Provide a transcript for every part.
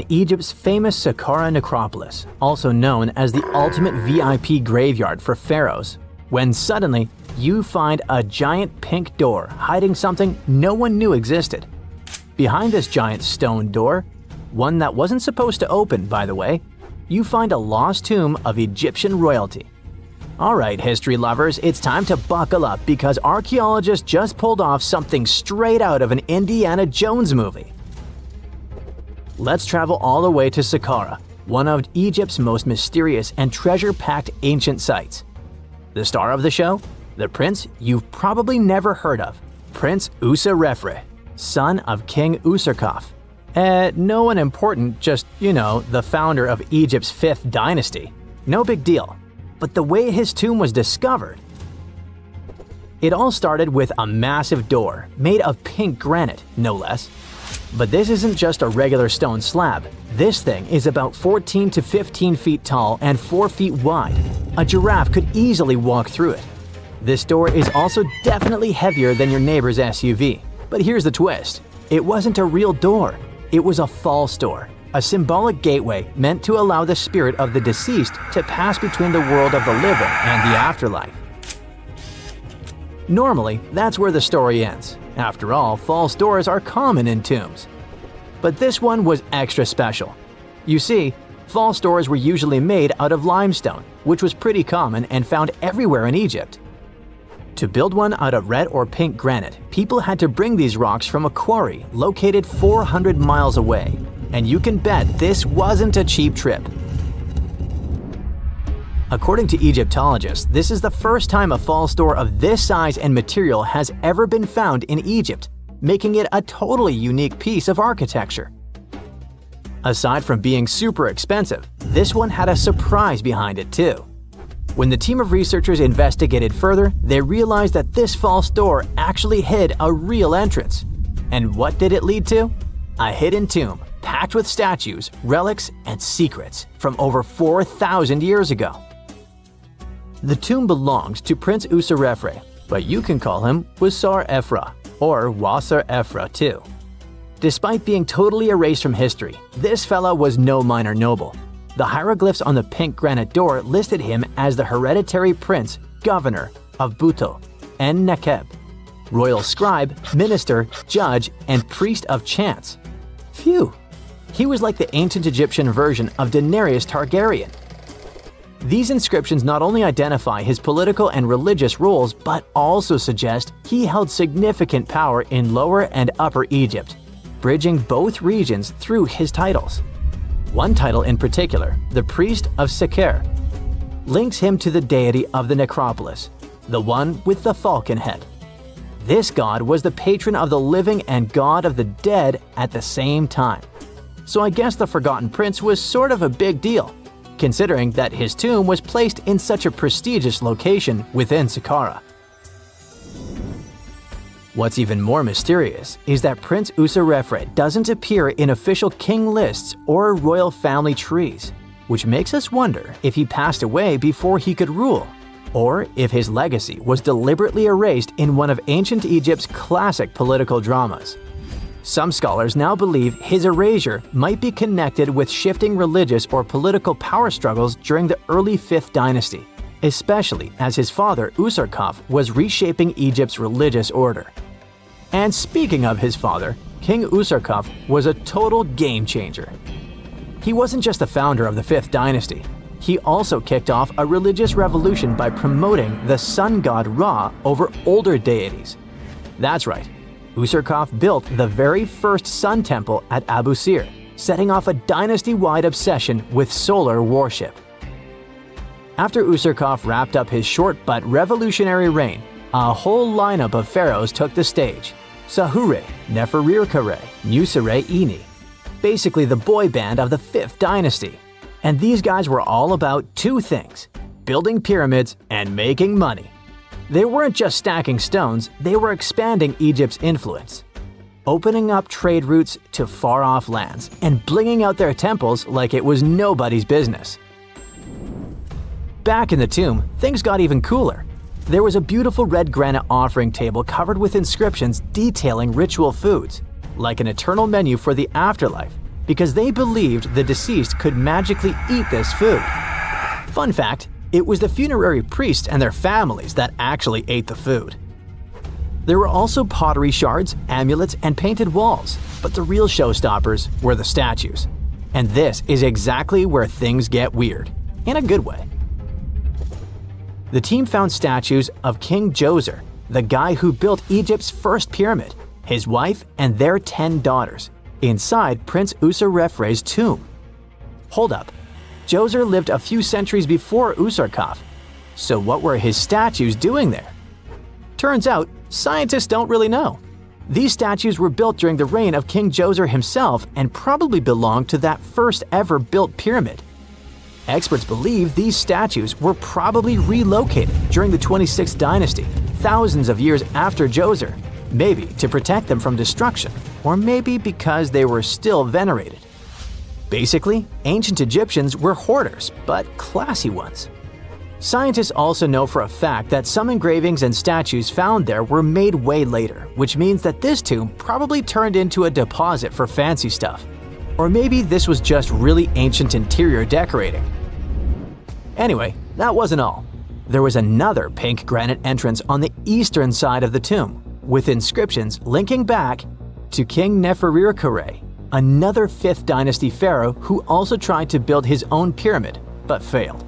Egypt's famous Saqqara necropolis, also known as the ultimate VIP graveyard for pharaohs, when suddenly you find a giant pink door hiding something no one knew existed. Behind this giant stone door, one that wasn't supposed to open, by the way, you find a lost tomb of Egyptian royalty. Alright, history lovers, it's time to buckle up because archaeologists just pulled off something straight out of an Indiana Jones movie. Let's travel all the way to Saqqara, one of Egypt's most mysterious and treasure-packed ancient sites. The star of the show? The prince you've probably never heard of, Prince Userefre, son of King Userkaf. No one important, just, the founder of Egypt's 5th dynasty. No big deal. But the way his tomb was discovered… It all started with a massive door, made of pink granite, no less. But this isn't just a regular stone slab. This thing is about 14 to 15 feet tall and 4 feet wide. A giraffe could easily walk through it. This door is also definitely heavier than your neighbor's SUV. But here's the twist. It wasn't a real door. It was a false door. A symbolic gateway meant to allow the spirit of the deceased to pass between the world of the living and the afterlife. Normally, that's where the story ends. After all, false doors are common in tombs. But this one was extra special. You see, false doors were usually made out of limestone, which was pretty common and found everywhere in Egypt. To build one out of red or pink granite, people had to bring these rocks from a quarry located 400 miles away. And you can bet this wasn't a cheap trip. According to Egyptologists, this is the first time a false door of this size and material has ever been found in Egypt, making it a totally unique piece of architecture. Aside from being super expensive, this one had a surprise behind it too. When the team of researchers investigated further, they realized that this false door actually hid a real entrance. And what did it lead to? A hidden tomb, packed with statues, relics, and secrets from over 4,000 years ago. The tomb belonged to Prince Userefre, but you can call him Wasar-Efra or Wasar-Efra too. Despite being totally erased from history, this fella was no minor noble. The hieroglyphs on the pink granite door listed him as the hereditary prince, governor of Buto and Nekeb, royal scribe, minister, judge, and priest of chance. Phew! He was like the ancient Egyptian version of Daenerys Targaryen. These inscriptions not only identify his political and religious roles, but also suggest he held significant power in Lower and Upper Egypt, bridging both regions through his titles. One title in particular, the priest of Saqqara, links him to the deity of the necropolis, the one with the falcon head. This god was the patron of the living and god of the dead at the same time. So I guess the Forgotten Prince was sort of a big deal, considering that his tomb was placed in such a prestigious location within Saqqara. What's even more mysterious is that Prince Userefre doesn't appear in official king lists or royal family trees, which makes us wonder if he passed away before he could rule, or if his legacy was deliberately erased in one of ancient Egypt's classic political dramas. Some scholars now believe his erasure might be connected with shifting religious or political power struggles during the early 5th dynasty, especially as his father Userkaf was reshaping Egypt's religious order. And speaking of his father, King Userkaf was a total game changer. He wasn't just the founder of the 5th dynasty, he also kicked off a religious revolution by promoting the sun god Ra over older deities. That's right. Userkaf built the very first sun temple at Abu Sir, setting off a dynasty-wide obsession with solar worship. After Userkaf wrapped up his short but revolutionary reign, a whole lineup of pharaohs took the stage. Sahure, Nefertiti, Nusere-Ini, basically the boy band of the 5th dynasty. And these guys were all about two things: building pyramids and making money. They weren't just stacking stones, they were expanding Egypt's influence, opening up trade routes to far-off lands, and blinging out their temples like it was nobody's business. Back in the tomb, things got even cooler. There was a beautiful red granite offering table covered with inscriptions detailing ritual foods, like an eternal menu for the afterlife, because they believed the deceased could magically eat this food. Fun fact, it was the funerary priests and their families that actually ate the food. There were also pottery shards, amulets, and painted walls, but the real showstoppers were the statues. And this is exactly where things get weird, in a good way. The team found statues of King Djoser, the guy who built Egypt's first pyramid, his wife, and their 10 daughters, inside Prince Userefre's tomb. Hold up, Djoser lived a few centuries before Usarkaf, so what were his statues doing there? Turns out, scientists don't really know. These statues were built during the reign of King Djoser himself and probably belonged to that first ever built pyramid. Experts believe these statues were probably relocated during the 26th dynasty, thousands of years after Djoser, maybe to protect them from destruction, or maybe because they were still venerated. Basically, ancient Egyptians were hoarders, but classy ones. Scientists also know for a fact that some engravings and statues found there were made way later, which means that this tomb probably turned into a deposit for fancy stuff. Or maybe this was just really ancient interior decorating. Anyway, that wasn't all. There was another pink granite entrance on the eastern side of the tomb, with inscriptions linking back to King Nefertiti, another 5th dynasty pharaoh who also tried to build his own pyramid, but failed.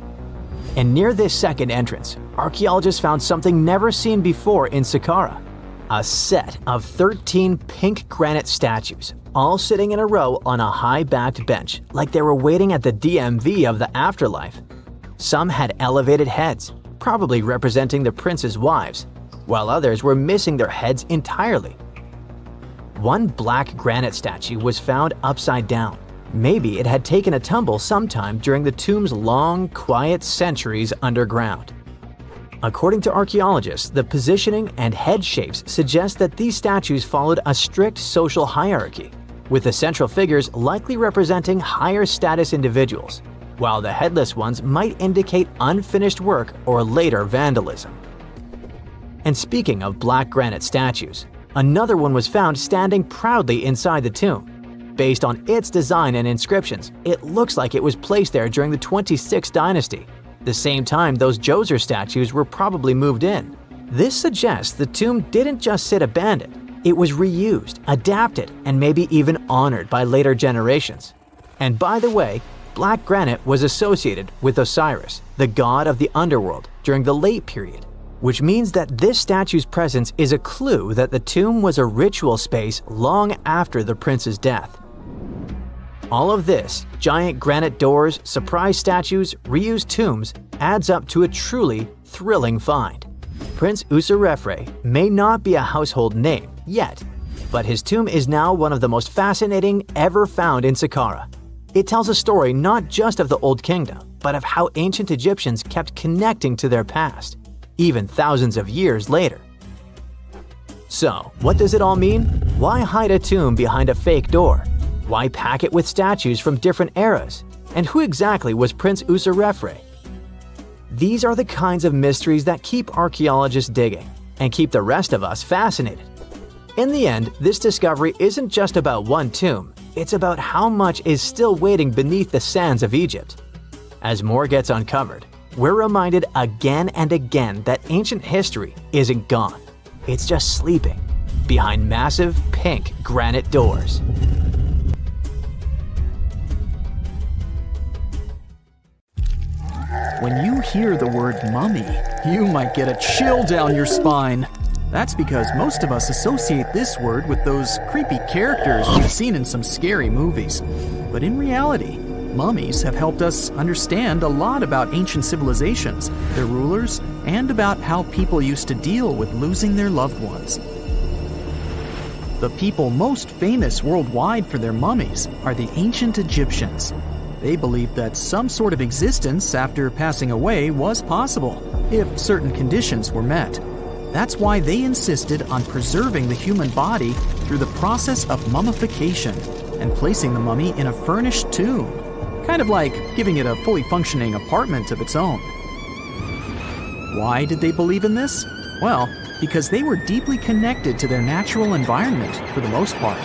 And near this second entrance, archaeologists found something never seen before in Saqqara. A set of 13 pink granite statues, all sitting in a row on a high-backed bench, like they were waiting at the DMV of the afterlife. Some had elevated heads, probably representing the prince's wives, while others were missing their heads entirely. One black granite statue was found upside down. Maybe it had taken a tumble sometime during the tomb's long, quiet centuries underground. According to archaeologists, the positioning and head shapes suggest that these statues followed a strict social hierarchy, with the central figures likely representing higher status individuals, while the headless ones might indicate unfinished work or later vandalism. And speaking of black granite statues, another one was found standing proudly inside the tomb. Based on its design and inscriptions, it looks like it was placed there during the 26th dynasty, the same time those Djoser statues were probably moved in. This suggests the tomb didn't just sit abandoned, it was reused, adapted, and maybe even honored by later generations. And by the way, black granite was associated with Osiris, the god of the underworld, during the late period, which means that this statue's presence is a clue that the tomb was a ritual space long after the prince's death. All of this, giant granite doors, surprise statues, reused tombs, adds up to a truly thrilling find. Prince Userefre may not be a household name yet, but his tomb is now one of the most fascinating ever found in Saqqara. It tells a story not just of the Old Kingdom, but of how ancient Egyptians kept connecting to their past, even thousands of years later. So, what does it all mean? Why hide a tomb behind a fake door? Why pack it with statues from different eras? And who exactly was Prince Userefre? These are the kinds of mysteries that keep archaeologists digging and keep the rest of us fascinated. In the end, this discovery isn't just about one tomb, it's about how much is still waiting beneath the sands of Egypt. As more gets uncovered, we're reminded again and again that ancient history isn't gone. It's just sleeping behind massive pink granite doors. When you hear the word mummy, you might get a chill down your spine. That's because most of us associate this word with those creepy characters we've seen in some scary movies. But in reality, mummies have helped us understand a lot about ancient civilizations, their rulers, and about how people used to deal with losing their loved ones. The people most famous worldwide for their mummies are the ancient Egyptians. They believed that some sort of existence after passing away was possible, if certain conditions were met. That's why they insisted on preserving the human body through the process of mummification and placing the mummy in a furnished tomb, kind of like giving it a fully functioning apartment of its own. Why did they believe in this? Well, because they were deeply connected to their natural environment for the most part.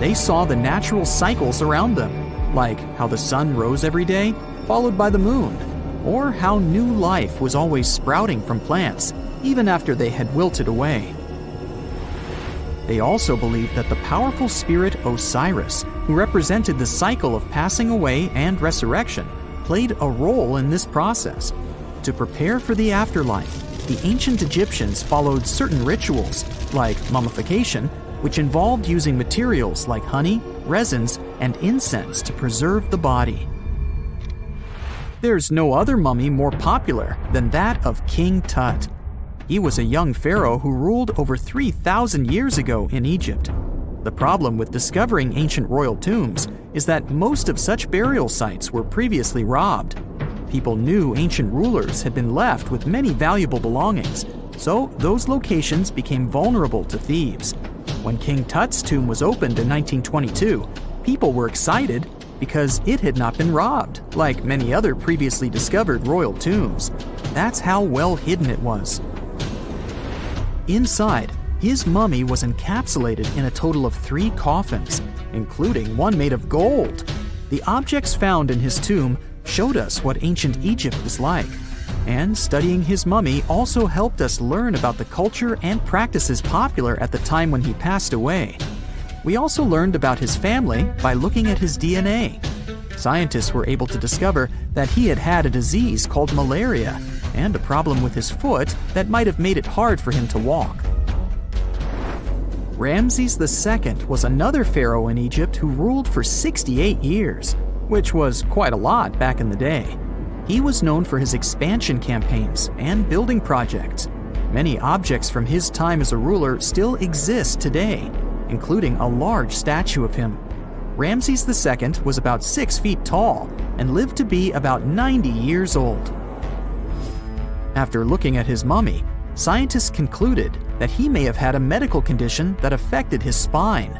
They saw the natural cycles around them, like how the sun rose every day, followed by the moon, or how new life was always sprouting from plants, even after they had wilted away. They also believed that the powerful spirit Osiris, who represented the cycle of passing away and resurrection, played a role in this process. To prepare for the afterlife, the ancient Egyptians followed certain rituals, like mummification, which involved using materials like honey, resins, and incense to preserve the body. There's no other mummy more popular than that of King Tut. He was a young pharaoh who ruled over 3,000 years ago in Egypt. The problem with discovering ancient royal tombs is that most of such burial sites were previously robbed. People knew ancient rulers had been left with many valuable belongings, so those locations became vulnerable to thieves. When King Tut's tomb was opened in 1922, people were excited because it had not been robbed, like many other previously discovered royal tombs. That's how well hidden it was. Inside, his mummy was encapsulated in a total of 3 coffins, including one made of gold. The objects found in his tomb showed us what ancient Egypt was like, and studying his mummy also helped us learn about the culture and practices popular at the time when he passed away. We also learned about his family by looking at his DNA. Scientists were able to discover that he had had a disease called malaria and a problem with his foot that might have made it hard for him to walk. Ramses II was another pharaoh in Egypt who ruled for 68 years, which was quite a lot back in the day. He was known for his expansion campaigns and building projects. Many objects from his time as a ruler still exist today, including a large statue of him. Ramses II was about 6 feet tall and lived to be about 90 years old. After looking at his mummy, scientists concluded that he may have had a medical condition that affected his spine.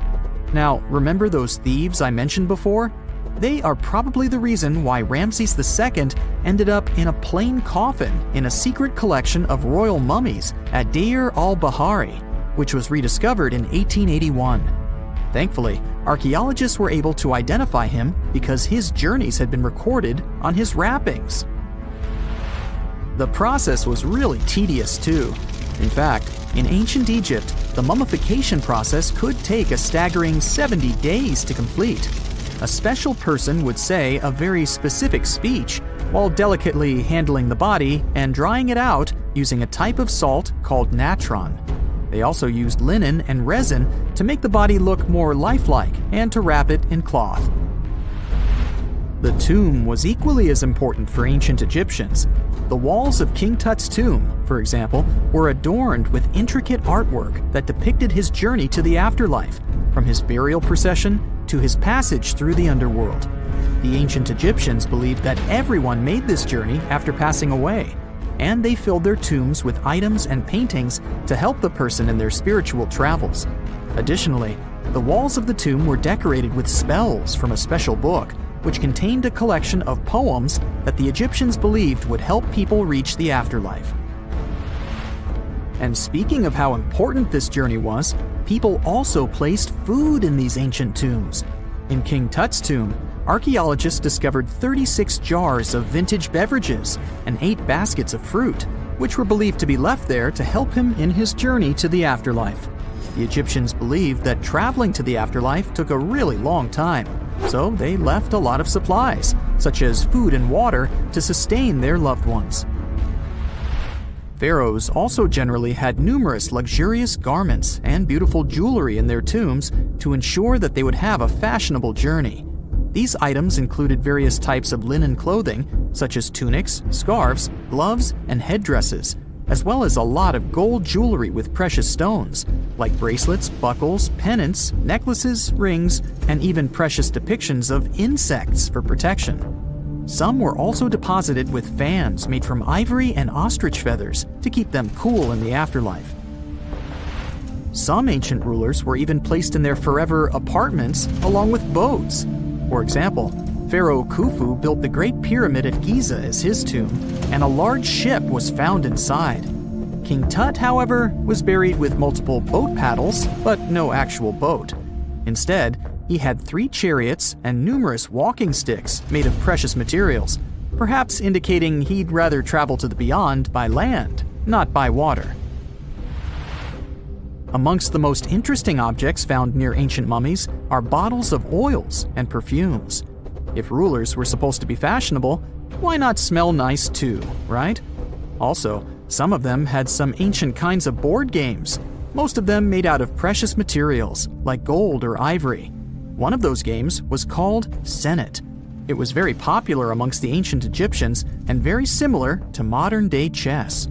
Now, remember those thieves I mentioned before? They are probably the reason why Ramses II ended up in a plain coffin in a secret collection of royal mummies at Deir al-Bahari, which was rediscovered in 1881. Thankfully, archaeologists were able to identify him because his journeys had been recorded on his wrappings. The process was really tedious too. In fact, in ancient Egypt, the mummification process could take a staggering 70 days to complete. A special person would say a very specific speech while delicately handling the body and drying it out using a type of salt called natron. They also used linen and resin to make the body look more lifelike and to wrap it in cloth. The tomb was equally as important for ancient Egyptians. The walls of King Tut's tomb, for example, were adorned with intricate artwork that depicted his journey to the afterlife, from his burial procession to his passage through the underworld. The ancient Egyptians believed that everyone made this journey after passing away, and they filled their tombs with items and paintings to help the person in their spiritual travels. Additionally, the walls of the tomb were decorated with spells from a special book, which contained a collection of poems that the Egyptians believed would help people reach the afterlife. And speaking of how important this journey was, people also placed food in these ancient tombs. In King Tut's tomb, archaeologists discovered 36 jars of vintage beverages and 8 baskets of fruit, which were believed to be left there to help him in his journey to the afterlife. The Egyptians believed that traveling to the afterlife took a really long time, so they left a lot of supplies, such as food and water, to sustain their loved ones. Pharaohs also generally had numerous luxurious garments and beautiful jewelry in their tombs to ensure that they would have a fashionable journey. These items included various types of linen clothing, such as tunics, scarves, gloves, and headdresses, as well as a lot of gold jewelry with precious stones, like bracelets, buckles, pendants, necklaces, rings, and even precious depictions of insects for protection. Some were also deposited with fans made from ivory and ostrich feathers to keep them cool in the afterlife. Some ancient rulers were even placed in their forever apartments along with boats. For example, Pharaoh Khufu built the Great Pyramid at Giza as his tomb, and a large ship was found inside. King Tut, however, was buried with multiple boat paddles, but no actual boat. Instead, He had 3 chariots and numerous walking sticks made of precious materials, perhaps indicating he'd rather travel to the beyond by land, not by water. Amongst the most interesting objects found near ancient mummies are bottles of oils and perfumes. If rulers were supposed to be fashionable, why not smell nice too, right? Also, some of them had some ancient kinds of board games, most of them made out of precious materials like gold or ivory. One of those games was called Senet. It was very popular amongst the ancient Egyptians and very similar to modern-day chess.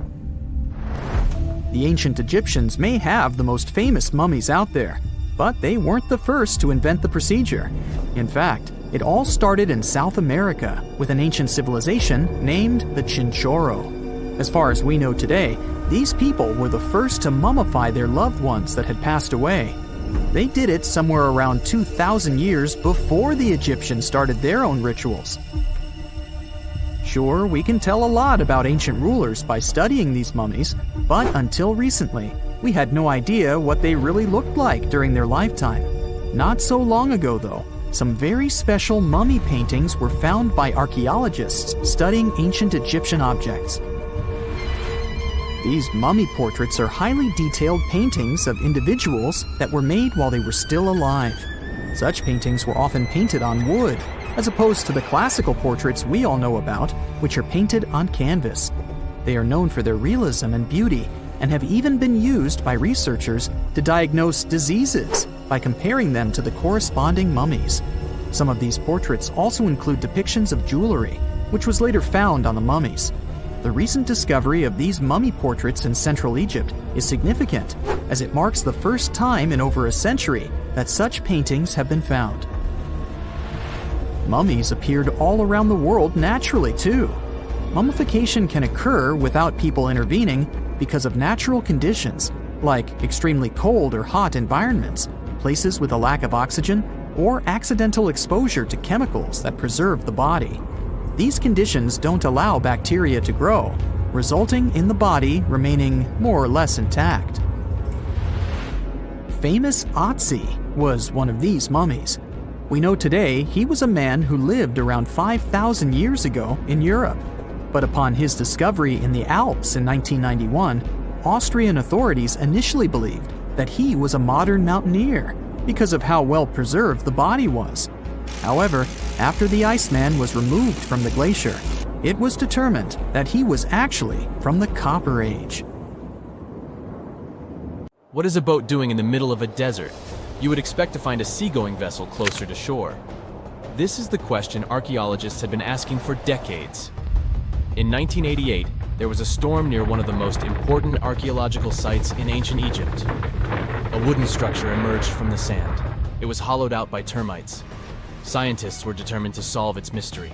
The ancient Egyptians may have the most famous mummies out there, but they weren't the first to invent the procedure. In fact, it all started in South America with an ancient civilization named the Chinchorro. As far as we know today, these people were the first to mummify their loved ones that had passed away. They did it somewhere around 2,000 years before the Egyptians started their own rituals. Sure, we can tell a lot about ancient rulers by studying these mummies, but until recently, we had no idea what they really looked like during their lifetime. Not so long ago, though, some very special mummy paintings were found by archaeologists studying ancient Egyptian objects. These mummy portraits are highly detailed paintings of individuals that were made while they were still alive. Such paintings were often painted on wood, as opposed to the classical portraits we all know about, which are painted on canvas. They are known for their realism and beauty, and have even been used by researchers to diagnose diseases by comparing them to the corresponding mummies. Some of these portraits also include depictions of jewelry, which was later found on the mummies. The recent discovery of these mummy portraits in Central Egypt is significant, as it marks the first time in over a century that such paintings have been found. Mummies appeared all around the world naturally, too. Mummification can occur without people intervening because of natural conditions, like extremely cold or hot environments, places with a lack of oxygen, or accidental exposure to chemicals that preserve the body. These conditions don't allow bacteria to grow, resulting in the body remaining more or less intact. Famous Otzi was one of these mummies. We know today he was a man who lived around 5,000 years ago in Europe. But upon his discovery in the Alps in 1991, Austrian authorities initially believed that he was a modern mountaineer because of how well preserved the body was. However, after the Iceman was removed from the glacier, it was determined that he was actually from the Copper Age. What is a boat doing in the middle of a desert? You would expect to find a seagoing vessel closer to shore. This is the question archaeologists have been asking for decades. In 1988, there was a storm near one of the most important archaeological sites in ancient Egypt. A wooden structure emerged from the sand. It was hollowed out by termites. Scientists were determined to solve its mystery.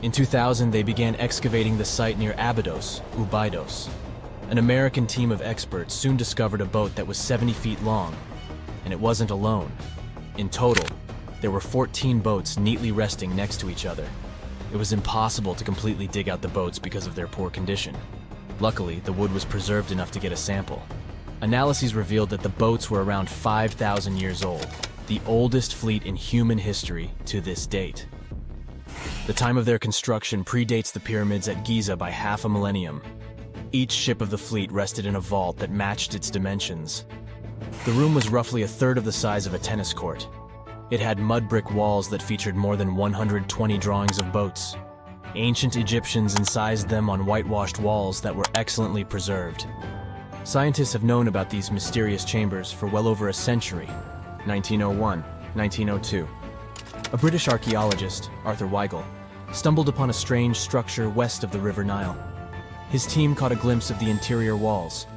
In 2000, they began excavating the site near Abydos, Ubidos. An American team of experts soon discovered a boat that was 70 feet long, and it wasn't alone. In total, there were 14 boats neatly resting next to each other. It was impossible to completely dig out the boats because of their poor condition. Luckily, the wood was preserved enough to get a sample. Analyses revealed that the boats were around 5,000 years old, the oldest fleet in human history to this date. The time of their construction predates the pyramids at Giza by half a millennium. Each ship of the fleet rested in a vault that matched its dimensions. The room was roughly a third of the size of a tennis court. It had mud brick walls that featured more than 120 drawings of boats. Ancient Egyptians incised them on whitewashed walls that were excellently preserved. Scientists have known about these mysterious chambers for well over a century. 1901, 1902. A British archaeologist, Arthur Weigel, stumbled upon a strange structure west of the River Nile. His team caught a glimpse of the interior walls.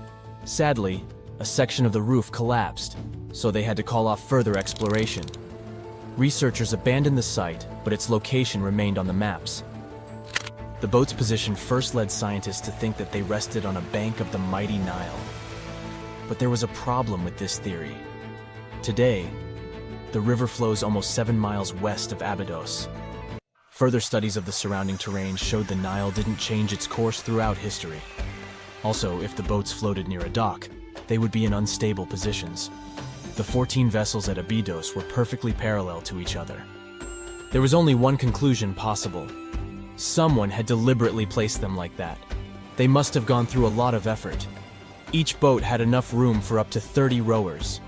Sadly, a section of the roof collapsed, so they had to call off further exploration. Researchers abandoned the site, but its location remained on the maps. The boat's position first led scientists to think that they rested on a bank of the mighty Nile. But there was a problem with this theory. Today, the river flows almost 7 miles west of Abydos. Further studies of the surrounding terrain showed the Nile didn't change its course throughout history. Also, if the boats floated near a dock, they would be in unstable positions. The 14 vessels at Abydos were perfectly parallel to each other. There was only one conclusion possible. Someone had deliberately placed them like that. They must have gone through a lot of effort. Each boat had enough room for up to 30 rowers.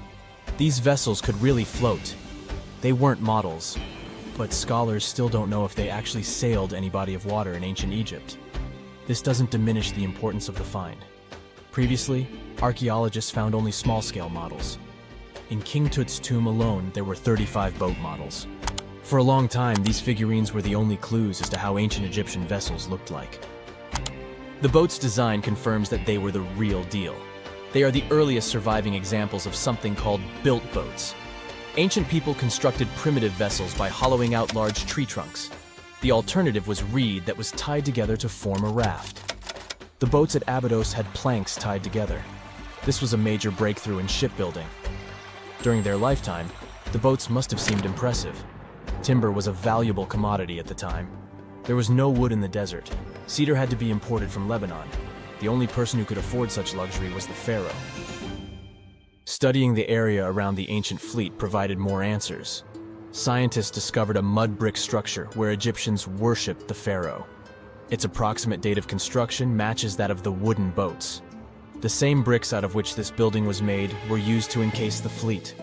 These vessels could really float. They weren't models, but scholars still don't know if they actually sailed any body of water in ancient Egypt. This doesn't diminish the importance of the find. Previously, archaeologists found only small-scale models. In King Tut's tomb alone, there were 35 boat models. For a long time, these figurines were the only clues as to how ancient Egyptian vessels looked like. The boat's design confirms that they were the real deal. They are the earliest surviving examples of something called built boats. Ancient people constructed primitive vessels by hollowing out large tree trunks. The alternative was reed that was tied together to form a raft. The boats at Abydos had planks tied together. This was a major breakthrough in shipbuilding. During their lifetime, the boats must have seemed impressive. Timber was a valuable commodity at the time. There was no wood in the desert. Cedar had to be imported from Lebanon. The only person who could afford such luxury was the pharaoh. Studying the area around the ancient fleet provided more answers. Scientists discovered a mud brick structure where Egyptians worshipped the pharaoh. Its approximate date of construction matches that of the wooden boats. The same bricks out of which this building was made were used to encase the fleet.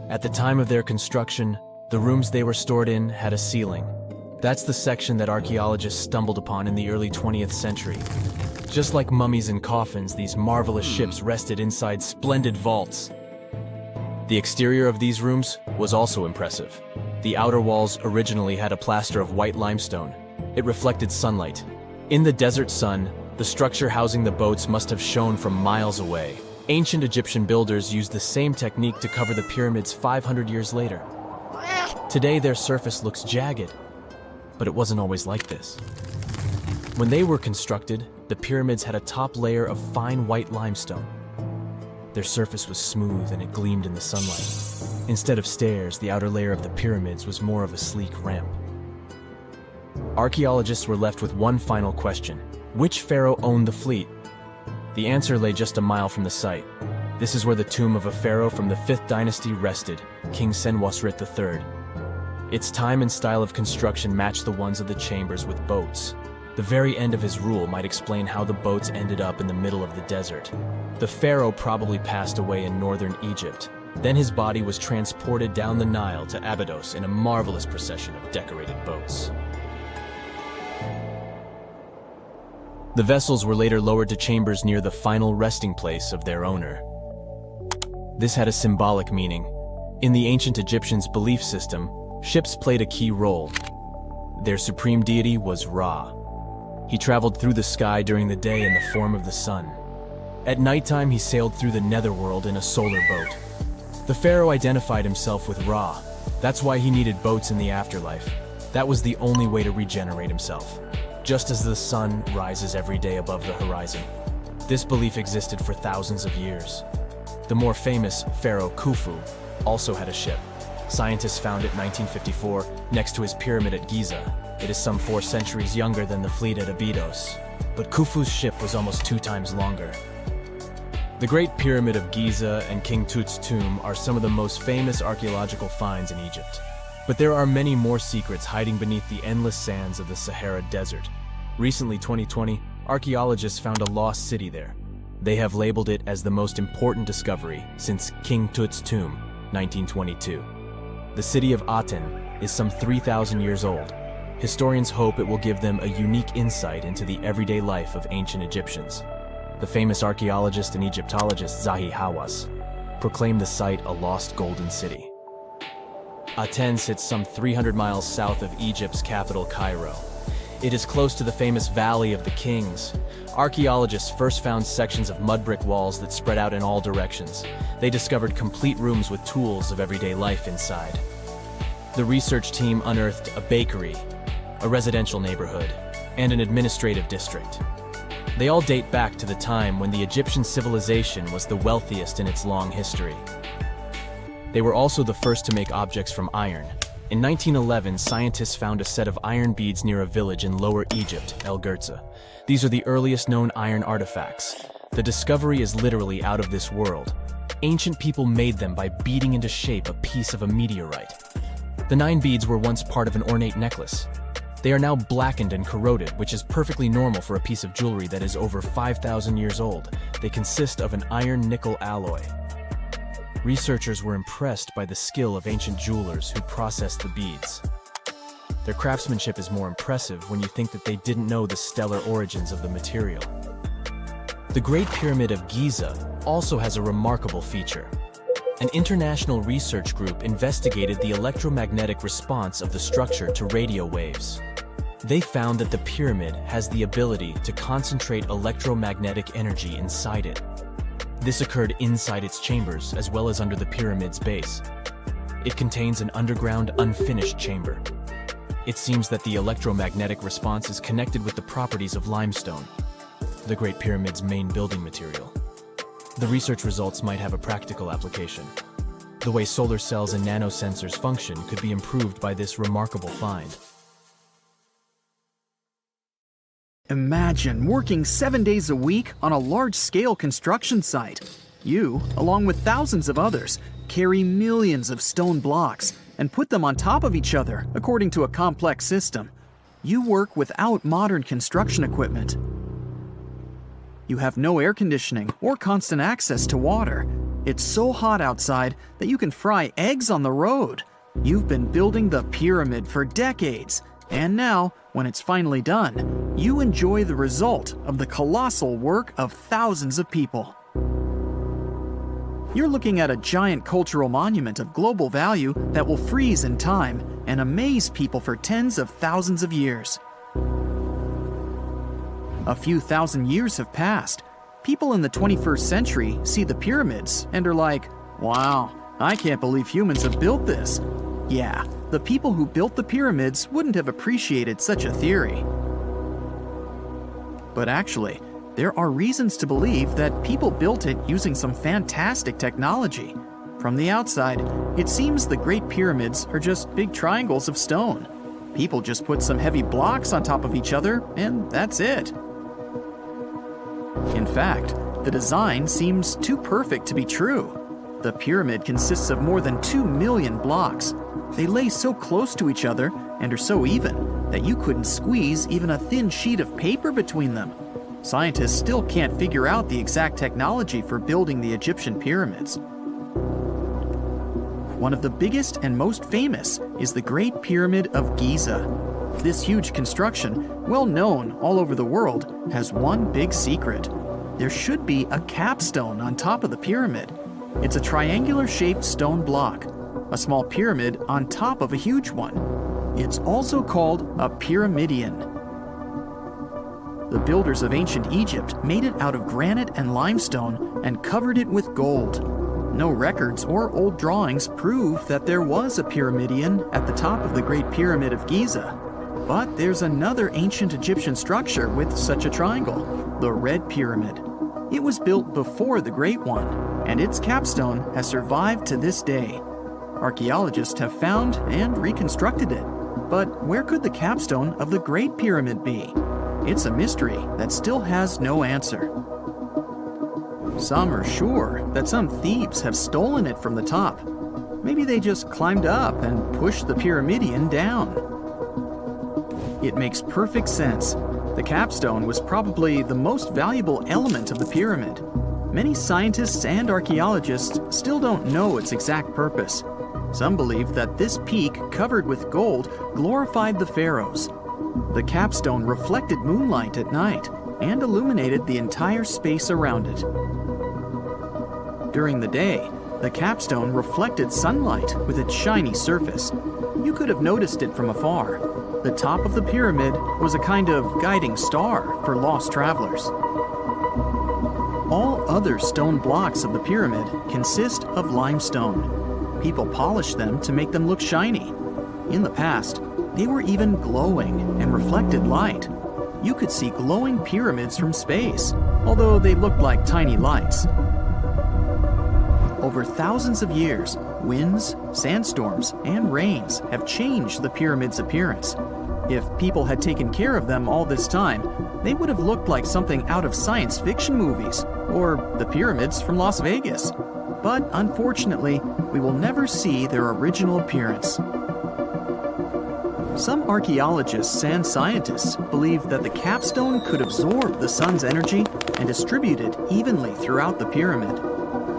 At the time of their construction, the rooms they were stored in had a ceiling. That's the section that archaeologists stumbled upon in the early 20th century. Just like mummies and coffins, these marvelous ships rested inside splendid vaults. The exterior of these rooms was also impressive. The outer walls originally had a plaster of white limestone. It reflected sunlight. In the desert sun, the structure housing the boats must have shone from miles away. Ancient Egyptian builders used the same technique to cover the pyramids 500 years later. Today, their surface looks jagged, but it wasn't always like this. When they were constructed, the pyramids had a top layer of fine white limestone. Their surface was smooth and it gleamed in the sunlight. Instead of stairs, the outer layer of the pyramids was more of a sleek ramp. Archaeologists were left with one final question. Which pharaoh owned the fleet? The answer lay just a mile from the site. This is where the tomb of a pharaoh from the 5th dynasty rested, King Senwosret III. Its time and style of construction matched the ones of the chambers with boats. The very end of his rule might explain how the boats ended up in the middle of the desert. The pharaoh probably passed away in northern Egypt. Then his body was transported down the Nile to Abydos in a marvelous procession of decorated boats. The vessels were later lowered to chambers near the final resting place of their owner. This had a symbolic meaning. In the ancient Egyptians' belief system, ships played a key role. Their supreme deity was Ra. He traveled through the sky during the day in the form of the sun. At nighttime, he sailed through the netherworld in a solar boat. The pharaoh identified himself with Ra. That's why he needed boats in the afterlife. That was the only way to regenerate himself. Just as the sun rises every day above the horizon. This belief existed for thousands of years. The more famous Pharaoh Khufu also had a ship. Scientists found it in 1954 next to his pyramid at Giza. It is some 4 centuries younger than the fleet at Abydos, but Khufu's ship was almost 2 times longer. The Great Pyramid of Giza and King Tut's tomb are some of the most famous archaeological finds in Egypt. But there are many more secrets hiding beneath the endless sands of the Sahara Desert. Recently, 2020, archaeologists found a lost city there. They have labeled it as the most important discovery since King Tut's tomb, 1922. The city of Aten is some 3,000 years old. Historians hope it will give them a unique insight into the everyday life of ancient Egyptians. The famous archaeologist and Egyptologist Zahi Hawass proclaimed the site a lost golden city. Aten sits some 300 miles south of Egypt's capital, Cairo. It is close to the famous Valley of the Kings. Archaeologists first found sections of mud brick walls that spread out in all directions. They discovered complete rooms with tools of everyday life inside. The research team unearthed a bakery, a residential neighborhood, and an administrative district. They all date back to the time when the Egyptian civilization was the wealthiest in its long history. They were also the first to make objects from iron. In 1911, scientists found a set of iron beads near a village in Lower Egypt, El Girza. These are the earliest known iron artifacts. The discovery is literally out of this world. Ancient people made them by beating into shape a piece of a meteorite. The 9 beads were once part of an ornate necklace. They are now blackened and corroded, which is perfectly normal for a piece of jewelry that is over 5,000 years old. They consist of an iron-nickel alloy. Researchers were impressed by the skill of ancient jewelers who processed the beads. Their craftsmanship is more impressive when you think that they didn't know the stellar origins of the material. The Great Pyramid of Giza also has a remarkable feature. An international research group investigated the electromagnetic response of the structure to radio waves. They found that the pyramid has the ability to concentrate electromagnetic energy inside it. This occurred inside its chambers as well as under the pyramid's base. It contains an underground, unfinished chamber. It seems that the electromagnetic response is connected with the properties of limestone, the Great Pyramid's main building material. The research results might have a practical application. The way solar cells and nanosensors function could be improved by this remarkable find. Imagine working 7 days a week on a large-scale construction site. You, along with thousands of others, carry millions of stone blocks and put them on top of each other according to a complex system. You work without modern construction equipment. You have no air conditioning or constant access to water. It's so hot outside that you can fry eggs on the road. You've been building the pyramid for decades, and now, when it's finally done, you enjoy the result of the colossal work of thousands of people. You're looking at a giant cultural monument of global value that will freeze in time and amaze people for tens of thousands of years. A few thousand years have passed. People in the 21st century see the pyramids and are like, wow, I can't believe humans have built this. Yeah, the people who built the pyramids wouldn't have appreciated such a theory. But actually, there are reasons to believe that people built it using some fantastic technology. From the outside, it seems the Great Pyramids are just big triangles of stone. People just put some heavy blocks on top of each other, and that's it. In fact, the design seems too perfect to be true. The pyramid consists of more than 2 million blocks. They lay so close to each other and are so even that you couldn't squeeze even a thin sheet of paper between them. Scientists still can't figure out the exact technology for building the Egyptian pyramids. One of the biggest and most famous is the Great Pyramid of Giza. This huge construction, well known all over the world, has one big secret. There should be a capstone on top of the pyramid. It's a triangular-shaped stone block, a small pyramid on top of a huge one. It's also called a pyramidion. The builders of ancient Egypt made it out of granite and limestone and covered it with gold. No records or old drawings prove that there was a pyramidion at the top of the Great Pyramid of Giza. But there's another ancient Egyptian structure with such a triangle, the Red Pyramid. It was built before the Great One, and its capstone has survived to this day. Archaeologists have found and reconstructed it. But where could the capstone of the Great Pyramid be? It's a mystery that still has no answer. Some are sure that some thieves have stolen it from the top. Maybe they just climbed up and pushed the pyramidion down. It makes perfect sense. The capstone was probably the most valuable element of the pyramid. Many scientists and archaeologists still don't know its exact purpose. Some believe that this peak covered with gold glorified the pharaohs. The capstone reflected moonlight at night and illuminated the entire space around it. During the day, the capstone reflected sunlight with its shiny surface. You could have noticed it from afar. The top of the pyramid was a kind of guiding star for lost travelers. All other stone blocks of the pyramid consist of limestone. People polish them to make them look shiny. In the past, they were even glowing and reflected light. You could see glowing pyramids from space, although they looked like tiny lights. Over thousands of years, winds, sandstorms, and rains have changed the pyramid's appearance. If people had taken care of them all this time, they would have looked like something out of science fiction movies, or the pyramids from Las Vegas. but unfortunately, we will never see their original appearance. Some archaeologists and scientists believe that the capstone could absorb the sun's energy and distribute it evenly throughout the pyramid.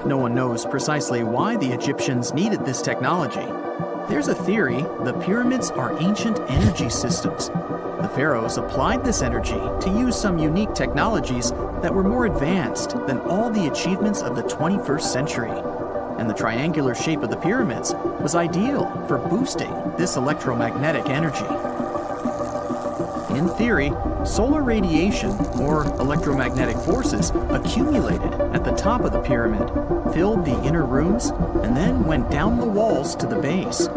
No one knows precisely why the Egyptians needed this technology. There's a theory the pyramids are ancient energy systems. The pharaohs applied this energy to use some unique technologies that were more advanced than all the achievements of the 21st century. And the triangular shape of the pyramids was ideal for boosting this electromagnetic energy. In theory, solar radiation, or electromagnetic forces, accumulated at the top of the pyramid, filled the inner rooms, and then went down the walls to the base.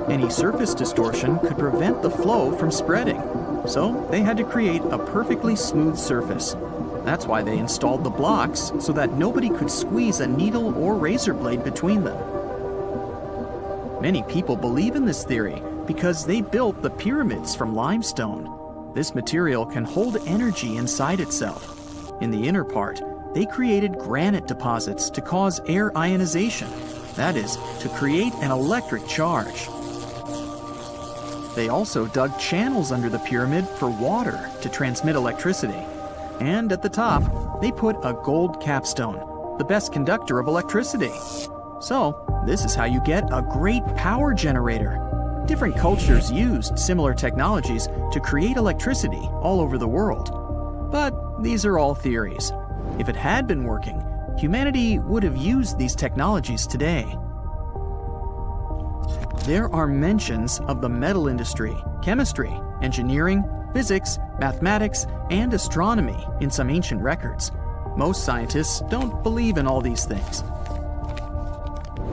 Any surface distortion could prevent the flow from spreading, so they had to create a perfectly smooth surface. That's why they installed the blocks so that nobody could squeeze a needle or razor blade between them. Many people believe in this theory because they built the pyramids from limestone. This material can hold energy inside itself. In the inner part, they created granite deposits to cause air ionization, that is, to create an electric charge. They also dug channels under the pyramid for water to transmit electricity. And at the top, they put a gold capstone, the best conductor of electricity. So, this is how you get a great power generator. Different cultures used similar technologies to create electricity all over the world. But these are all theories. If it had been working, humanity would have used these technologies today. There are mentions of the metal industry, chemistry, engineering, physics, mathematics, and astronomy in some ancient records. Most scientists don't believe in all these things.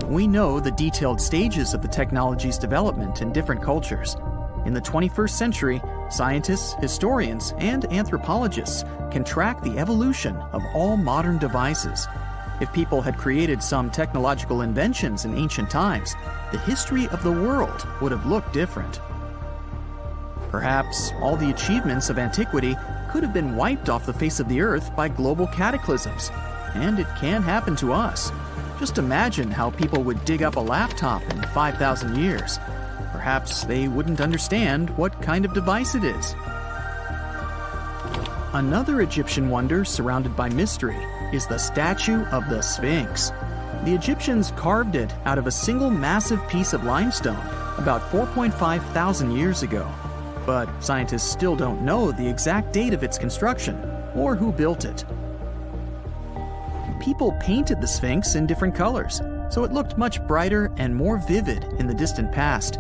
We know the detailed stages of the technology's development in different cultures. In the 21st century, scientists, historians, and anthropologists can track the evolution of all modern devices. If people had created some technological inventions in ancient times, the history of the world would have looked different. Perhaps all the achievements of antiquity could have been wiped off the face of the earth by global cataclysms, and it can happen to us. Just imagine how people would dig up a laptop in 5,000 years. Perhaps they wouldn't understand what kind of device it is. Another Egyptian wonder surrounded by mystery is the statue of the Sphinx. The Egyptians carved it out of a single massive piece of limestone about 4.5 thousand years ago. But scientists still don't know the exact date of its construction or who built it. People painted the Sphinx in different colors, so it looked much brighter and more vivid in the distant past.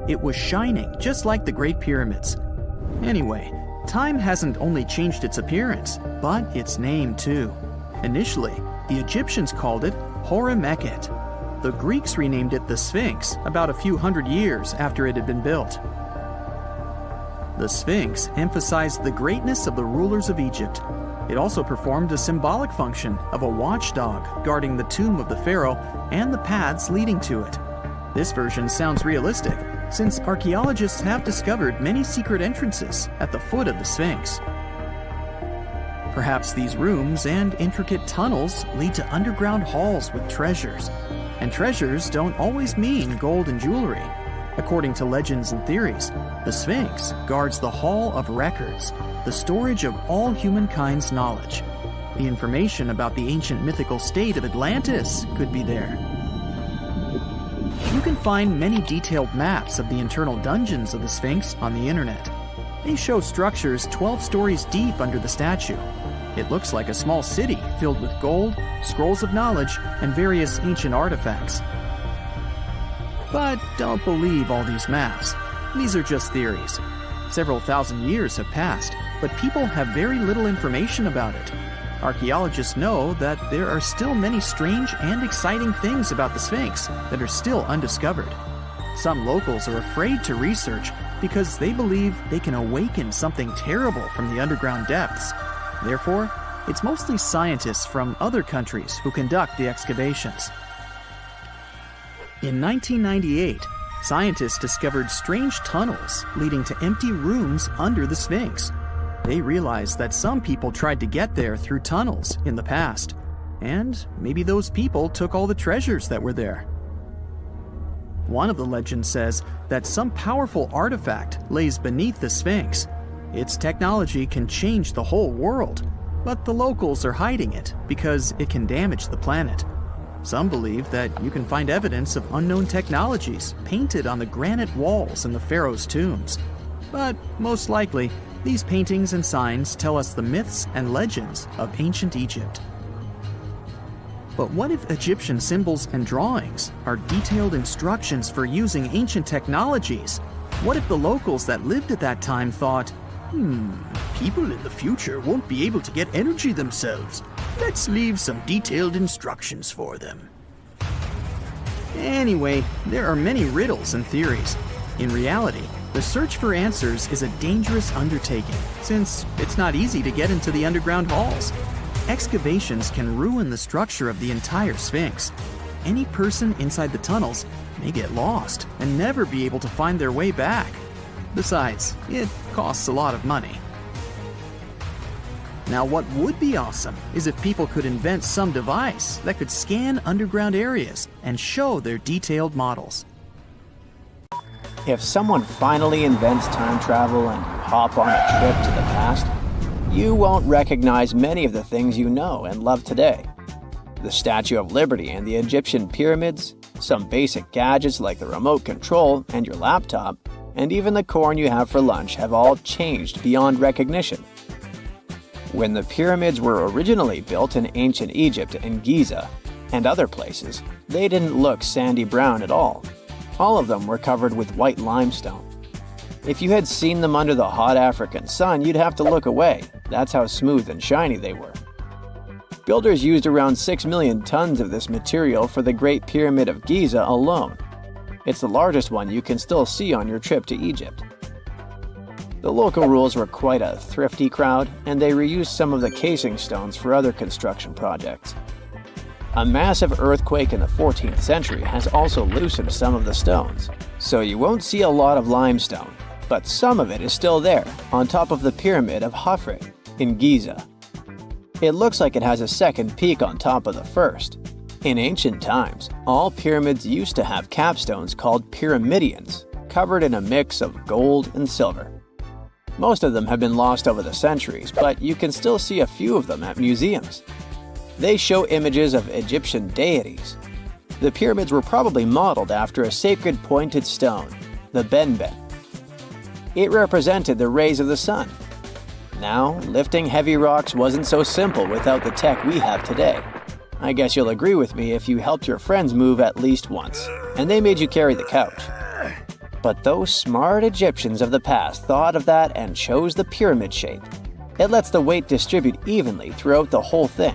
It was shining just like the Great Pyramids. Anyway, time hasn't only changed its appearance, but its name too. Initially, the Egyptians called it Hor-Mekhet. The Greeks renamed it the Sphinx about a few hundred years after it had been built. The Sphinx emphasized the greatness of the rulers of Egypt. It also performed a symbolic function of a watchdog guarding the tomb of the pharaoh and the paths leading to it. This version sounds realistic, since archaeologists have discovered many secret entrances at the foot of the Sphinx. Perhaps these rooms and intricate tunnels lead to underground halls with treasures. And treasures don't always mean gold and jewelry. According to legends and theories, the Sphinx guards the Hall of Records, the storage of all humankind's knowledge. The information about the ancient mythical state of Atlantis could be there. You can find many detailed maps of the internal dungeons of the Sphinx on the internet. They show structures 12 stories deep under the statue. It looks like a small city filled with gold, scrolls of knowledge, and various ancient artifacts. But don't believe all these maps. These are just theories. Several thousand years have passed, but people have very little information about it. Archaeologists know that there are still many strange and exciting things about the Sphinx that are still undiscovered. Some locals are afraid to research because they believe they can awaken something terrible from the underground depths. Therefore, it's mostly scientists from other countries who conduct the excavations. In 1998, scientists discovered strange tunnels leading to empty rooms under the Sphinx. They realized that some people tried to get there through tunnels in the past. And maybe those people took all the treasures that were there. One of the legends says that some powerful artifact lays beneath the Sphinx. Its technology can change the whole world, but the locals are hiding it because it can damage the planet. Some believe that you can find evidence of unknown technologies painted on the granite walls in the pharaohs' tombs. But most likely, these paintings and signs tell us the myths and legends of ancient Egypt. But what if Egyptian symbols and drawings are detailed instructions for using ancient technologies? What if the locals that lived at that time thought, people in the future won't be able to get energy themselves. Let's leave some detailed instructions for them. Anyway, there are many riddles and theories. In reality, the search for answers is a dangerous undertaking, since it's not easy to get into the underground halls. Excavations can ruin the structure of the entire Sphinx. Any person inside the tunnels may get lost and never be able to find their way back. Besides, it costs a lot of money. Now, what would be awesome is if people could invent some device that could scan underground areas and show their detailed models. If someone finally invents time travel and you hop on a trip to the past, you won't recognize many of the things you know and love today. The Statue of Liberty and the Egyptian pyramids, some basic gadgets like the remote control and your laptop, and even the corn you have for lunch have all changed beyond recognition. When the pyramids were originally built in ancient Egypt and Giza and other places, they didn't look sandy brown at all. All of them were covered with white limestone. If you had seen them under the hot African sun, you'd have to look away. That's how smooth and shiny they were. Builders used around 6 million tons of this material for the Great Pyramid of Giza alone. It's the largest one you can still see on your trip to Egypt. The local rules were quite a thrifty crowd, and they reused some of the casing stones for other construction projects. A massive earthquake in the 14th century has also loosened some of the stones, so you won't see a lot of limestone, but some of it is still there, on top of the Pyramid of Khafre in Giza. It looks like it has a second peak on top of the first. In ancient times, all pyramids used to have capstones called pyramidions, covered in a mix of gold and silver. Most of them have been lost over the centuries, but you can still see a few of them at museums. They show images of Egyptian deities. The pyramids were probably modeled after a sacred pointed stone, the benben. It represented the rays of the sun. Now, lifting heavy rocks wasn't so simple without the tech we have today. I guess you'll agree with me if you helped your friends move at least once, and they made you carry the couch. But those smart Egyptians of the past thought of that and chose the pyramid shape. It lets the weight distribute evenly throughout the whole thing.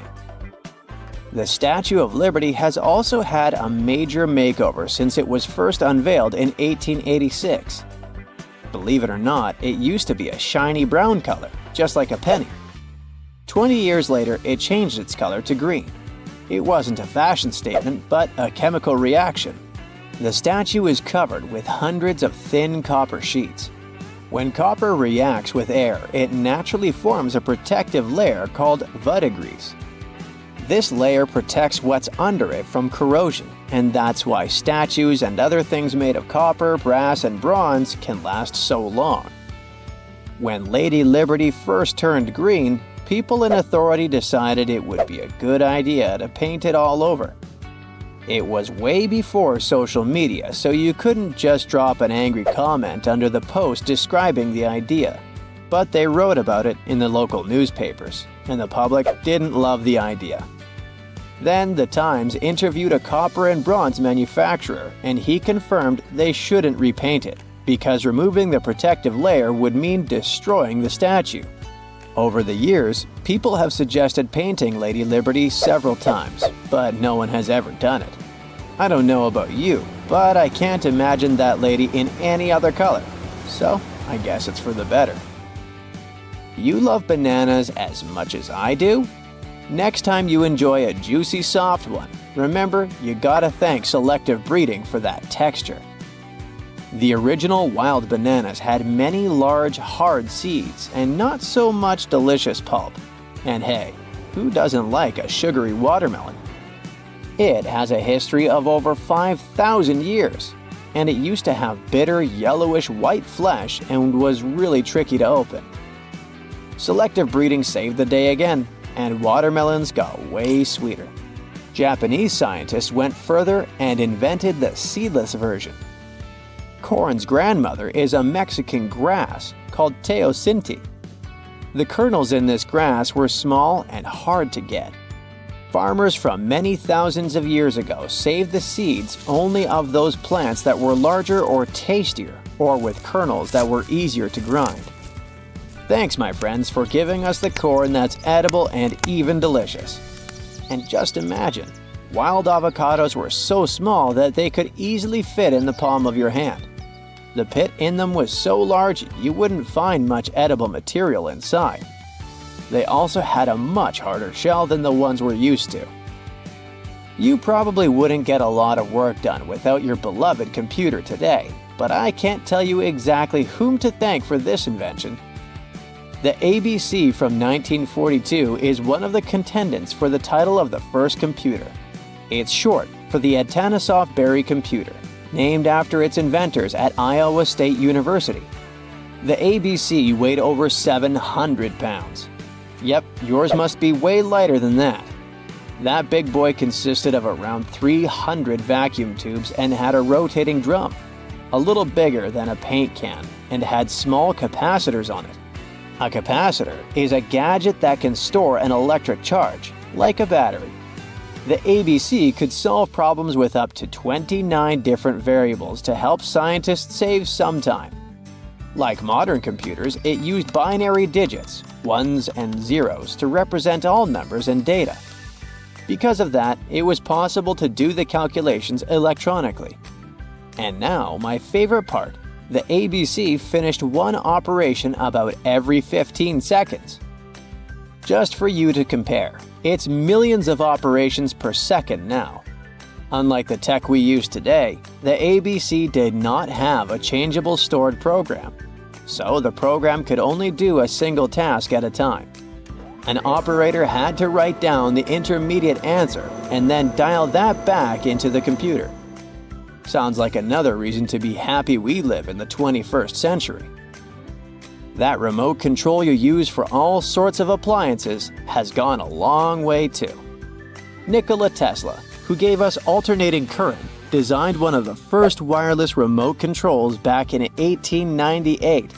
The Statue of Liberty has also had a major makeover since it was first unveiled in 1886. Believe it or not, it used to be a shiny brown color, just like a penny. 20 years later, it changed its color to green. It wasn't a fashion statement, but a chemical reaction. The statue is covered with hundreds of thin copper sheets. When copper reacts with air, it naturally forms a protective layer called verdigris. This layer protects what's under it from corrosion, and that's why statues and other things made of copper, brass, and bronze can last so long. When Lady Liberty first turned green, people in authority decided it would be a good idea to paint it all over. It was way before social media, so you couldn't just drop an angry comment under the post describing the idea. But they wrote about it in the local newspapers, and the public didn't love the idea. Then the Times interviewed a copper and bronze manufacturer, and he confirmed they shouldn't repaint it, because removing the protective layer would mean destroying the statue. Over the years, people have suggested painting Lady Liberty several times, but no one has ever done it. I don't know about you, but I can't imagine that lady in any other color, so I guess it's for the better. You love bananas as much as I do? Next time you enjoy a juicy soft one, remember you gotta thank selective breeding for that texture. The original wild bananas had many large, hard seeds and not so much delicious pulp. And hey, Who doesn't like a sugary watermelon? It has a history of over 5,000 years, and it used to have bitter yellowish white flesh and was really tricky to open. Selective breeding saved the day again, and watermelons got way sweeter. Japanese scientists went further and invented the seedless version. Corn's grandmother is a Mexican grass called teosinte. The kernels in this grass were small and hard to get. Farmers from many thousands of years ago saved the seeds only of those plants that were larger or tastier, or with kernels that were easier to grind. Thanks, my friends, for giving us the corn that's edible and even delicious. And just imagine, wild avocados were so small that they could easily fit in the palm of your hand. The pit in them was so large you wouldn't find much edible material inside. They also had a much harder shell than the ones we're used to. You probably wouldn't get a lot of work done without your beloved computer today, but I can't tell you exactly whom to thank for this invention. The ABC from 1942 is one of the contendants for the title of the first computer. It's short for the Atanasoff Berry computer, named after its inventors at Iowa State University. The ABC weighed over 700 pounds. Yep, yours must be way lighter than that. That big boy consisted of around 300 vacuum tubes and had a rotating drum, a little bigger than a paint can, and had small capacitors on it. A capacitor is a gadget that can store an electric charge, like a battery. The ABC could solve problems with up to 29 different variables to help scientists save some time. Like modern computers, it used binary digits, ones and zeros, to represent all numbers and data. Because of that, it was possible to do the calculations electronically. And now, my favorite part, the ABC finished one operation about every 15 seconds. Just for you to compare, it's millions of operations per second now. Unlike the tech we use today, the ABC did not have a changeable stored program, so the program could only do a single task at a time. An operator had to write down the intermediate answer and then dial that back into the computer. Sounds like another reason to be happy we live in the 21st century. That remote control you use for all sorts of appliances has gone a long way too. Nikola Tesla, who gave us alternating current, designed one of the first wireless remote controls back in 1898.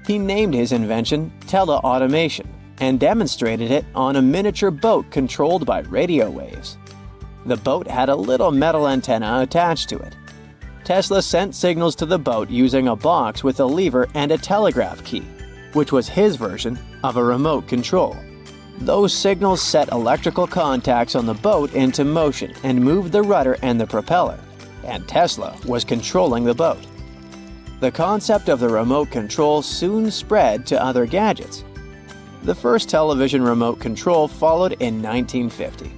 He named his invention teleautomation and demonstrated it on a miniature boat controlled by radio waves. The boat had a little metal antenna attached to it. Tesla sent signals to the boat using a box with a lever and a telegraph key, which was his version of a remote control. Those signals set electrical contacts on the boat into motion and moved the rudder and the propeller, and Tesla was controlling the boat. The concept of the remote control soon spread to other gadgets. The first television remote control followed in 1950.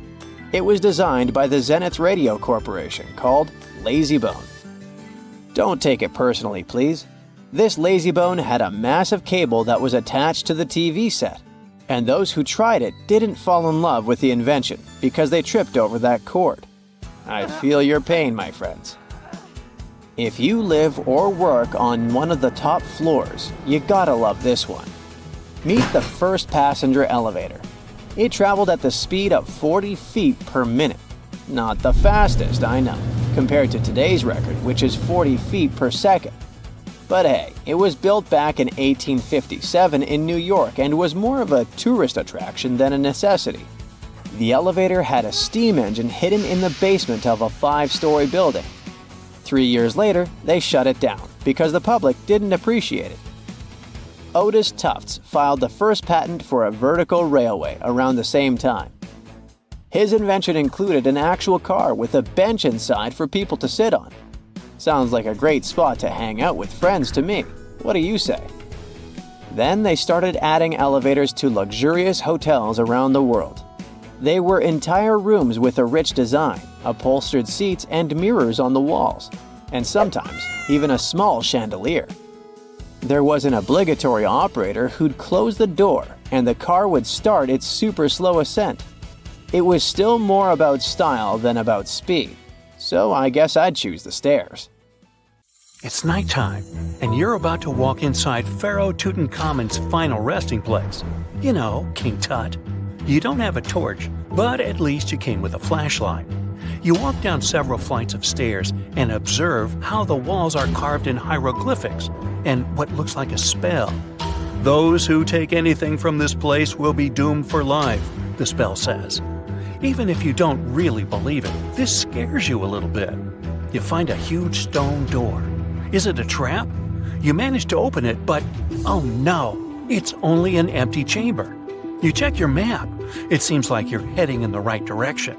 It was designed by the Zenith Radio Corporation, called LazyBone. Don't take it personally, please. This LazyBone had a massive cable that was attached to the TV set, and those who tried it didn't fall in love with the invention because they tripped over that cord. I feel your pain, my friends. If you live or work on one of the top floors, you gotta love this one. Meet the first passenger elevator. It traveled at the speed of 40 feet per minute. Not the fastest, I know, compared to today's record, which is 40 feet per second. But hey, it was built back in 1857 in New York and was more of a tourist attraction than a necessity. The elevator had a steam engine hidden in the basement of a 5-story building. 3 years later, they shut it down because the public didn't appreciate it. Otis Tufts filed the first patent for a vertical railway around the same time. His invention included an actual car with a bench inside for people to sit on. Sounds like a great spot to hang out with friends to me. What do you say? Then they started adding elevators to luxurious hotels around the world. They were entire rooms with a rich design, upholstered seats and mirrors on the walls, and sometimes even a small chandelier. there was an obligatory operator who'd close the door and the car would start its super slow ascent. It was still more about style than about speed, so I guess I'd choose the stairs. It's nighttime, and you're about to walk inside Pharaoh Tutankhamun's final resting place. You know, King Tut. You don't have a torch, but at least you came with a flashlight. You walk down several flights of stairs and observe how the walls are carved in hieroglyphics and what looks like a spell. Those who take anything from this place will be doomed for life, the spell says. Even if you don't really believe it, this scares you a little bit. You find a huge stone door. Is it a trap? You manage to open it, but oh no, it's only an empty chamber. You check your map. It seems like you're heading in the right direction.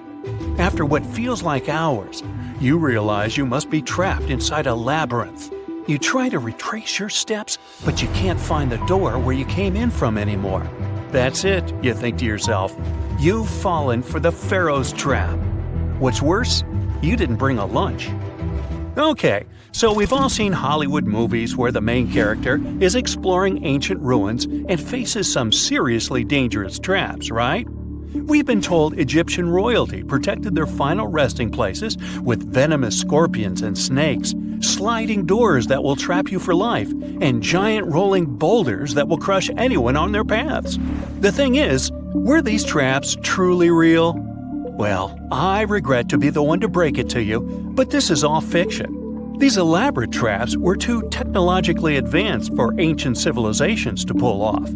After what feels like hours, you realize you must be trapped inside a labyrinth. You try to retrace your steps, but you can't find the door where you came in from anymore. That's it, you think to yourself. You've fallen for the Pharaoh's trap. What's worse, you didn't bring a lunch. Okay, so we've all seen Hollywood movies where the main character is exploring ancient ruins and faces some seriously dangerous traps, right? We've been told Egyptian royalty protected their final resting places with venomous scorpions and snakes, sliding doors that will trap you for life, and giant rolling boulders that will crush anyone on their paths. The thing is, were these traps truly real? Well, I regret to be the one to break it to you, but this is all fiction. These elaborate traps were too technologically advanced for ancient civilizations to pull off.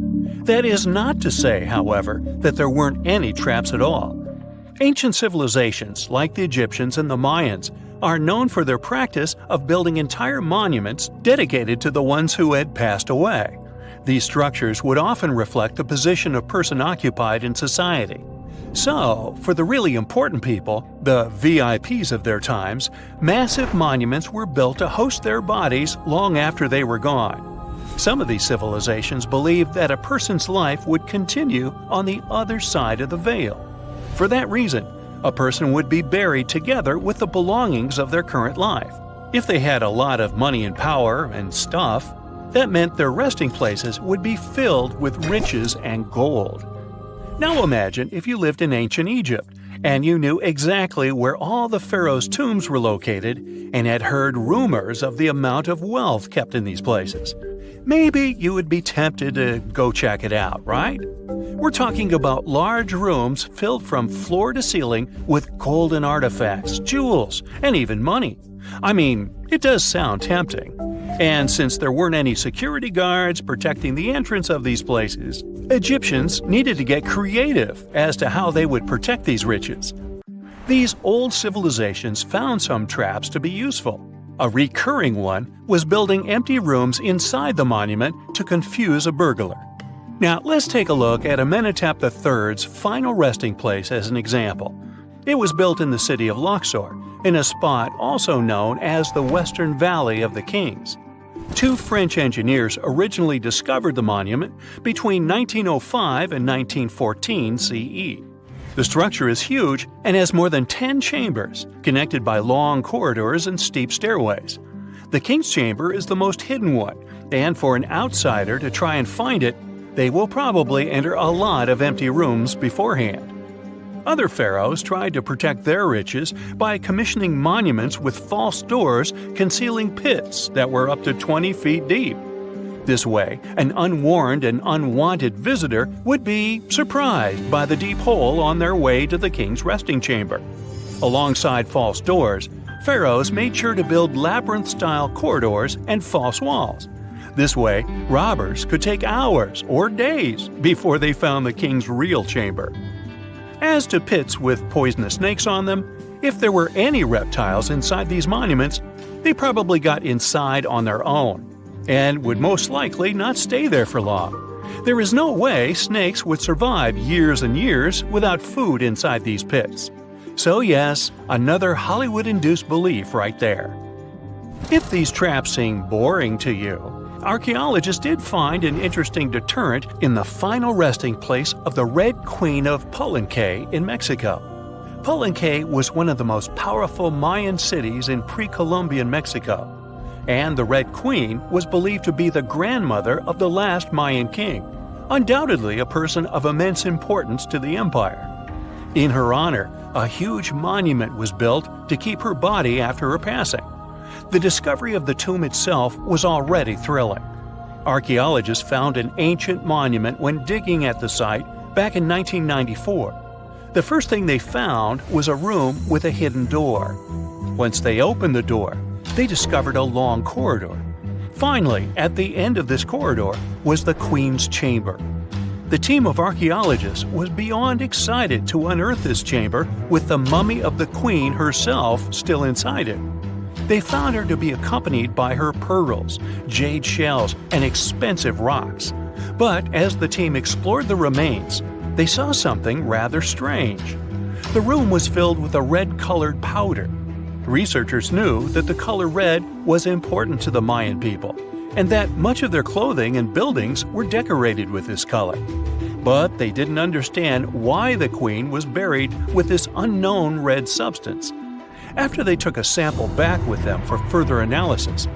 That is not to say, however, that there weren't any traps at all. Ancient civilizations, like the Egyptians and the Mayans, are known for their practice of building entire monuments dedicated to the ones who had passed away. These structures would often reflect the position of person occupied in society. So, for the really important people, the VIPs of their times, massive monuments were built to host their bodies long after they were gone. Some of these civilizations believed that a person's life would continue on the other side of the veil. For that reason, a person would be buried together with the belongings of their current life. If they had a lot of money and power and stuff, that meant their resting places would be filled with riches and gold. Now imagine if you lived in ancient Egypt and you knew exactly where all the pharaohs' tombs were located and had heard rumors of the amount of wealth kept in these places. Maybe you would be tempted to go check it out, right? We're talking about large rooms filled from floor to ceiling with golden artifacts, jewels, and even money. I mean, it does sound tempting. And since there weren't any security guards protecting the entrance of these places, Egyptians needed to get creative as to how they would protect these riches. These old civilizations found some traps to be useful. A recurring one was building empty rooms inside the monument to confuse a burglar. Now, let's take a look at Amenhotep III's final resting place as an example. It was built in the city of Luxor, in a spot also known as the Western Valley of the Kings. Two French engineers originally discovered the monument between 1905 and 1914 CE. The structure is huge and has more than 10 chambers, connected by long corridors and steep stairways. The King's Chamber is the most hidden one, and for an outsider to try and find it, they will probably enter a lot of empty rooms beforehand. Other pharaohs tried to protect their riches by commissioning monuments with false doors concealing pits that were up to 20 feet deep. This way, an unwarned and unwanted visitor would be surprised by the deep hole on their way to the king's resting chamber. Alongside false doors, pharaohs made sure to build labyrinth-style corridors and false walls. This way, robbers could take hours or days before they found the king's real chamber. As to pits with poisonous snakes on them, if there were any reptiles inside these monuments, they probably got inside on their own and would most likely not stay there for long. There is no way snakes would survive years and years without food inside these pits. So yes, another Hollywood-induced belief right there. If these traps seem boring to you, archaeologists did find an interesting deterrent in the final resting place of the Red Queen of Palenque in Mexico. Palenque was one of the most powerful Mayan cities in pre-Columbian Mexico. and the Red Queen was believed to be the grandmother of the last Mayan king, undoubtedly a person of immense importance to the empire. In her honor, a huge monument was built to keep her body after her passing. The discovery of the tomb itself was already thrilling. Archaeologists found an ancient monument when digging at the site back in 1994. The first thing they found was a room with a hidden door. Once they opened the door, they discovered a long corridor. Finally, at the end of this corridor was the Queen's chamber. The team of archaeologists was beyond excited to unearth this chamber with the mummy of the Queen herself still inside it. They found her to be accompanied by her pearls, jade shells, and expensive rocks. But as the team explored the remains, they saw something rather strange. The room was filled with a red-colored powder. Researchers knew that the color red was important to the Mayan people, and that much of their clothing and buildings were decorated with this color. But they didn't understand why the Queen was buried with this unknown red substance. After they took a sample back with them for further analysis,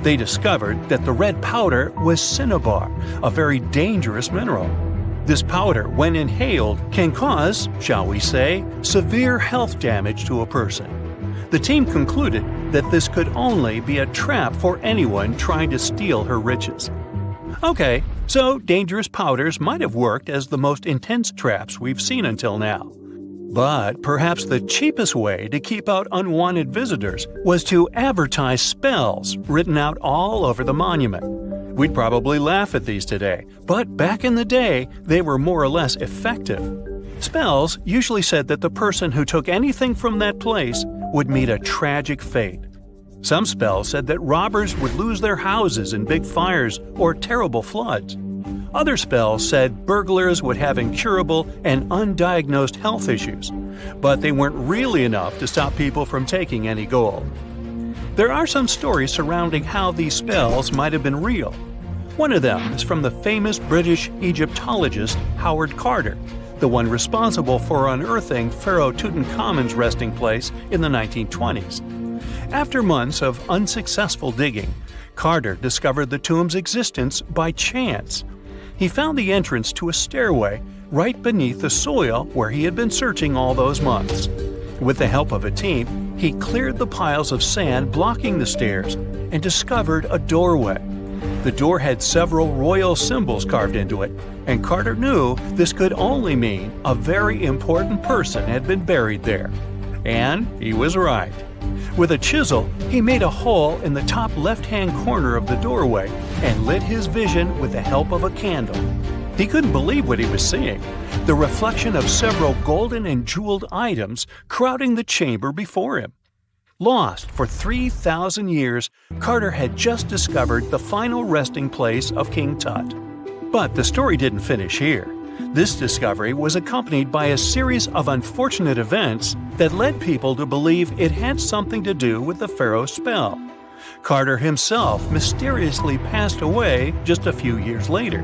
they discovered that the red powder was cinnabar, a very dangerous mineral. This powder, when inhaled, can cause, shall we say, severe health damage to a person. The team concluded that this could only be a trap for anyone trying to steal her riches. Okay, so dangerous powders might have worked as the most intense traps we've seen until now. But perhaps the cheapest way to keep out unwanted visitors was to advertise spells written out all over the monument. We'd probably laugh at these today, but back in the day, they were more or less effective. Spells usually said that the person who took anything from that place would meet a tragic fate. Some spells said that robbers would lose their houses in big fires or terrible floods. Other spells said burglars would have incurable and undiagnosed health issues, but they weren't really enough to stop people from taking any gold. There are some stories surrounding how these spells might have been real. One of them is from the famous British Egyptologist Howard Carter, the one responsible for unearthing Pharaoh Tutankhamen's resting place in the 1920s. After months of unsuccessful digging, Carter discovered the tomb's existence by chance. He found the entrance to a stairway right beneath the soil where he had been searching all those months. With the help of a team, he cleared the piles of sand blocking the stairs and discovered a doorway. The door had several royal symbols carved into it, and Carter knew this could only mean a very important person had been buried there. And he was right. With a chisel, he made a hole in the top left-hand corner of the doorway and lit his vision with the help of a candle. He couldn't believe what he was seeing, the reflection of several golden and jeweled items crowding the chamber before him. Lost for 3,000 years, Carter had just discovered the final resting place of King Tut. But the story didn't finish here. This discovery was accompanied by a series of unfortunate events that led people to believe it had something to do with the Pharaoh's spell. Carter himself mysteriously passed away just a few years later,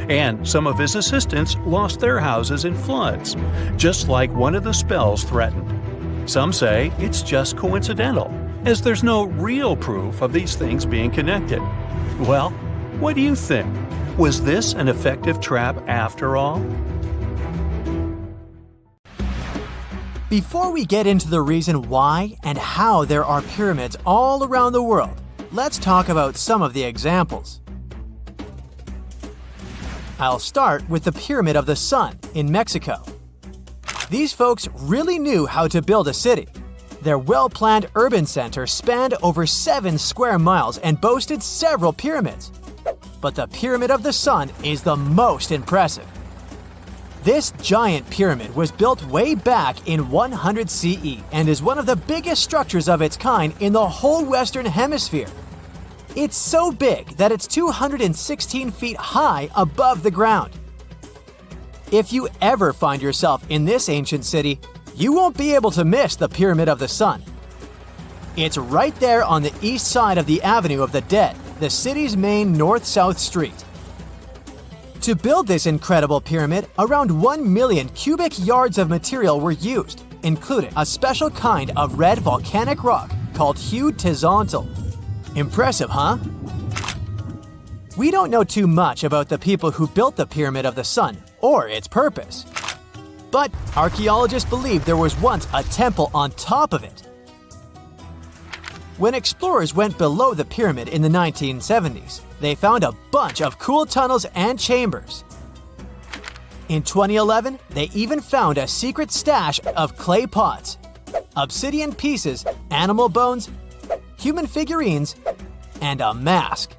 and some of his assistants lost their houses in floods, just like one of the spells threatened. Some say it's just coincidental, as there's no real proof of these things being connected. Well, what do you think? Was this an effective trap after all? Before we get into the reason why and how there are pyramids all around the world, let's talk about some of the examples. I'll start with the Pyramid of the Sun in Mexico. These folks really knew how to build a city. Their well-planned urban center spanned over 7 square miles and boasted several pyramids. But the Pyramid of the Sun is the most impressive. This giant pyramid was built way back in 100 CE and is one of the biggest structures of its kind in the whole Western Hemisphere. It's so big that it's 216 feet high above the ground. If you ever find yourself in this ancient city, you won't be able to miss the Pyramid of the Sun. It's right there on the east side of the Avenue of the Dead, the city's main north-south street. To build this incredible pyramid, around 1 million cubic yards of material were used, including a special kind of red volcanic rock called hued tezontle. Impressive, huh? We don't know too much about the people who built the Pyramid of the Sun or its purpose. But archaeologists believe there was once a temple on top of it. When explorers went below the pyramid in the 1970s, they found a bunch of cool tunnels and chambers. In 2011, they even found a secret stash of clay pots, obsidian pieces, animal bones, human figurines, and a mask.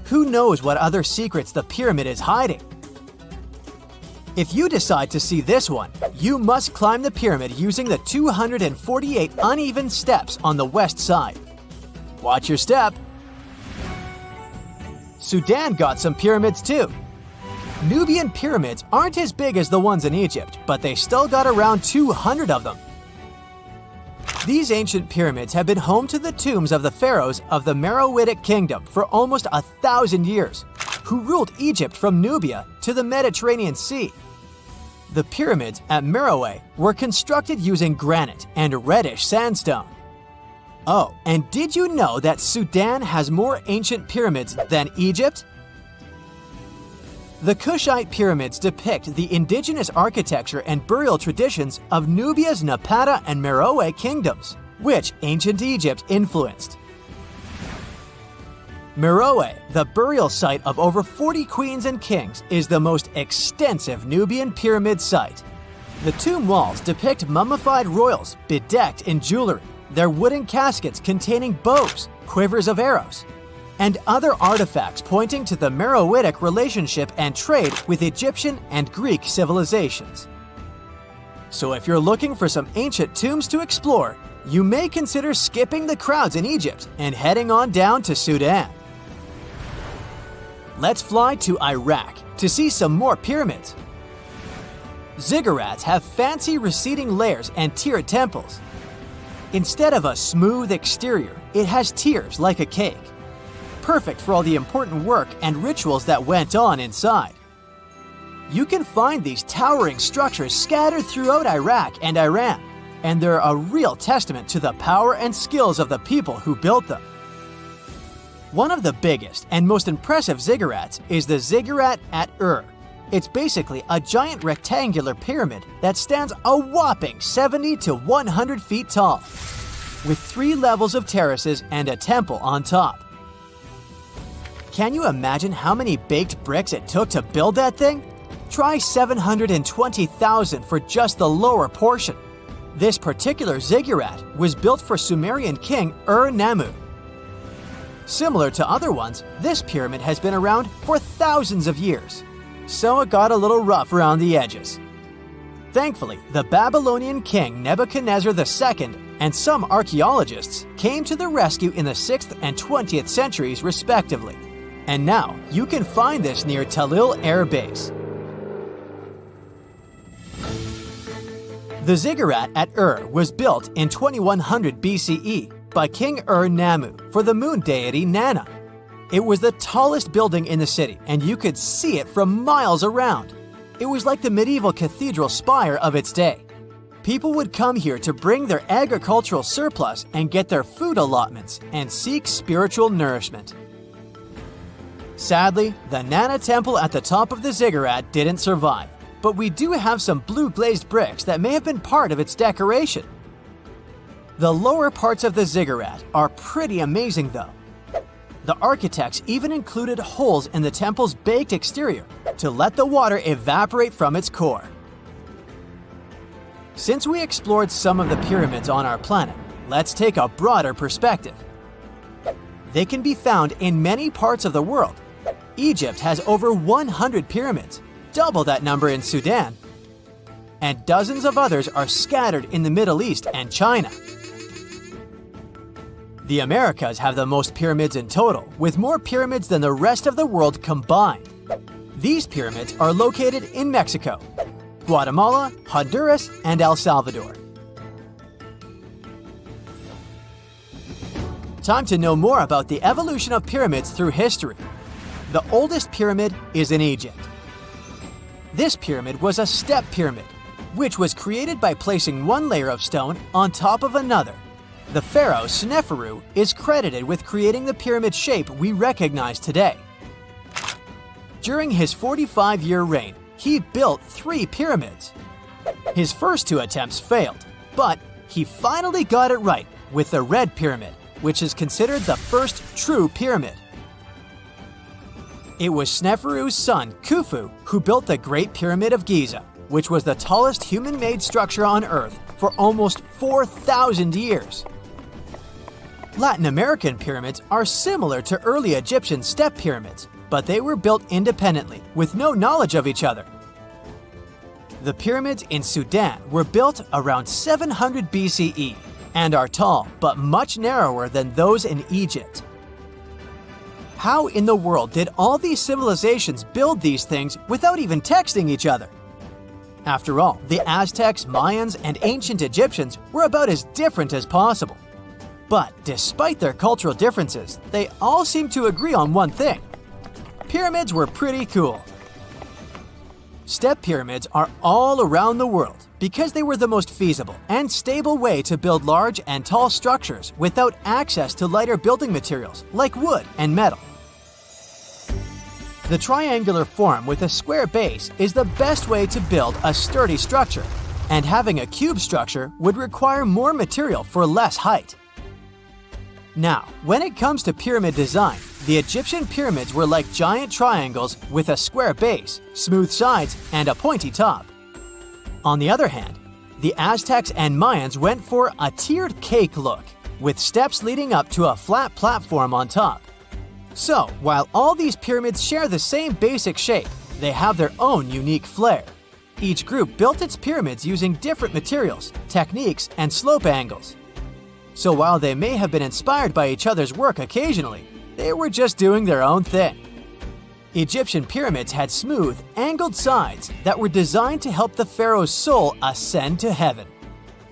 Who knows what other secrets the pyramid is hiding? If you decide to see this one, you must climb the pyramid using the 248 uneven steps on the west side. Watch your step. Sudan got some pyramids too. Nubian pyramids aren't as big as the ones in Egypt, but they still got around 200 of them. These ancient pyramids have been home to the tombs of the pharaohs of the Meroitic kingdom for almost 1,000 years, who ruled Egypt from Nubia to the Mediterranean Sea. The pyramids at Meroe were constructed using granite and reddish sandstone. Oh, and did you know that Sudan has more ancient pyramids than Egypt? The Kushite pyramids depict the indigenous architecture and burial traditions of Nubia's Napata and Meroe kingdoms, which ancient Egypt influenced. Meroe, the burial site of over 40 queens and kings, is the most extensive Nubian pyramid site. The tomb walls depict mummified royals bedecked in jewelry, their wooden caskets containing bows, quivers of arrows, and other artifacts pointing to the Meroitic relationship and trade with Egyptian and Greek civilizations. So if you're looking for some ancient tombs to explore, you may consider skipping the crowds in Egypt and heading on down to Sudan. Let's fly to Iraq to see some more pyramids. Ziggurats have fancy receding layers and tiered temples. Instead of a smooth exterior, it has tiers like a cake. Perfect for all the important work and rituals that went on inside. You can find these towering structures scattered throughout Iraq and Iran, and they're a real testament to the power and skills of the people who built them. One of the biggest and most impressive ziggurats is the Ziggurat at Ur. It's basically a giant rectangular pyramid that stands a whopping 70 to 100 feet tall, with 3 levels of terraces and a temple on top. Can you imagine how many baked bricks it took to build that thing? Try 720,000 for just the lower portion. This particular ziggurat was built for Sumerian king Ur-Nammu. Similar to other ones, this pyramid has been around for thousands of years, so it got a little rough around the edges. Thankfully, the Babylonian king Nebuchadnezzar II and some archaeologists came to the rescue in the 6th and 20th centuries respectively, and now you can find this near Talil Air Base. The ziggurat at Ur was built in 2100 BCE by King Ur-Nammu for the moon deity Nana. It was the tallest building in the city, and you could see it from miles around. It was like the medieval cathedral spire of its day. People would come here to bring their agricultural surplus and get their food allotments and seek spiritual nourishment. Sadly, the Nana temple at the top of the ziggurat didn't survive, but we do have some blue glazed bricks that may have been part of its decoration. The lower parts of the ziggurat are pretty amazing though. The architects even included holes in the temple's baked exterior to let the water evaporate from its core. Since we explored some of the pyramids on our planet, let's take a broader perspective. They can be found in many parts of the world. Egypt has over 100 pyramids, double that number in Sudan, and dozens of others are scattered in the Middle East and China. The Americas have the most pyramids in total, with more pyramids than the rest of the world combined. These pyramids are located in Mexico, Guatemala, Honduras, and El Salvador. Time to know more about the evolution of pyramids through history. The oldest pyramid is in Egypt. This pyramid was a step pyramid, which was created by placing one layer of stone on top of another. The pharaoh Sneferu is credited with creating the pyramid shape we recognize today. During his 45-year reign, he built 3 pyramids. His first 2 attempts failed, but he finally got it right with the Red Pyramid, which is considered the first true pyramid. It was Sneferu's son, Khufu, who built the Great Pyramid of Giza, which was the tallest human-made structure on Earth for almost 4,000 years. Latin American pyramids are similar to early Egyptian step pyramids, but they were built independently with no knowledge of each other. The pyramids in Sudan were built around 700 BCE and are tall but much narrower than those in Egypt. How in the world did all these civilizations build these things without even texting each other? After all, the Aztecs, Mayans, and ancient Egyptians were about as different as possible. But despite their cultural differences, they all seem to agree on one thing: pyramids were pretty cool. Step pyramids are all around the world because they were the most feasible and stable way to build large and tall structures without access to lighter building materials like wood and metal. The triangular form with a square base is the best way to build a sturdy structure, and having a cube structure would require more material for less height. Now, when it comes to pyramid design, the Egyptian pyramids were like giant triangles with a square base, smooth sides, and a pointy top. On the other hand, the Aztecs and Mayans went for a tiered cake look, with steps leading up to a flat platform on top. So, while all these pyramids share the same basic shape, they have their own unique flair. Each group built its pyramids using different materials, techniques, and slope angles. So while they may have been inspired by each other's work occasionally, they were just doing their own thing. Egyptian pyramids had smooth, angled sides that were designed to help the pharaoh's soul ascend to heaven.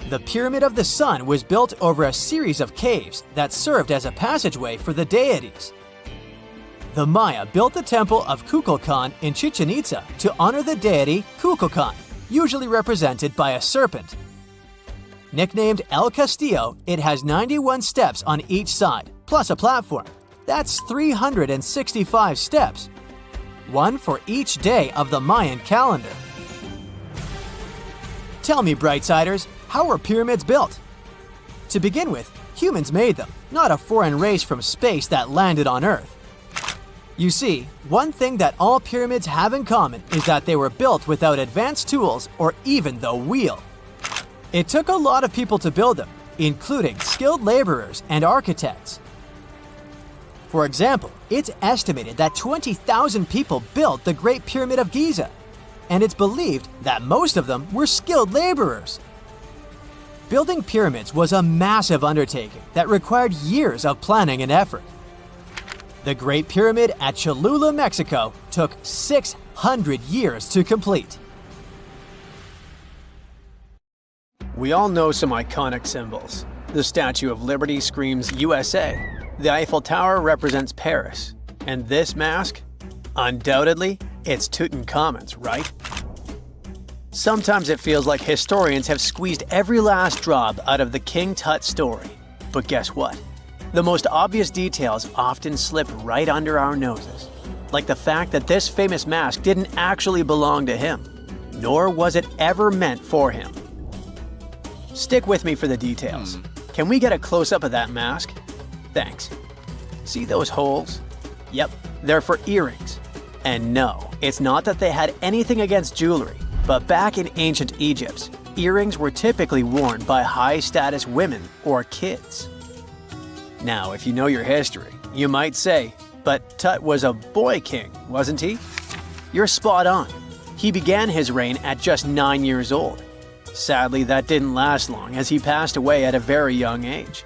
The Pyramid of the Sun was built over a series of caves that served as a passageway for the deities. The Maya built the temple of Kukulkan in Chichen Itza to honor the deity Kukulkan, usually represented by a serpent. Nicknamed El Castillo, it has 91 steps on each side, plus a platform. That's 365 steps, one for each day of the Mayan calendar. Tell me, Brightsiders, how were pyramids built? To begin with, humans made them, not a foreign race from space that landed on Earth. You see, one thing that all pyramids have in common is that they were built without advanced tools or even the wheel. It took a lot of people to build them, including skilled laborers and architects. For example, it's estimated that 20,000 people built the Great Pyramid of Giza, and it's believed that most of them were skilled laborers. Building pyramids was a massive undertaking that required years of planning and effort. The Great Pyramid at Cholula, Mexico, took 600 years to complete. We all know some iconic symbols. The Statue of Liberty screams USA. The Eiffel Tower represents Paris. And this mask? Undoubtedly, it's Tutankhamun's, right? Sometimes it feels like historians have squeezed every last drop out of the King Tut story. But guess what? The most obvious details often slip right under our noses. Like the fact that this famous mask didn't actually belong to him, nor was it ever meant for him. Stick with me for the details. Can we get a close-up of that mask? Thanks. See those holes? Yep, they're for earrings. And no, it's not that they had anything against jewelry, but back in ancient Egypt, earrings were typically worn by high-status women or kids. Now, if you know your history, you might say, but Tut was a boy king, wasn't he? You're spot on. He began his reign at just 9 years old. Sadly, that didn't last long as he passed away at a very young age.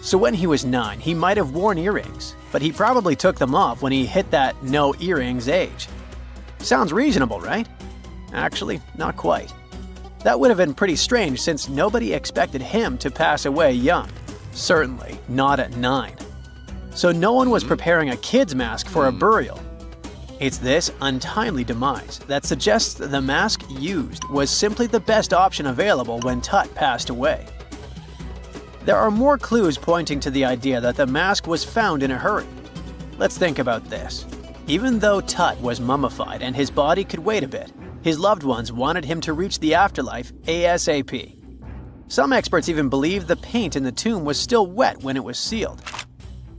So when he was 9, he might have worn earrings, but he probably took them off when he hit that no earrings age. Sounds reasonable, right? Actually, not quite. That would have been pretty strange since nobody expected him to pass away young. Certainly not at 9. So no one was preparing a kid's mask for a burial. It's this untimely demise that suggests that the mask used was simply the best option available when Tut passed away. There are more clues pointing to the idea that the mask was found in a hurry. Let's think about this. Even though Tut was mummified and his body could wait a bit, his loved ones wanted him to reach the afterlife ASAP. Some experts even believe the paint in the tomb was still wet when it was sealed.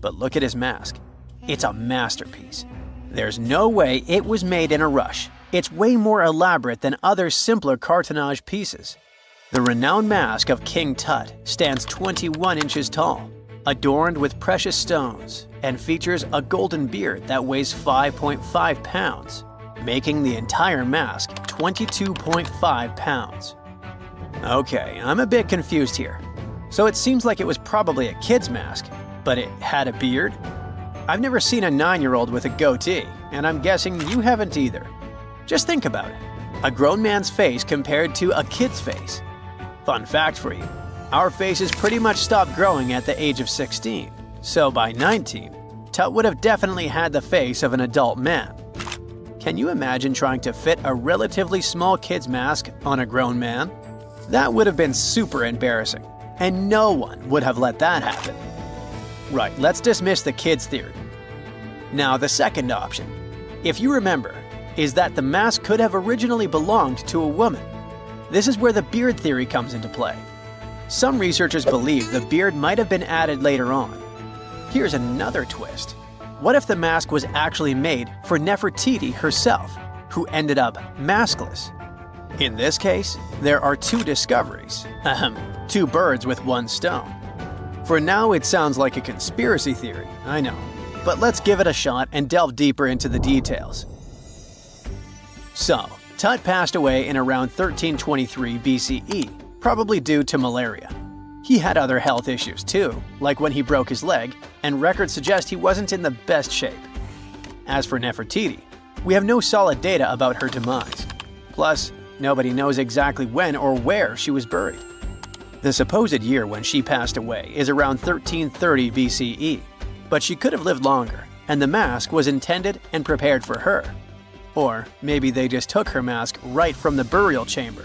But look at his mask. It's a masterpiece. There's no way it was made in a rush. It's way more elaborate than other simpler cartonnage pieces. The renowned mask of King Tut stands 21 inches tall, adorned with precious stones, and features a golden beard that weighs 5.5 pounds, making the entire mask 22.5 pounds. Okay, I'm a bit confused here. So it seems like it was probably a kid's mask, but it had a beard? I've never seen a 9-year-old with a goatee, and I'm guessing you haven't either. Just think about it. A grown man's face compared to a kid's face. Fun fact for you, our faces pretty much stopped growing at the age of 16, so by 19, Tut would have definitely had the face of an adult man. Can you imagine trying to fit a relatively small kid's mask on a grown man? That would have been super embarrassing, and no one would have let that happen. Right, let's dismiss the kid's theory. Now the second option, if you remember, is that the mask could have originally belonged to a woman. This is where the beard theory comes into play. Some researchers believe the beard might have been added later on. Here's another twist. What if the mask was actually made for Nefertiti herself, who ended up maskless? In this case, there are two discoveries. Two birds with one stone. For now, it sounds like a conspiracy theory, I know. But let's give it a shot and delve deeper into the details. So, Tut passed away in around 1323 BCE, probably due to malaria. He had other health issues too, like when he broke his leg, and records suggest he wasn't in the best shape. As for Nefertiti, we have no solid data about her demise. Plus, nobody knows exactly when or where she was buried. The supposed year when she passed away is around 1330 BCE, but she could have lived longer, and the mask was intended and prepared for her. Or maybe they just took her mask right from the burial chamber.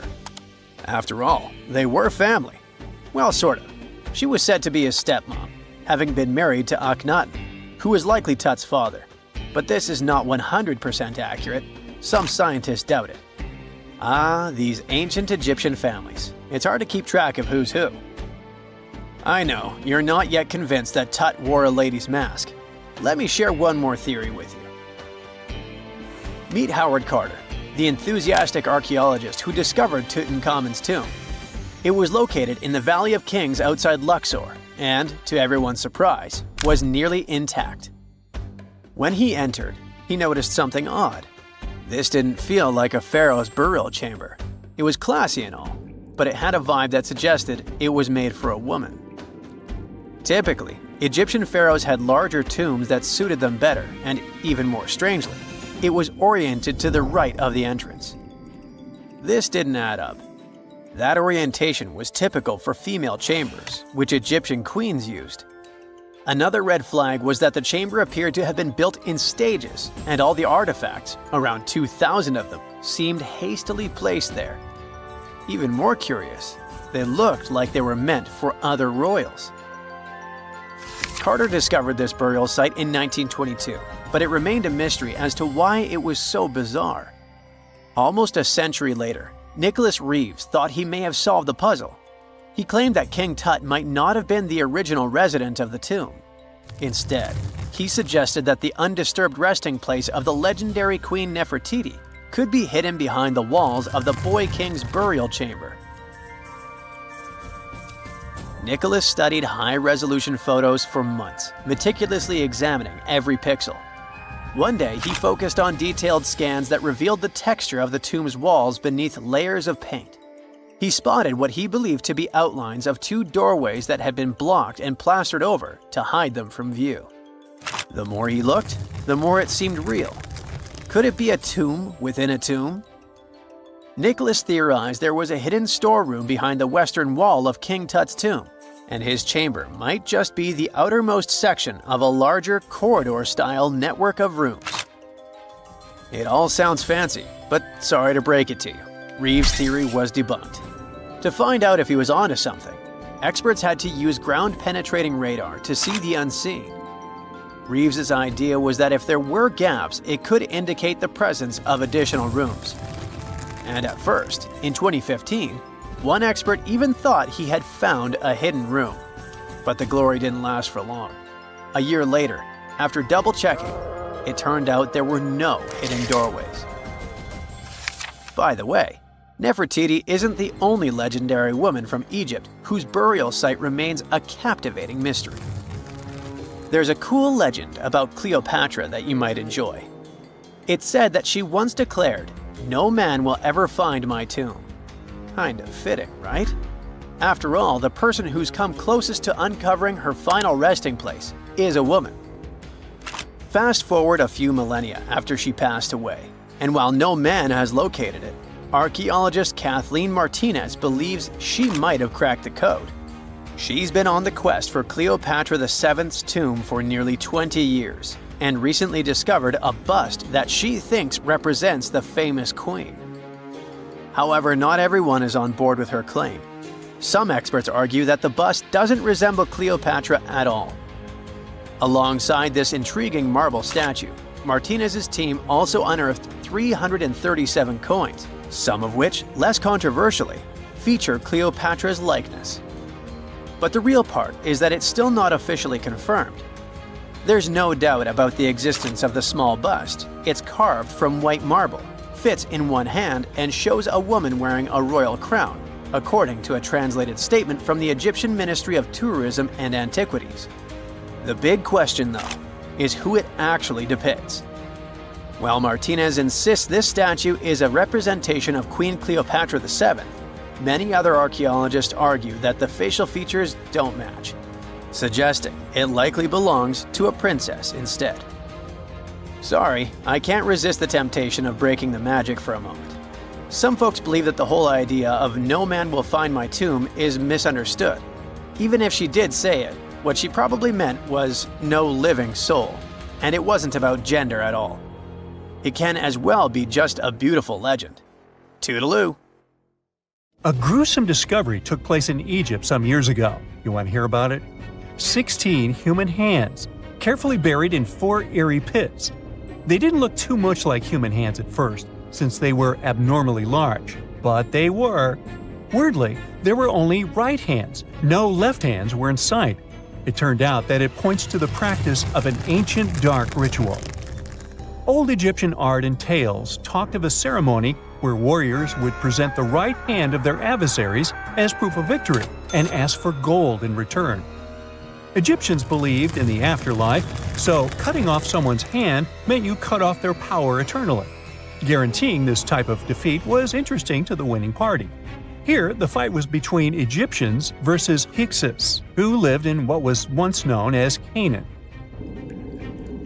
After all, they were family. Well, sort of. She was said to be his stepmom, having been married to Akhenaten, who was likely Tut's father. But this is not 100% accurate. Some scientists doubt it. Ah, these ancient Egyptian families. It's hard to keep track of who's who. I know, you're not yet convinced that Tut wore a lady's mask. Let me share one more theory with you. Meet Howard Carter, the enthusiastic archaeologist who discovered Tutankhamun's tomb. It was located in the Valley of Kings outside Luxor, and, to everyone's surprise, was nearly intact. When he entered, he noticed something odd. This didn't feel like a pharaoh's burial chamber. It was classy and all, but it had a vibe that suggested it was made for a woman. Typically, Egyptian pharaohs had larger tombs that suited them better, and even more strangely, it was oriented to the right of the entrance. This didn't add up. That orientation was typical for female chambers, which Egyptian queens used. Another red flag was that the chamber appeared to have been built in stages, and all the artifacts, around 2,000 of them, seemed hastily placed there. Even more curious, they looked like they were meant for other royals. Carter discovered this burial site in 1922, but it remained a mystery as to why it was so bizarre. Almost a century later, Nicholas Reeves thought he may have solved the puzzle. He claimed that King Tut might not have been the original resident of the tomb. Instead, he suggested that the undisturbed resting place of the legendary Queen Nefertiti could be hidden behind the walls of the boy king's burial chamber. Nicholas studied high-resolution photos for months, meticulously examining every pixel. One day, he focused on detailed scans that revealed the texture of the tomb's walls beneath layers of paint. He spotted what he believed to be outlines of two doorways that had been blocked and plastered over to hide them from view. The more he looked, the more it seemed real. Could it be a tomb within a tomb? Nicholas theorized there was a hidden storeroom behind the western wall of King Tut's tomb, and his chamber might just be the outermost section of a larger corridor-style network of rooms. It all sounds fancy, but sorry to break it to you. Reeves' theory was debunked. To find out if he was onto something, experts had to use ground-penetrating radar to see the unseen. Reeves's idea was that if there were gaps, it could indicate the presence of additional rooms. And at first, in 2015, one expert even thought he had found a hidden room. But the glory didn't last for long. A year later, after double-checking, it turned out there were no hidden doorways. By the way, Nefertiti isn't the only legendary woman from Egypt whose burial site remains a captivating mystery. There's a cool legend about Cleopatra that you might enjoy. It's said that she once declared, "No man will ever find my tomb." Kind of fitting, right? After all, the person who's come closest to uncovering her final resting place is a woman. Fast forward a few millennia after she passed away, and while no man has located it, archaeologist Kathleen Martinez believes she might have cracked the code. She's been on the quest for Cleopatra VII's tomb for nearly 20 years, and recently discovered a bust that she thinks represents the famous queen. However, not everyone is on board with her claim. Some experts argue that the bust doesn't resemble Cleopatra at all. Alongside this intriguing marble statue, Martinez's team also unearthed 337 coins, some of which, less controversially, feature Cleopatra's likeness. But the real part is that it's still not officially confirmed. There's no doubt about the existence of the small bust. It's carved from white marble, fits in one hand, and shows a woman wearing a royal crown, according to a translated statement from the Egyptian Ministry of Tourism and Antiquities. The big question, though, is who it actually depicts. While Martinez insists this statue is a representation of Queen Cleopatra VII, many other archaeologists argue that the facial features don't match, suggesting it likely belongs to a princess instead. Sorry, I can't resist the temptation of breaking the magic for a moment. Some folks believe that the whole idea of "no man will find my tomb" is misunderstood. Even if she did say it, what she probably meant was "no living soul," and it wasn't about gender at all. It can as well be just a beautiful legend. Toodaloo! A gruesome discovery took place in Egypt some years ago. You want to hear about it? 16 human hands, carefully buried in 4 eerie pits. They didn't look too much like human hands at first, since they were abnormally large, but they were. Weirdly, there were only right hands. No left hands were in sight. It turned out that it points to the practice of an ancient dark ritual. Old Egyptian art and tales talked of a ceremony where warriors would present the right hand of their adversaries as proof of victory and ask for gold in return. Egyptians believed in the afterlife, so cutting off someone's hand meant you cut off their power eternally. Guaranteeing this type of defeat was interesting to the winning party. Here, the fight was between Egyptians versus Hyksos, who lived in what was once known as Canaan.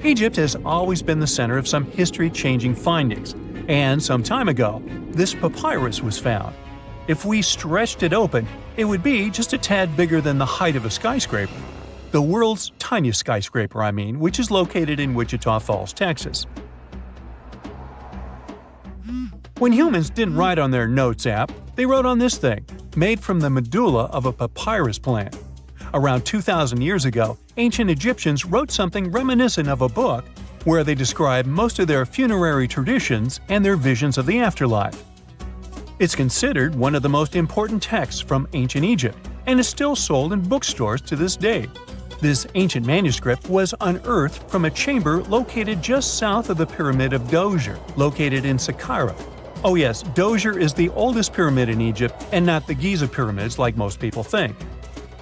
Egypt has always been the center of some history-changing findings, and some time ago, this papyrus was found. If we stretched it open, it would be just a tad bigger than the height of a skyscraper. The world's tiniest skyscraper, which is located in Wichita Falls, Texas. When humans didn't write on their notes app, they wrote on this thing, made from the medulla of a papyrus plant. Around 2,000 years ago, ancient Egyptians wrote something reminiscent of a book where they describe most of their funerary traditions and their visions of the afterlife. It's considered one of the most important texts from ancient Egypt and is still sold in bookstores to this day. This ancient manuscript was unearthed from a chamber located just south of the Pyramid of Djoser, located in Saqqara. Oh yes, Djoser is the oldest pyramid in Egypt and not the Giza pyramids like most people think.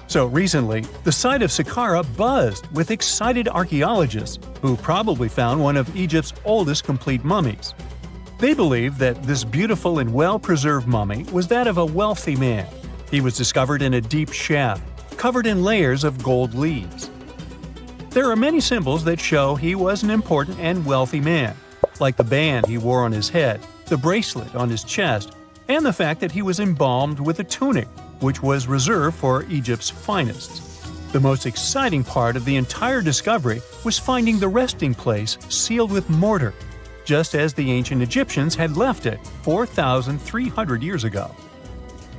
So recently, the site of Saqqara buzzed with excited archaeologists who probably found one of Egypt's oldest complete mummies. They believe that this beautiful and well-preserved mummy was that of a wealthy man. He was discovered in a deep shaft, covered in layers of gold leaves. There are many symbols that show he was an important and wealthy man, like the band he wore on his head, the bracelet on his chest, and the fact that he was embalmed with a tunic, which was reserved for Egypt's finest. The most exciting part of the entire discovery was finding the resting place sealed with mortar, just as the ancient Egyptians had left it 4,300 years ago.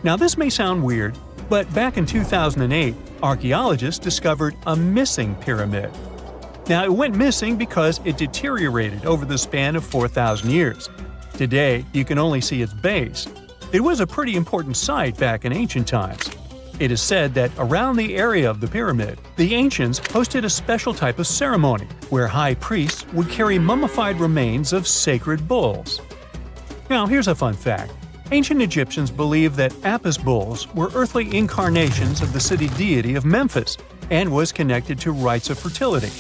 Now this may sound weird, But back in 2008, archaeologists discovered a missing pyramid. Now, it went missing because it deteriorated over the span of 4,000 years. Today, you can only see its base. It was a pretty important site back in ancient times. It is said that around the area of the pyramid, the ancients hosted a special type of ceremony where high priests would carry mummified remains of sacred bulls. Now, here's a fun fact. Ancient Egyptians believed that Apis bulls were earthly incarnations of the city deity of Memphis and was connected to rites of fertility.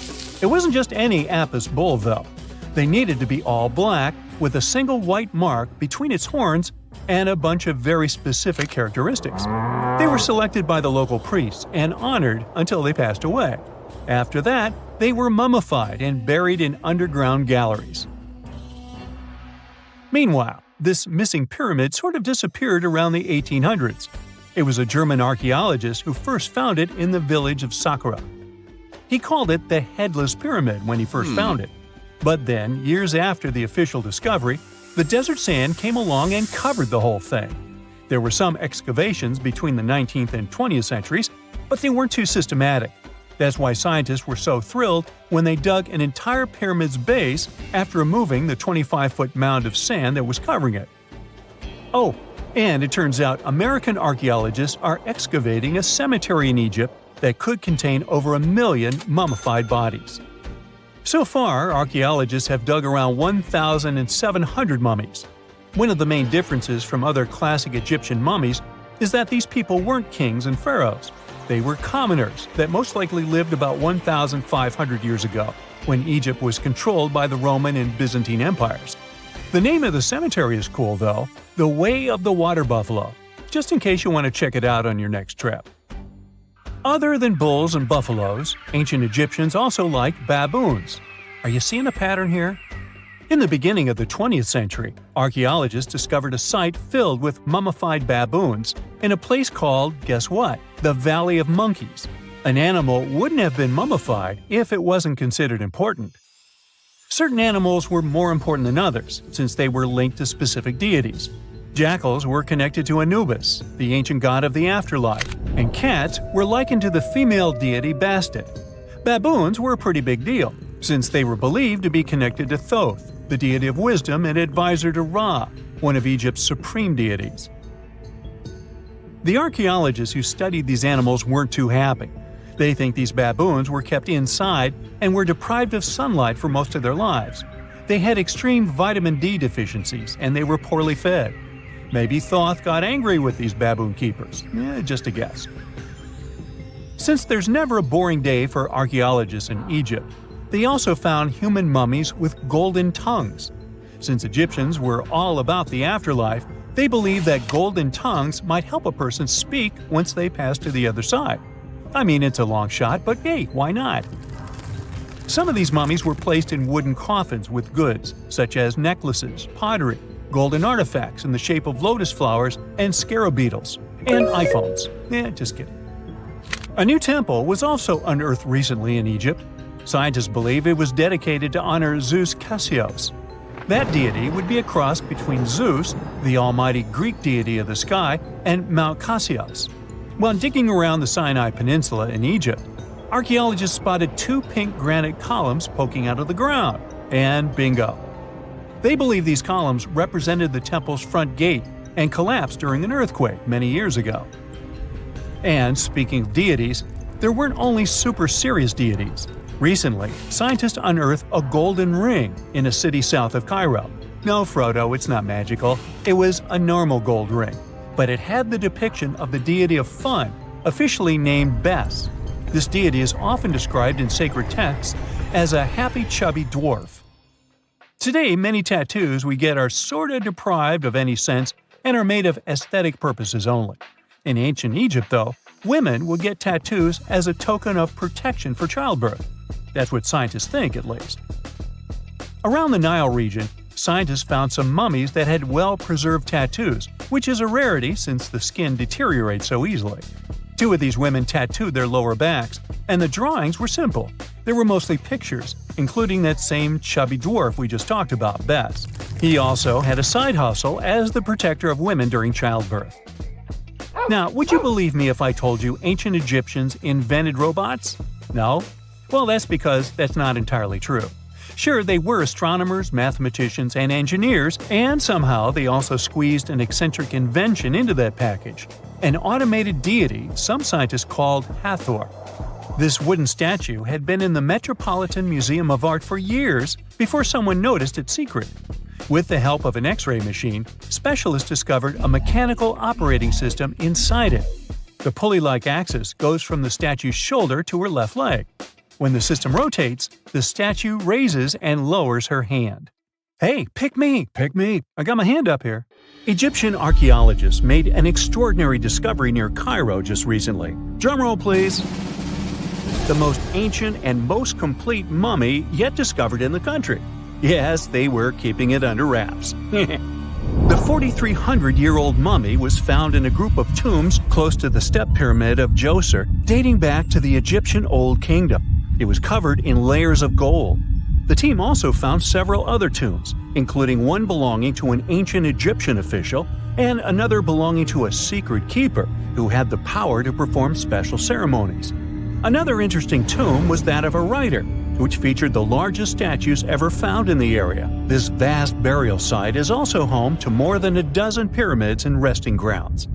It wasn't just any Apis bull, though. They needed to be all black with a single white mark between its horns and a bunch of very specific characteristics. They were selected by the local priests and honored until they passed away. After that, they were mummified and buried in underground galleries. Meanwhile, this missing pyramid sort of disappeared around the 1800s. It was a German archaeologist who first found it in the village of Saqqara. He called it the Headless Pyramid when he first found it. But then, years after the official discovery, the desert sand came along and covered the whole thing. There were some excavations between the 19th and 20th centuries, but they weren't too systematic. That's why scientists were so thrilled when they dug an entire pyramid's base after removing the 25-foot mound of sand that was covering it. Oh, and it turns out American archaeologists are excavating a cemetery in Egypt that could contain over 1 million mummified bodies. So far, archaeologists have dug around 1,700 mummies. One of the main differences from other classic Egyptian mummies is that these people weren't kings and pharaohs. They were commoners that most likely lived about 1,500 years ago, when Egypt was controlled by the Roman and Byzantine empires. The name of the cemetery is cool, though, the Way of the Water Buffalo, just in case you want to check it out on your next trip. Other than bulls and buffaloes, ancient Egyptians also liked baboons. Are you seeing a pattern here? In the beginning of the 20th century, archaeologists discovered a site filled with mummified baboons in a place called, guess what? The Valley of Monkeys. An animal wouldn't have been mummified if it wasn't considered important. Certain animals were more important than others, since they were linked to specific deities. Jackals were connected to Anubis, the ancient god of the afterlife, and cats were likened to the female deity Bastet. Baboons were a pretty big deal, since they were believed to be connected to Thoth, the deity of wisdom and advisor to Ra, one of Egypt's supreme deities. The archaeologists who studied these animals weren't too happy. They think these baboons were kept inside and were deprived of sunlight for most of their lives. They had extreme vitamin D deficiencies and they were poorly fed. Maybe Thoth got angry with these baboon keepers. Just a guess. Since there's never a boring day for archaeologists in Egypt, they also found human mummies with golden tongues. Since Egyptians were all about the afterlife, they believed that golden tongues might help a person speak once they pass to the other side. I mean, it's a long shot, but hey, why not? Some of these mummies were placed in wooden coffins with goods, such as necklaces, pottery, golden artifacts in the shape of lotus flowers and scarab beetles, and iPhones. Just kidding. A new temple was also unearthed recently in Egypt. Scientists believe it was dedicated to honor Zeus Cassios. That deity would be a cross between Zeus, the almighty Greek deity of the sky, and Mount Cassios. While digging around the Sinai Peninsula in Egypt, archaeologists spotted 2 pink granite columns poking out of the ground, and bingo. They believe these columns represented the temple's front gate and collapsed during an earthquake many years ago. And speaking of deities, there weren't only super serious deities. Recently, scientists unearthed a golden ring in a city south of Cairo. No, Frodo, it's not magical. It was a normal gold ring, but it had the depiction of the deity of fun, officially named Bes. This deity is often described in sacred texts as a happy chubby dwarf. Today, many tattoos we get are sorta deprived of any sense and are made of aesthetic purposes only. In ancient Egypt, though, women would get tattoos as a token of protection for childbirth. That's what scientists think, at least. Around the Nile region, scientists found some mummies that had well-preserved tattoos, which is a rarity since the skin deteriorates so easily. 2 of these women tattooed their lower backs, and the drawings were simple. They were mostly pictures, including that same chubby dwarf we just talked about, Bes. He also had a side hustle as the protector of women during childbirth. Now, would you believe me if I told you ancient Egyptians invented robots? No? Well, that's because that's not entirely true. Sure, they were astronomers, mathematicians, and engineers, and somehow they also squeezed an eccentric invention into that package – an automated deity some scientists called Hathor. This wooden statue had been in the Metropolitan Museum of Art for years before someone noticed its secret. With the help of an X-ray machine, specialists discovered a mechanical operating system inside it. The pulley-like axis goes from the statue's shoulder to her left leg. When the system rotates, the statue raises and lowers her hand. Hey, pick me! Pick me! I got my hand up here. Egyptian archaeologists made an extraordinary discovery near Cairo just recently. Drumroll, please. The most ancient and most complete mummy yet discovered in the country. Yes, they were keeping it under wraps. The 4,300-year-old mummy was found in a group of tombs close to the Step Pyramid of Djoser, dating back to the Egyptian Old Kingdom. It was covered in layers of gold. The team also found several other tombs, including one belonging to an ancient Egyptian official and another belonging to a secret keeper who had the power to perform special ceremonies. Another interesting tomb was that of a writer, which featured the largest statues ever found in the area. This vast burial site is also home to more than a dozen pyramids and resting grounds.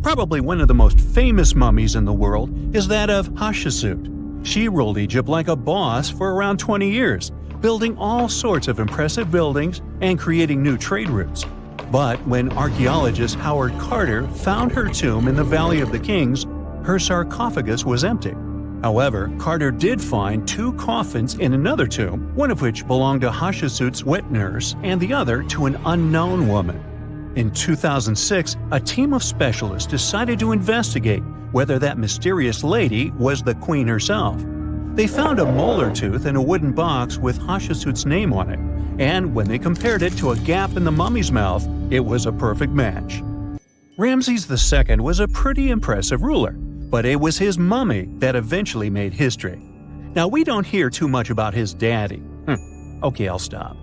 Probably one of the most famous mummies in the world is that of Hatshepsut. She ruled Egypt like a boss for around 20 years, building all sorts of impressive buildings and creating new trade routes. But when archaeologist Howard Carter found her tomb in the Valley of the Kings, her sarcophagus was empty. However, Carter did find 2 coffins in another tomb, one of which belonged to Hatshepsut's wet nurse and the other to an unknown woman. In 2006, a team of specialists decided to investigate whether that mysterious lady was the queen herself. They found a molar tooth in a wooden box with Hatshepsut's name on it, and when they compared it to a gap in the mummy's mouth, it was a perfect match. Ramses II was a pretty impressive ruler, but it was his mummy that eventually made history. Now, we don't hear too much about his daddy. Okay, I'll stop.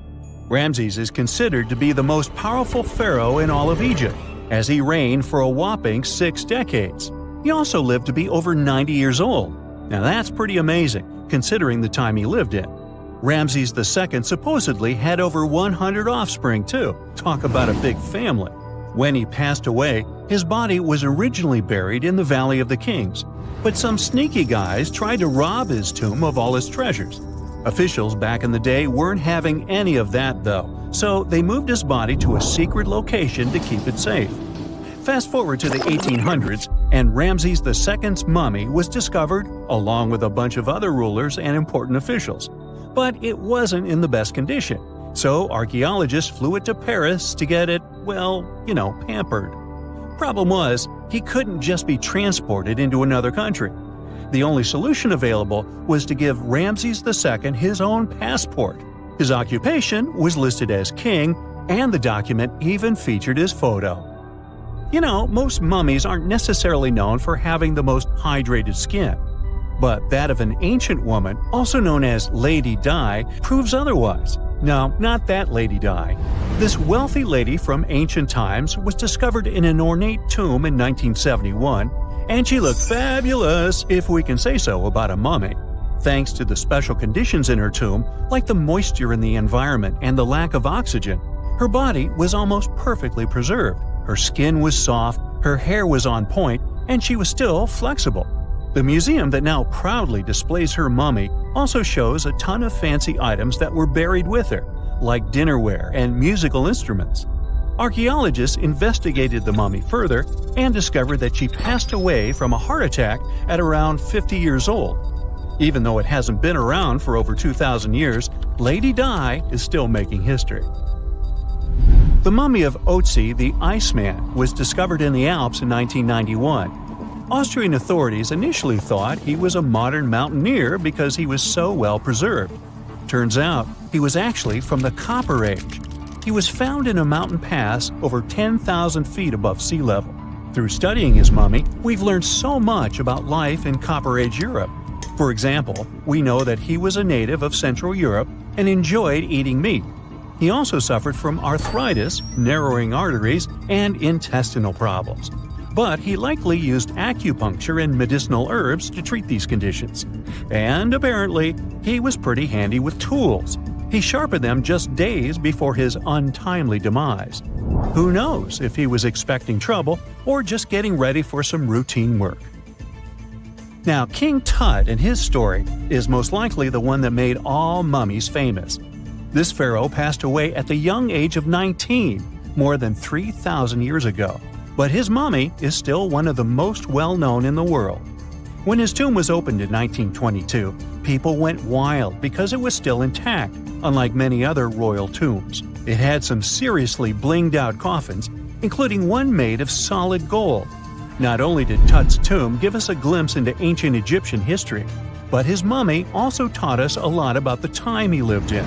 Ramses is considered to be the most powerful pharaoh in all of Egypt, as he reigned for a whopping 6 decades. He also lived to be over 90 years old. Now that's pretty amazing, considering the time he lived in. Ramses II supposedly had over 100 offspring too. Talk about a big family. When he passed away, his body was originally buried in the Valley of the Kings, but some sneaky guys tried to rob his tomb of all his treasures. Officials back in the day weren't having any of that though, so they moved his body to a secret location to keep it safe. Fast forward to the 1800s, and Ramses II's mummy was discovered along with a bunch of other rulers and important officials. But it wasn't in the best condition, so archaeologists flew it to Paris to get it, pampered. Problem was, he couldn't just be transported into another country. The only solution available was to give Ramses II his own passport. His occupation was listed as king, and the document even featured his photo. Most mummies aren't necessarily known for having the most hydrated skin. But that of an ancient woman, also known as Lady Di, proves otherwise. No, not that Lady Di. This wealthy lady from ancient times was discovered in an ornate tomb in 1971, and she looked fabulous, if we can say so about a mummy. Thanks to the special conditions in her tomb, like the moisture in the environment and the lack of oxygen, her body was almost perfectly preserved. Her skin was soft, her hair was on point, and she was still flexible. The museum that now proudly displays her mummy also shows a ton of fancy items that were buried with her, like dinnerware and musical instruments. Archaeologists investigated the mummy further and discovered that she passed away from a heart attack at around 50 years old. Even though it hasn't been around for over 2,000 years, Lady Di is still making history. The mummy of Otzi the Iceman was discovered in the Alps in 1991. Austrian authorities initially thought he was a modern mountaineer because he was so well preserved. Turns out, he was actually from the Copper Age. He was found in a mountain pass over 10,000 feet above sea level. Through studying his mummy, we've learned so much about life in Copper Age Europe. For example, we know that he was a native of Central Europe and enjoyed eating meat. He also suffered from arthritis, narrowing arteries, and intestinal problems. but he likely used acupuncture and medicinal herbs to treat these conditions. And apparently, he was pretty handy with tools. He sharpened them just days before his untimely demise. Who knows if he was expecting trouble or just getting ready for some routine work. Now, King Tut and his story is most likely the one that made all mummies famous. This pharaoh passed away at the young age of 19, more than 3,000 years ago, but his mummy is still one of the most well-known in the world. When his tomb was opened in 1922, people went wild because it was still intact, unlike many other royal tombs. It had some seriously blinged-out coffins, including one made of solid gold. Not only did Tut's tomb give us a glimpse into ancient Egyptian history, but his mummy also taught us a lot about the time he lived in.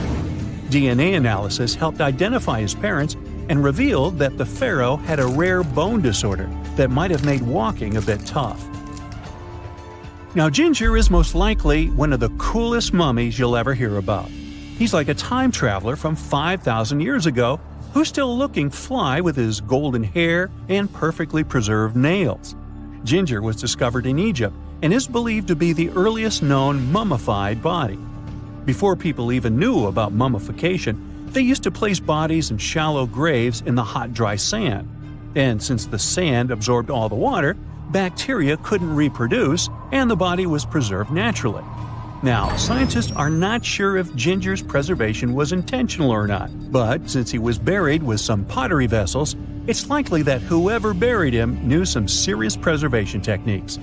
DNA analysis helped identify his parents and revealed that the pharaoh had a rare bone disorder that might have made walking a bit tough. Now, Ginger is most likely one of the coolest mummies you'll ever hear about. He's like a time traveler from 5,000 years ago who's still looking fly with his golden hair and perfectly preserved nails. Ginger was discovered in Egypt and is believed to be the earliest known mummified body. Before people even knew about mummification, they used to place bodies in shallow graves in the hot, dry sand. And since the sand absorbed all the water, bacteria couldn't reproduce and the body was preserved naturally. Now, scientists are not sure if Ginger's preservation was intentional or not, but since he was buried with some pottery vessels, it's likely that whoever buried him knew some serious preservation techniques.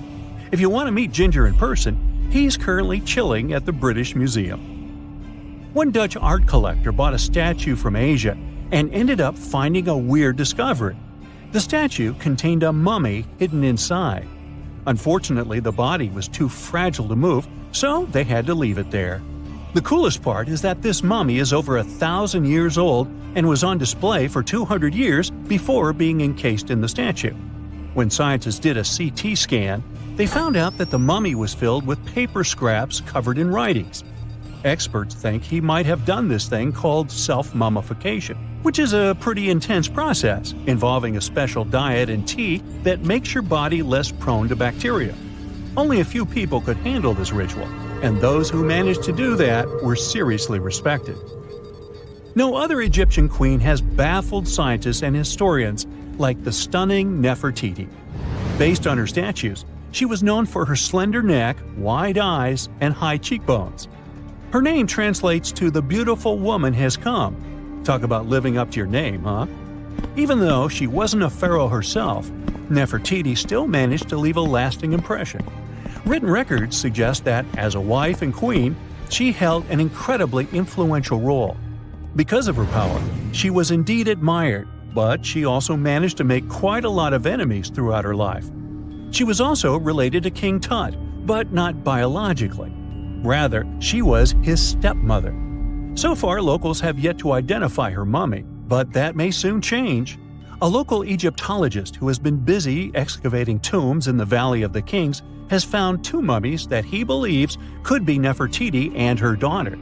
If you want to meet Ginger in person, he's currently chilling at the British Museum. One Dutch art collector bought a statue from Asia and ended up finding a weird discovery. The statue contained a mummy hidden inside. Unfortunately, the body was too fragile to move, so they had to leave it there. The coolest part is that this mummy is over 1,000 years old and was on display for 200 years before being encased in the statue. When scientists did a CT scan, they found out that the mummy was filled with paper scraps covered in writings. Experts think he might have done this thing called self-mummification, which is a pretty intense process involving a special diet and tea that makes your body less prone to bacteria. Only a few people could handle this ritual, and those who managed to do that were seriously respected. No other Egyptian queen has baffled scientists and historians like the stunning Nefertiti. Based on her statues, she was known for her slender neck, wide eyes, and high cheekbones. Her name translates to "the beautiful woman has come." Talk about living up to your name, huh? Even though she wasn't a pharaoh herself, Nefertiti still managed to leave a lasting impression. Written records suggest that, as a wife and queen, she held an incredibly influential role. Because of her power, she was indeed admired, but she also managed to make quite a lot of enemies throughout her life. She was also related to King Tut, but not biologically. Rather, she was his stepmother. So far, locals have yet to identify her mummy, but that may soon change. A local Egyptologist who has been busy excavating tombs in the Valley of the Kings has found two mummies that he believes could be Nefertiti and her daughter.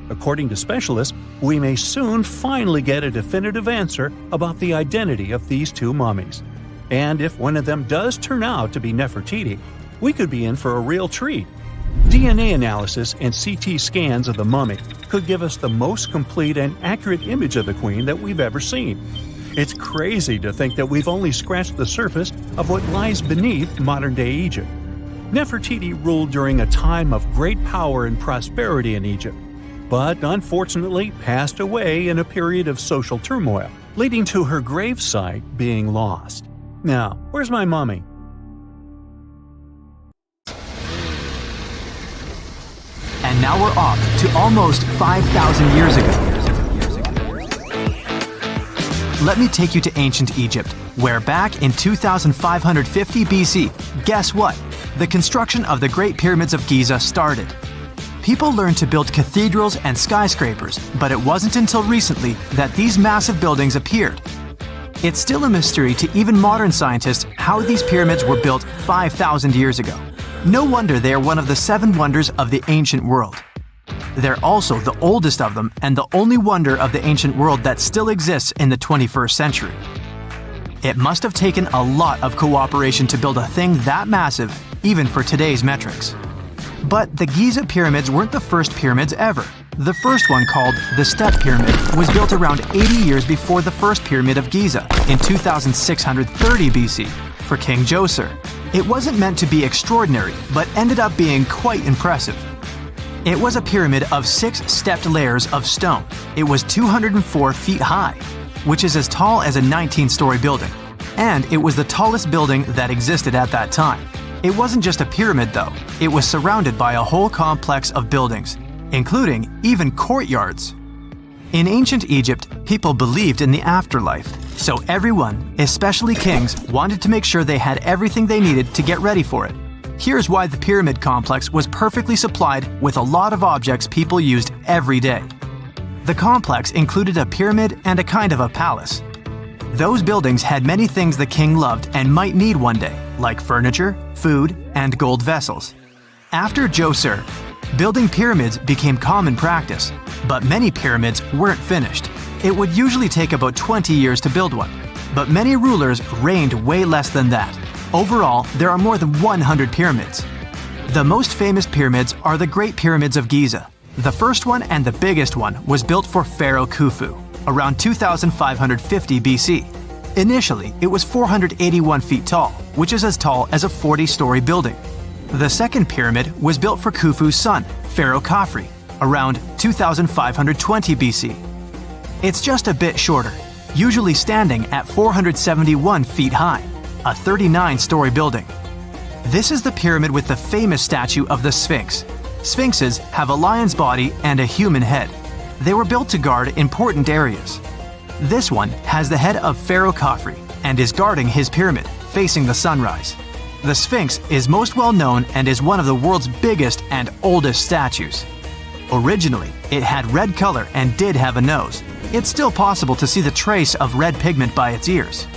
According to specialists, we may soon finally get a definitive answer about the identity of these two mummies. And if one of them does turn out to be Nefertiti, we could be in for a real treat. DNA analysis and CT scans of the mummy could give us the most complete and accurate image of the queen that we've ever seen. It's crazy to think that we've only scratched the surface of what lies beneath modern-day Egypt. Nefertiti ruled during a time of great power and prosperity in Egypt, but unfortunately passed away in a period of social turmoil, leading to her gravesite being lost. Now, where's my mummy? And now we're off to almost 5,000 years ago. Let me take you to ancient Egypt, where back in 2550 BC, guess what? The construction of the Great Pyramids of Giza started. People learned to build cathedrals and skyscrapers, but it wasn't until recently that these massive buildings appeared. It's still a mystery to even modern scientists how these pyramids were built 5,000 years ago. No wonder they are one of the 7 wonders of the ancient world. They're also the oldest of them and the only wonder of the ancient world that still exists in the 21st century. It must have taken a lot of cooperation to build a thing that massive, even for today's metrics. But the Giza pyramids weren't the first pyramids ever. The first one, called the Step Pyramid, was built around 80 years before the first pyramid of Giza in 2630 BC for King Djoser. It wasn't meant to be extraordinary, but ended up being quite impressive. It was a pyramid of 6 stepped layers of stone. It was 204 feet high, which is as tall as a 19-story building. And it was the tallest building that existed at that time. It wasn't just a pyramid though, it was surrounded by a whole complex of buildings, including even courtyards. In ancient Egypt, people believed in the afterlife, so everyone, especially kings, wanted to make sure they had everything they needed to get ready for it. Here's why the pyramid complex was perfectly supplied with a lot of objects people used every day. The complex included a pyramid and a kind of a palace. Those buildings had many things the king loved and might need one day, like furniture, food, and gold vessels. After Djoser, building pyramids became common practice, but many pyramids weren't finished. It would usually take about 20 years to build one, but many rulers reigned way less than that. Overall, there are more than 100 pyramids. The most famous pyramids are the Great Pyramids of Giza. The first one and the biggest one was built for Pharaoh Khufu, around 2550 BC. Initially, it was 481 feet tall, which is as tall as a 40-story building. The second pyramid was built for Khufu's son, Pharaoh Khafre, around 2520 BC. It's just a bit shorter, usually standing at 471 feet high, a 39-story building. This is the pyramid with the famous statue of the Sphinx. Sphinxes have a lion's body and a human head. They were built to guard important areas. This one has the head of Pharaoh Khafre and is guarding his pyramid, facing the sunrise. The Sphinx is most well known and is one of the world's biggest and oldest statues. Originally, it had red color and did have a nose. It's still possible to see the trace of red pigment by its ears.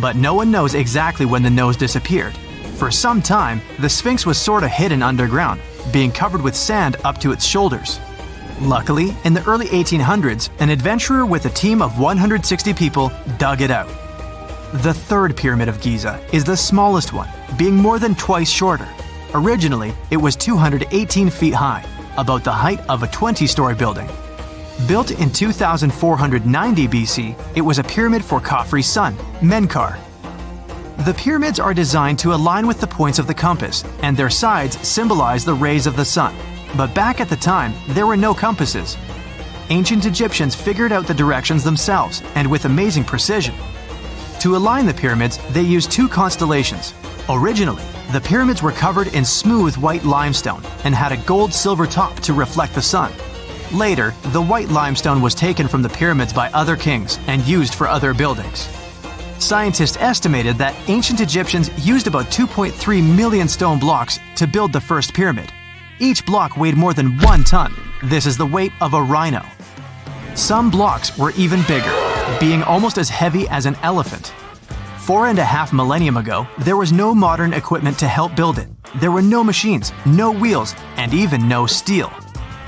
But no one knows exactly when the nose disappeared. For some time, the Sphinx was sort of hidden underground, being covered with sand up to its shoulders. Luckily, in the early 1800s, an adventurer with a team of 160 people dug it out. The third pyramid of Giza is the smallest one, being more than twice shorter. Originally, it was 218 feet high, about the height of a 20-story building. Built in 2490 BC, it was a pyramid for Khafre's son, Menkaure. The pyramids are designed to align with the points of the compass, and their sides symbolize the rays of the sun. But back at the time, there were no compasses. Ancient Egyptians figured out the directions themselves, and with amazing precision. To align the pyramids, they used 2 constellations. Originally, the pyramids were covered in smooth white limestone and had a gold-silver top to reflect the sun. Later, the white limestone was taken from the pyramids by other kings and used for other buildings. Scientists estimated that ancient Egyptians used about 2.3 million stone blocks to build the first pyramid. Each block weighed more than 1 ton. This is the weight of a rhino. Some blocks were even bigger, being almost as heavy as an elephant. 4.5 millennia ago, there was no modern equipment to help build it. There were no machines, no wheels, and even no steel.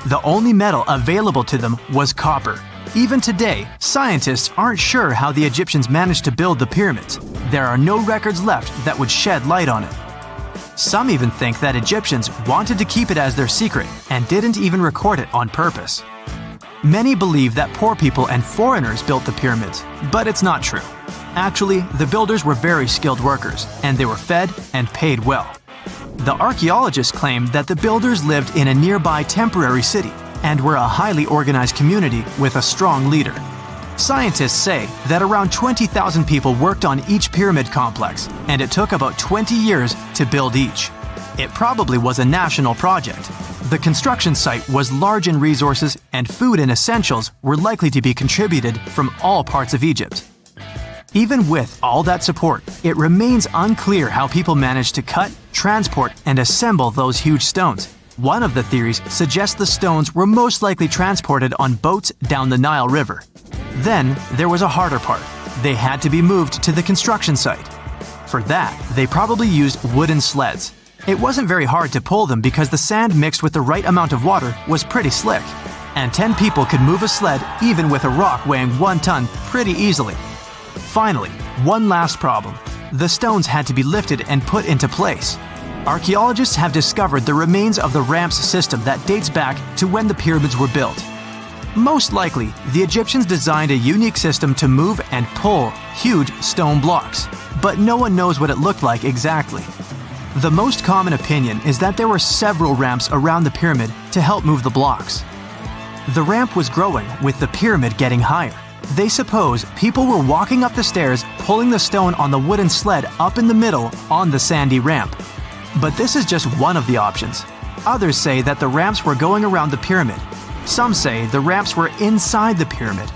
The only metal available to them was copper. Even today, scientists aren't sure how the Egyptians managed to build the pyramids. There are no records left that would shed light on it. Some even think that Egyptians wanted to keep it as their secret and didn't even record it on purpose. Many believe that poor people and foreigners built the pyramids, but it's not true. Actually, the builders were very skilled workers, and they were fed and paid well. The archaeologists claim that the builders lived in a nearby temporary city and were a highly organized community with a strong leader. Scientists say that around 20,000 people worked on each pyramid complex, and it took about 20 years to build each. It probably was a national project. The construction site was large in resources, and food and essentials were likely to be contributed from all parts of Egypt. Even with all that support, it remains unclear how people managed to cut, transport, and assemble those huge stones. One of the theories suggests the stones were most likely transported on boats down the Nile River. Then, there was a harder part. They had to be moved to the construction site. For that, they probably used wooden sleds. It wasn't very hard to pull them because the sand mixed with the right amount of water was pretty slick. And 10 people could move a sled even with a rock weighing 1 ton pretty easily. Finally, one last problem. The stones had to be lifted and put into place. Archaeologists have discovered the remains of the ramps system that dates back to when the pyramids were built. Most likely, the Egyptians designed a unique system to move and pull huge stone blocks, but no one knows what it looked like exactly. The most common opinion is that there were several ramps around the pyramid to help move the blocks. The ramp was growing with the pyramid getting higher. They suppose people were walking up the stairs, pulling the stone on the wooden sled up in the middle on the sandy ramp. But this is just one of the options. Others say that the ramps were going around the pyramid. Some say the ramps were inside the pyramid.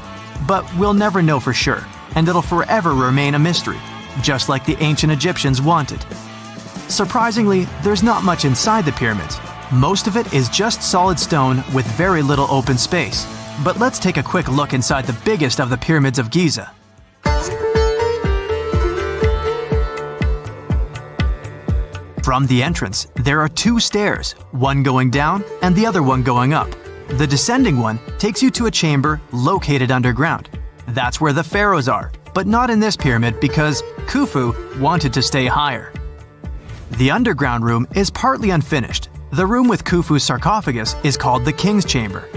But we'll never know for sure, and it'll forever remain a mystery, just like the ancient Egyptians wanted. Surprisingly, there's not much inside the pyramids. Most of it is just solid stone with very little open space. But let's take a quick look inside the biggest of the pyramids of Giza. From the entrance, there are two stairs, one going down and the other one going up. The descending one takes you to a chamber located underground. That's where the pharaohs are, but not in this pyramid because Khufu wanted to stay higher. The underground room is partly unfinished. The room with Khufu's sarcophagus is called the King's Chamber.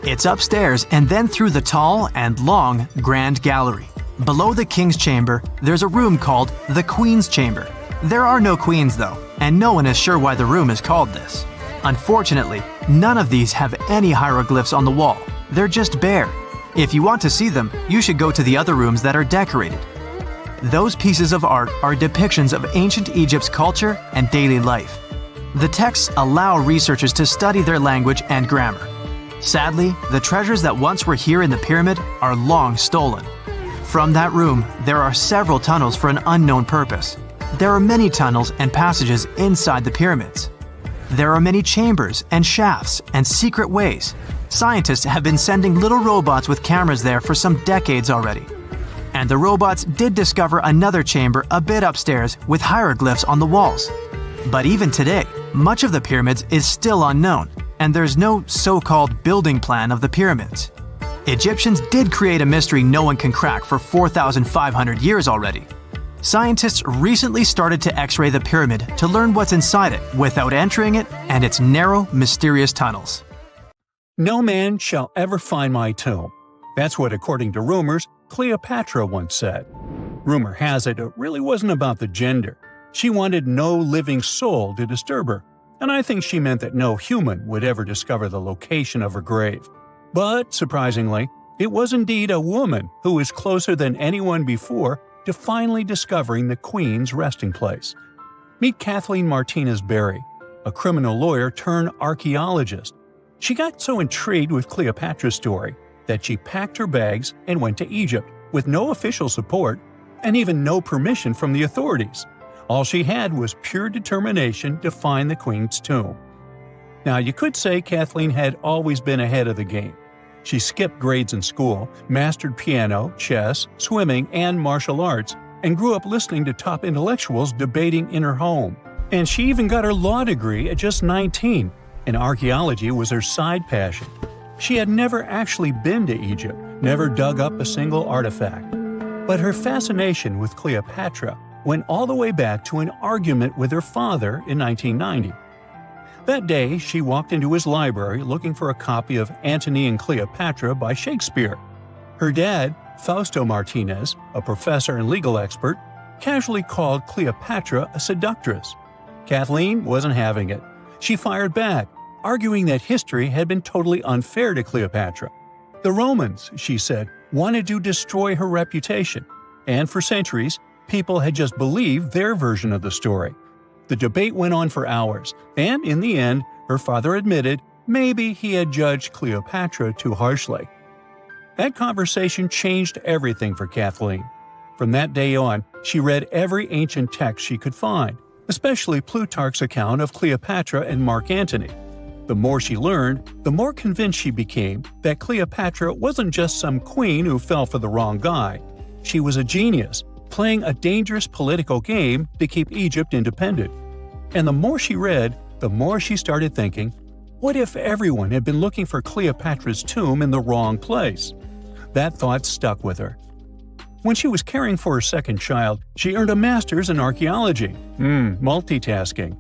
It's upstairs and then through the tall and long Grand Gallery. Below the King's Chamber, there's a room called the Queen's Chamber. There are no queens though, and no one is sure why the room is called this. Unfortunately, none of these have any hieroglyphs on the wall. They're just bare. If you want to see them, you should go to the other rooms that are decorated. Those pieces of art are depictions of ancient Egypt's culture and daily life. The texts allow researchers to study their language and grammar. Sadly, the treasures that once were here in the pyramid are long stolen. From that room, there are several tunnels for an unknown purpose. There are many tunnels and passages inside the pyramids. There are many chambers and shafts and secret ways. Scientists have been sending little robots with cameras there for some decades already. And the robots did discover another chamber a bit upstairs with hieroglyphs on the walls. But even today, much of the pyramids is still unknown, and there's no so-called building plan of the pyramids. Egyptians did create a mystery no one can crack for 4,500 years already. Scientists recently started to X-ray the pyramid to learn what's inside it without entering it and its narrow, mysterious tunnels. No man shall ever find my tomb. That's what, according to rumors, Cleopatra once said. Rumor has it really wasn't about the gender. She wanted no living soul to disturb her, and I think she meant that no human would ever discover the location of her grave. But, surprisingly, it was indeed a woman who was closer than anyone before to finally discovering the Queen's resting place. Meet Kathleen Martinez Berry, a criminal lawyer turned archaeologist. She got so intrigued with Cleopatra's story that she packed her bags and went to Egypt with no official support and even no permission from the authorities. All she had was pure determination to find the Queen's tomb. Now, you could say Kathleen had always been ahead of the game. She skipped grades in school, mastered piano, chess, swimming, and martial arts, and grew up listening to top intellectuals debating in her home. And she even got her law degree at just 19, and archaeology was her side passion. She had never actually been to Egypt, never dug up a single artifact. But her fascination with Cleopatra went all the way back to an argument with her father in 1990. That day, she walked into his library looking for a copy of Antony and Cleopatra by Shakespeare. Her dad, Fausto Martinez, a professor and legal expert, casually called Cleopatra a seductress. Kathleen wasn't having it. She fired back, arguing that history had been totally unfair to Cleopatra. The Romans, she said, wanted to destroy her reputation, and for centuries, people had just believed their version of the story. The debate went on for hours, and in the end, her father admitted maybe he had judged Cleopatra too harshly. That conversation changed everything for Kathleen. From that day on, she read every ancient text she could find, especially Plutarch's account of Cleopatra and Mark Antony. The more she learned, the more convinced she became that Cleopatra wasn't just some queen who fell for the wrong guy. She was a genius, playing a dangerous political game to keep Egypt independent. And the more she read, the more she started thinking, what if everyone had been looking for Cleopatra's tomb in the wrong place? That thought stuck with her. When she was caring for her second child, she earned a master's in archaeology. Multitasking.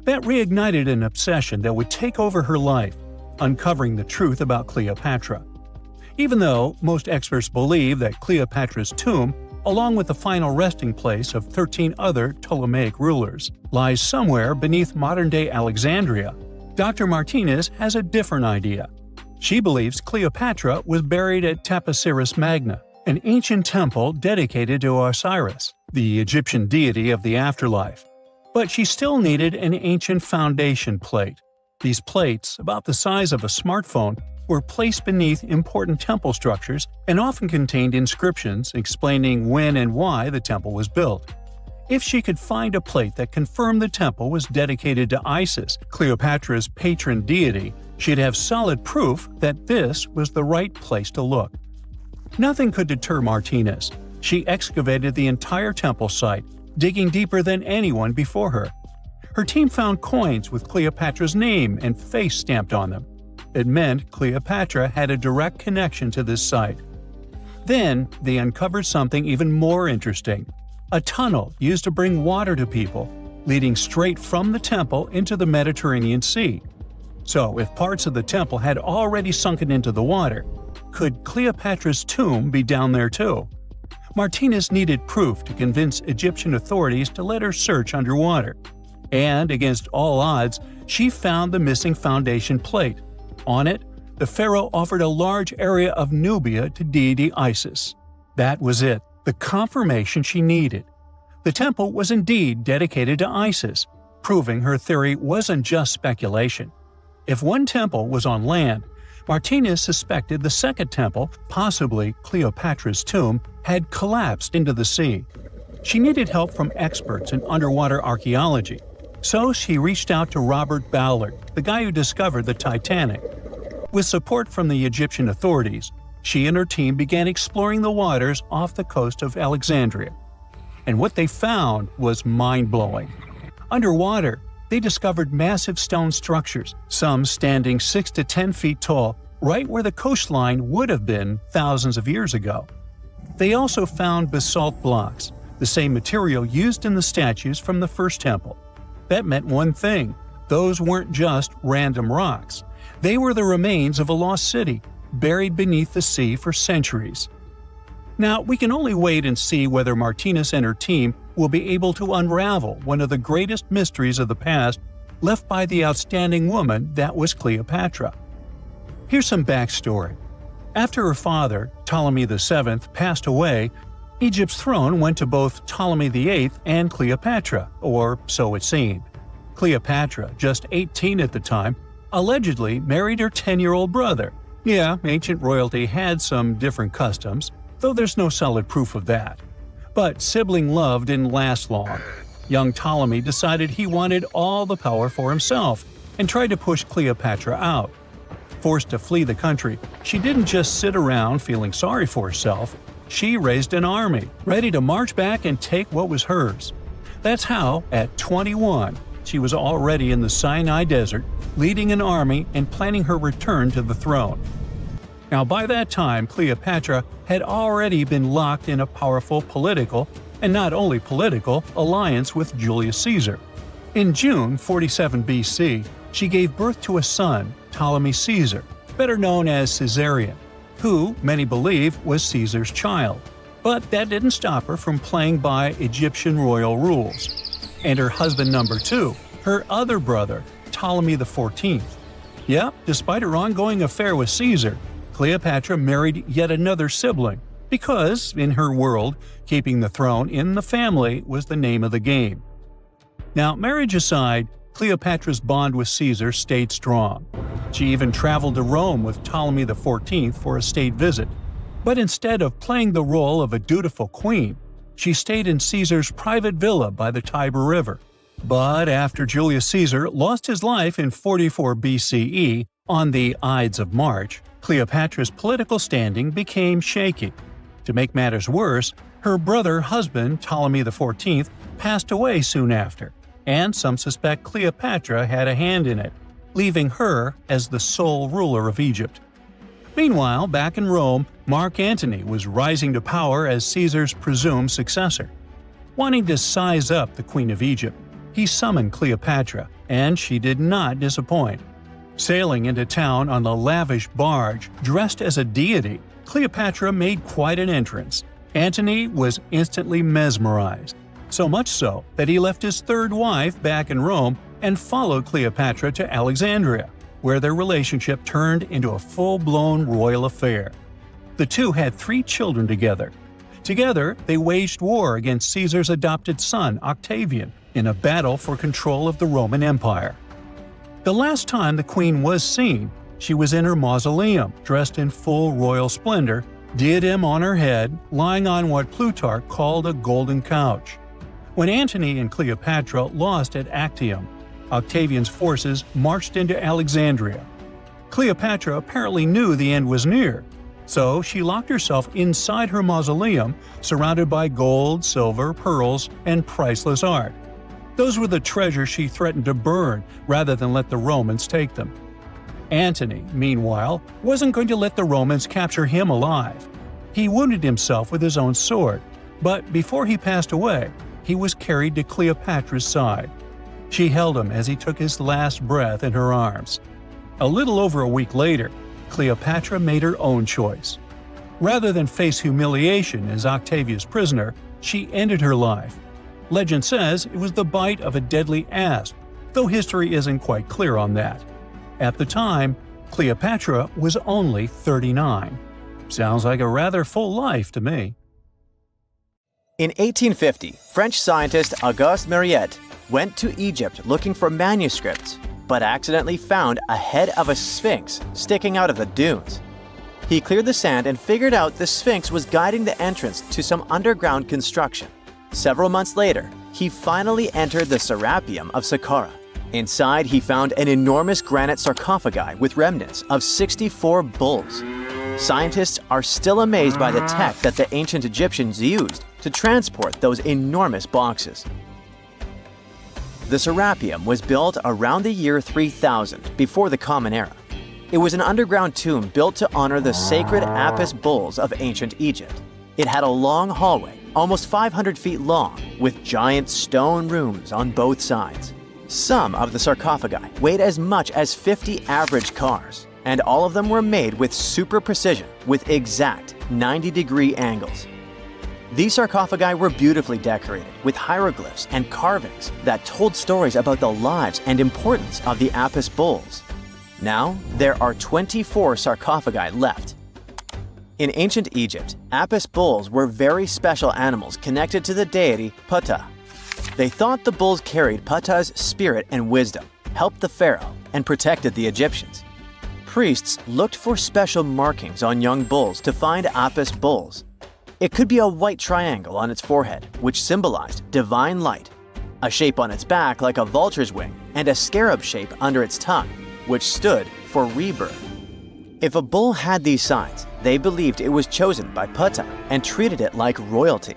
That reignited an obsession that would take over her life, uncovering the truth about Cleopatra. Even though most experts believe that Cleopatra's tomb, along with the final resting place of 13 other Ptolemaic rulers, lies somewhere beneath modern-day Alexandria, Dr. Martinez has a different idea. She believes Cleopatra was buried at Taposiris Magna, an ancient temple dedicated to Osiris, the Egyptian deity of the afterlife. But she still needed an ancient foundation plate. These plates, about the size of a smartphone, were placed beneath important temple structures and often contained inscriptions explaining when and why the temple was built. If she could find a plate that confirmed the temple was dedicated to Isis, Cleopatra's patron deity, she'd have solid proof that this was the right place to look. Nothing could deter Martinez. She excavated the entire temple site, digging deeper than anyone before her. Her team found coins with Cleopatra's name and face stamped on them. It meant Cleopatra had a direct connection to this site. Then, they uncovered something even more interesting: a tunnel used to bring water to people, leading straight from the temple into the Mediterranean Sea. So, if parts of the temple had already sunken into the water, could Cleopatra's tomb be down there too? Martinez needed proof to convince Egyptian authorities to let her search underwater. And, against all odds, she found the missing foundation plate. On it, the pharaoh offered a large area of Nubia to deity Isis. That was it, the confirmation she needed. The temple was indeed dedicated to Isis, proving her theory wasn't just speculation. If one temple was on land, Martinez suspected the second temple, possibly Cleopatra's tomb, had collapsed into the sea. She needed help from experts in underwater archaeology, so she reached out to Robert Ballard, the guy who discovered the Titanic. With support from the Egyptian authorities, she and her team began exploring the waters off the coast of Alexandria. And what they found was mind-blowing. Underwater, they discovered massive stone structures, some standing 6 to 10 feet tall, right where the coastline would have been thousands of years ago. They also found basalt blocks, the same material used in the statues from the first temple. That meant one thing: those weren't just random rocks. They were the remains of a lost city, buried beneath the sea for centuries. Now, we can only wait and see whether Martinez and her team will be able to unravel one of the greatest mysteries of the past left by the outstanding woman that was Cleopatra. Here's some backstory. After her father, Ptolemy VII, passed away, Egypt's throne went to both Ptolemy VIII and Cleopatra, or so it seemed. Cleopatra, just 18 at the time, allegedly married her 10-year-old brother. Yeah, ancient royalty had some different customs, though there's no solid proof of that. But sibling love didn't last long. Young Ptolemy decided he wanted all the power for himself and tried to push Cleopatra out. Forced to flee the country, she didn't just sit around feeling sorry for herself. She raised an army, ready to march back and take what was hers. That's how, at 21, she was already in the Sinai Desert, leading an army and planning her return to the throne. Now, by that time, Cleopatra had already been locked in a powerful political, and not only political, alliance with Julius Caesar. In June 47 BC, she gave birth to a son, Ptolemy Caesar, better known as Caesarion, who, many believe, was Caesar's child. But that didn't stop her from playing by Egyptian royal rules. And her husband number 2, her other brother, Ptolemy XIV. Yep, despite her ongoing affair with Caesar, Cleopatra married yet another sibling, because, in her world, keeping the throne in the family was the name of the game. Now, marriage aside, Cleopatra's bond with Caesar stayed strong. She even traveled to Rome with Ptolemy XIV for a state visit. But instead of playing the role of a dutiful queen, she stayed in Caesar's private villa by the Tiber River. But after Julius Caesar lost his life in 44 BCE on the Ides of March, Cleopatra's political standing became shaky. To make matters worse, her brother-husband Ptolemy XIV passed away soon after, and some suspect Cleopatra had a hand in it, leaving her as the sole ruler of Egypt. Meanwhile, back in Rome, Mark Antony was rising to power as Caesar's presumed successor. Wanting to size up the Queen of Egypt, he summoned Cleopatra, and she did not disappoint. Sailing into town on the lavish barge, dressed as a deity, Cleopatra made quite an entrance. Antony was instantly mesmerized, so much so that he left his third wife back in Rome and followed Cleopatra to Alexandria, where their relationship turned into a full-blown royal affair. The two had 3 children together. Together, they waged war against Caesar's adopted son, Octavian, in a battle for control of the Roman Empire. The last time the queen was seen, she was in her mausoleum, dressed in full royal splendor, diadem on her head, lying on what Plutarch called a golden couch. When Antony and Cleopatra lost at Actium, Octavian's forces marched into Alexandria. Cleopatra apparently knew the end was near, so she locked herself inside her mausoleum, surrounded by gold, silver, pearls, and priceless art. Those were the treasures she threatened to burn rather than let the Romans take them. Antony, meanwhile, wasn't going to let the Romans capture him alive. He wounded himself with his own sword, but before he passed away, he was carried to Cleopatra's side. She held him as he took his last breath in her arms. A little over a week later, Cleopatra made her own choice. Rather than face humiliation as Octavia's prisoner, she ended her life. Legend says it was the bite of a deadly asp, though history isn't quite clear on that. At the time, Cleopatra was only 39. Sounds like a rather full life to me. In 1850, French scientist Auguste Mariette went to Egypt looking for manuscripts, but accidentally found a head of a sphinx sticking out of the dunes. He cleared the sand and figured out the Sphinx was guiding the entrance to some underground construction. Several months later, he finally entered the Serapium of Saqqara. Inside, he found an enormous granite sarcophagi with remnants of 64 bulls. Scientists are still amazed by the tech that the ancient Egyptians used to transport those enormous boxes. The Serapium was built around the year 3000 before the Common Era. It was an underground tomb built to honor the sacred Apis bulls of ancient Egypt. It had a long hallway, almost 500 feet long, with giant stone rooms on both sides. Some of the sarcophagi weighed as much as 50 average cars, and all of them were made with super precision, with exact 90-degree angles. These sarcophagi were beautifully decorated with hieroglyphs and carvings that told stories about the lives and importance of the Apis bulls. Now, there are 24 sarcophagi left. In ancient Egypt, Apis bulls were very special animals connected to the deity Ptah. They thought the bulls carried Ptah's spirit and wisdom, helped the pharaoh, and protected the Egyptians. Priests looked for special markings on young bulls to find Apis bulls. It could be a white triangle on its forehead, which symbolized divine light, a shape on its back like a vulture's wing, and a scarab shape under its tongue, which stood for rebirth. If a bull had these signs, they believed it was chosen by Ptah and treated it like royalty.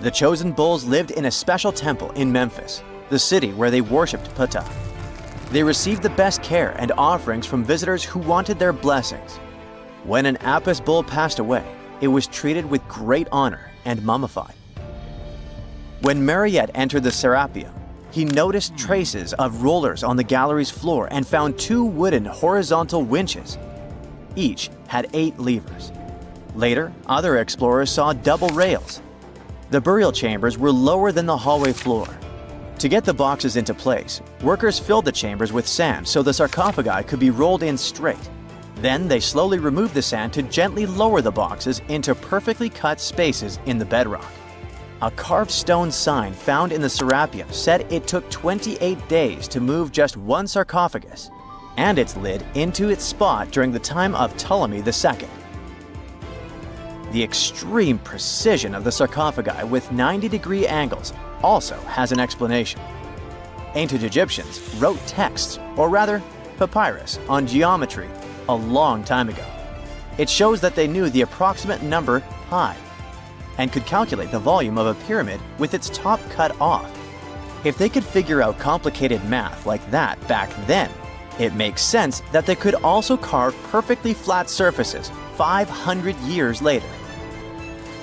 The chosen bulls lived in a special temple in Memphis, the city where they worshipped Ptah. They received the best care and offerings from visitors who wanted their blessings. When an Apis bull passed away, it was treated with great honor and mummified. When Mariette entered the Serapium, he noticed traces of rollers on the gallery's floor and found 2 wooden horizontal winches. Each had 8 levers. Later, other explorers saw double rails. The burial chambers were lower than the hallway floor. To get the boxes into place, workers filled the chambers with sand so the sarcophagi could be rolled in straight. Then they slowly removed the sand to gently lower the boxes into perfectly cut spaces in the bedrock. A carved stone sign found in the Serapium said it took 28 days to move just one sarcophagus and its lid into its spot during the time of Ptolemy II. The extreme precision of the sarcophagi with 90-degree angles also has an explanation. Ancient Egyptians wrote texts, or rather, papyrus, on geometry a long time ago. It shows that they knew the approximate number pi and could calculate the volume of a pyramid with its top cut off. If they could figure out complicated math like that back then, It makes sense that they could also carve perfectly flat surfaces 500 years later.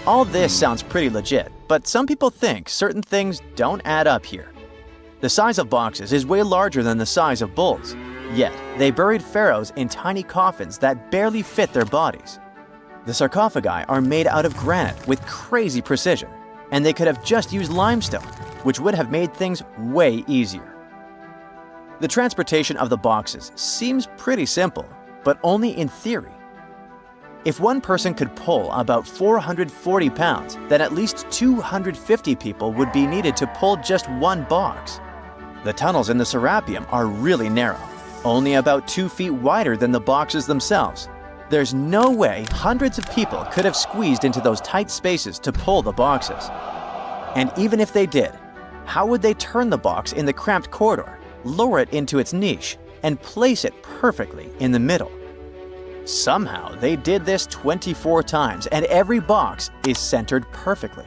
All this sounds pretty legit, but some people think certain things don't add up here. The size of boxes is way larger than the size of bulls, yet they buried pharaohs in tiny coffins that barely fit their bodies. The sarcophagi are made out of granite with crazy precision, and they could have just used limestone, which would have made things way easier. The transportation of the boxes seems pretty simple, but only in theory. If one person could pull about 440 pounds, then at least 250 people would be needed to pull just one box. The tunnels in the Serapium are really narrow, only about 2 feet wider than the boxes themselves. There's no way hundreds of people could have squeezed into those tight spaces to pull the boxes. And even if they did, how would they turn the box in the cramped corridor, lower it into its niche, and place it perfectly in the middle? Somehow they did this 24 times, and every box is centered perfectly.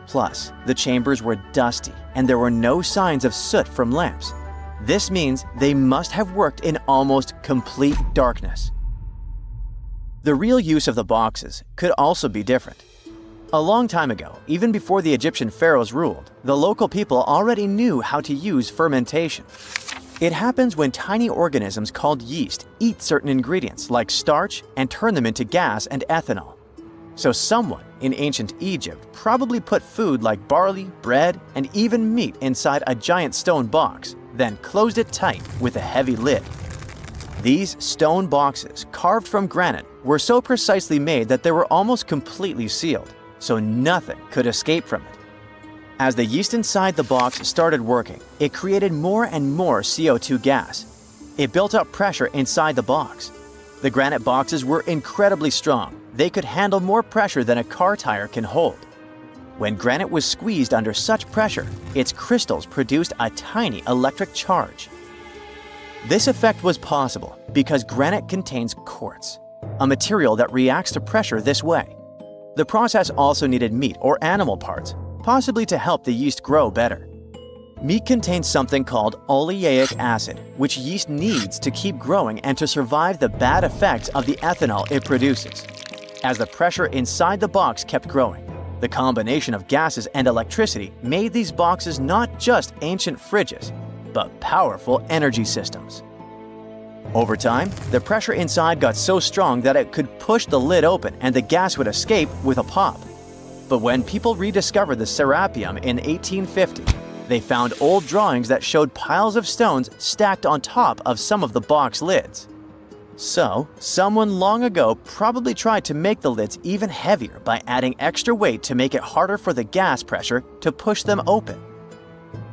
Plus, the chambers were dusty, and there were no signs of soot from lamps. This means they must have worked in almost complete darkness. The real use of the boxes could also be different. A long time ago, even before the Egyptian pharaohs ruled, the local people already knew how to use fermentation. It happens when tiny organisms called yeast eat certain ingredients like starch and turn them into gas and ethanol. So someone in ancient Egypt probably put food like barley, bread, and even meat inside a giant stone box, then closed it tight with a heavy lid. These stone boxes, carved from granite, were so precisely made that they were almost completely sealed, so nothing could escape from it. As the yeast inside the box started working, it created more and more CO2 gas. It built up pressure inside the box. The granite boxes were incredibly strong. They could handle more pressure than a car tire can hold. When granite was squeezed under such pressure, its crystals produced a tiny electric charge. This effect was possible because granite contains quartz, a material that reacts to pressure this way. The process also needed meat or animal parts, possibly to help the yeast grow better. Meat contains something called oleic acid, which yeast needs to keep growing and to survive the bad effects of the ethanol it produces. As the pressure inside the box kept growing, the combination of gases and electricity made these boxes not just ancient fridges, but powerful energy systems. Over time, the pressure inside got so strong that it could push the lid open and the gas would escape with a pop. But when people rediscovered the Serapium in 1850, they found old drawings that showed piles of stones stacked on top of some of the box lids. So, someone long ago probably tried to make the lids even heavier by adding extra weight to make it harder for the gas pressure to push them open.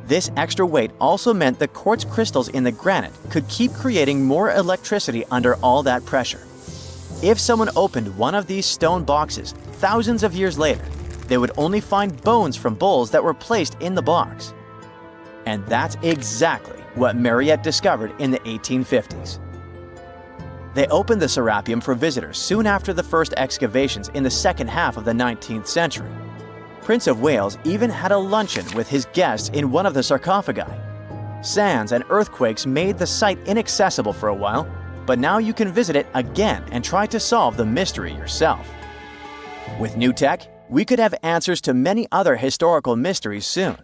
This extra weight also meant the quartz crystals in the granite could keep creating more electricity under all that pressure. If someone opened one of these stone boxes thousands of years later, they would only find bones from bulls that were placed in the box. And that's exactly what Mariette discovered in the 1850s. They opened the Serapium for visitors soon after the first excavations in the second half of the 19th century. Prince of Wales even had a luncheon with his guests in one of the sarcophagi. Sands and earthquakes made the site inaccessible for a while, but now you can visit it again and try to solve the mystery yourself. With new tech, we could have answers to many other historical mysteries soon.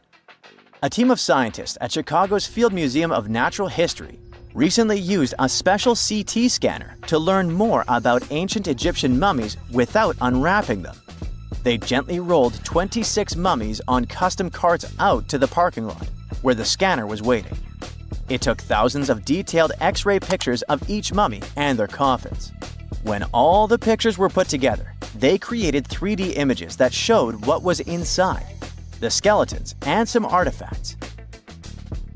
A team of scientists at Chicago's Field Museum of Natural History recently used a special CT scanner to learn more about ancient Egyptian mummies without unwrapping them. They gently rolled 26 mummies on custom carts out to the parking lot, where the scanner was waiting. It took thousands of detailed X-ray pictures of each mummy and their coffins. When all the pictures were put together, they created 3D images that showed what was inside, the skeletons, and some artifacts.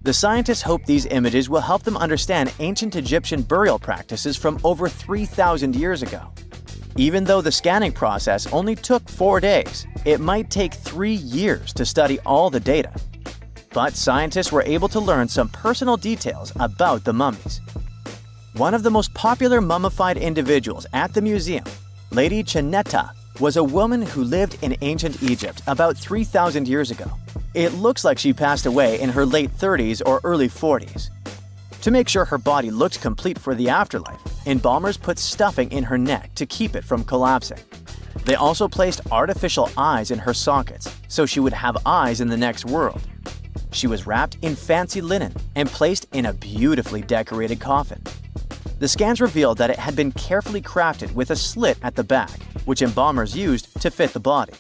The scientists hope these images will help them understand ancient Egyptian burial practices from over 3,000 years ago. Even though the scanning process only took 4 days, it might take 3 years to study all the data. But scientists were able to learn some personal details about the mummies. One of the most popular mummified individuals at the museum, Lady Chineta, was a woman who lived in ancient Egypt about 3,000 years ago. It looks like she passed away in her late 30s or early 40s. To make sure her body looked complete for the afterlife, embalmers put stuffing in her neck to keep it from collapsing. They also placed artificial eyes in her sockets, so she would have eyes in the next world. She was wrapped in fancy linen and placed in a beautifully decorated coffin. The scans revealed that it had been carefully crafted with a slit at the back, which embalmers used to fit the body.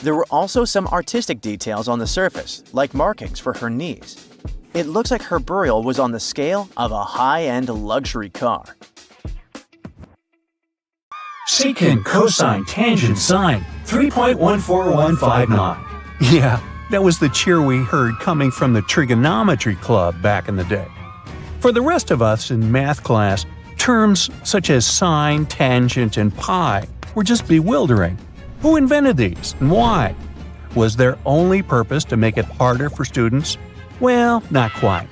There were also some artistic details on the surface, like markings for her knees. It looks like her burial was on the scale of a high-end luxury car. Secant, cosine, tangent, sine, 3.14159. Yeah, that was the cheer we heard coming from the trigonometry club back in the day. For the rest of us in math class, terms such as sine, tangent, and pi were just bewildering. Who invented these and why? Was their only purpose to make it harder for students? Well, not quite.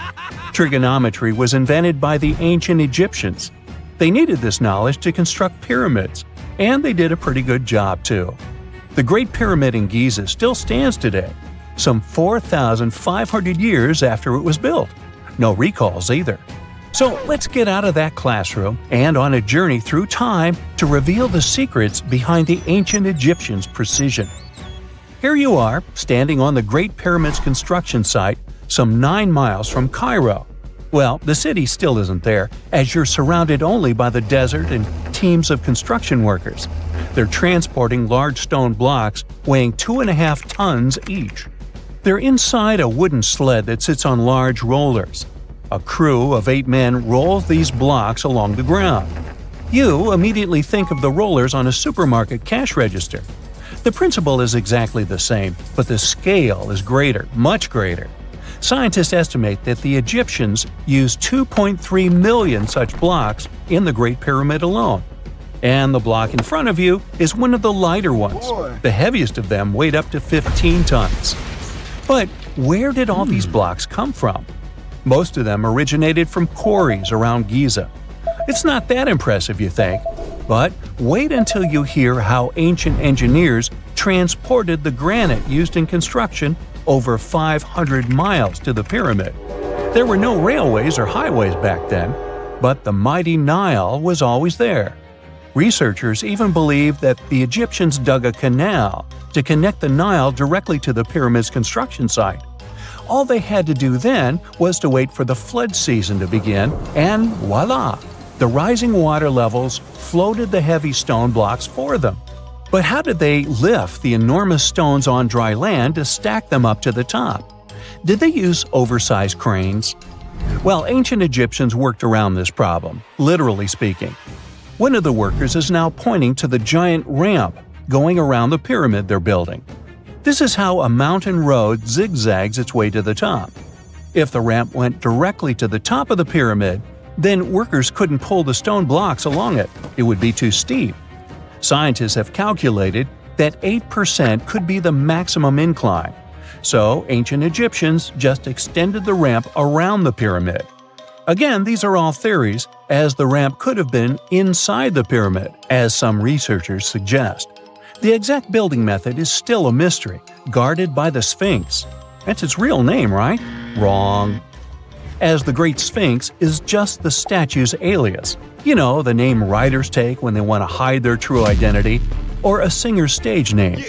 Trigonometry was invented by the ancient Egyptians. They needed this knowledge to construct pyramids, and they did a pretty good job too. The Great Pyramid in Giza still stands today, some 4,500 years after it was built. No recalls either. So let's get out of that classroom and on a journey through time to reveal the secrets behind the ancient Egyptians' precision. Here you are, standing on the Great Pyramid's construction site, some 9 miles from Cairo. Well, the city still isn't there, as you're surrounded only by the desert and teams of construction workers. They're transporting large stone blocks weighing 2.5 tons each. They're inside a wooden sled that sits on large rollers. A crew of 8 men rolls these blocks along the ground. You immediately think of the rollers on a supermarket cash register. The principle is exactly the same, but the scale is greater, much greater. Scientists estimate that the Egyptians used 2.3 million such blocks in the Great Pyramid alone. And the block in front of you is one of the lighter ones. The heaviest of them weighed up to 15 tons. But where did all these blocks come from? Most of them originated from quarries around Giza. It's not that impressive, you think, but wait until you hear how ancient engineers transported the granite used in construction over 500 miles to the pyramid. There were no railways or highways back then, but the mighty Nile was always there. Researchers even believe that the Egyptians dug a canal to connect the Nile directly to the pyramid's construction site. All they had to do then was to wait for the flood season to begin, and voila! The rising water levels floated the heavy stone blocks for them. But how did they lift the enormous stones on dry land to stack them up to the top? Did they use oversized cranes? Well, ancient Egyptians worked around this problem, literally speaking. One of the workers is now pointing to the giant ramp going around the pyramid they're building. This is how a mountain road zigzags its way to the top. If the ramp went directly to the top of the pyramid, then workers couldn't pull the stone blocks along it. It would be too steep. Scientists have calculated that 8% could be the maximum incline. So ancient Egyptians just extended the ramp around the pyramid. Again, these are all theories, as the ramp could have been inside the pyramid, as some researchers suggest. The exact building method is still a mystery, guarded by the Sphinx. That's its real name, right? Wrong. As the Great Sphinx is just the statue's alias. You know, the name writers take when they want to hide their true identity, or a singer's stage name.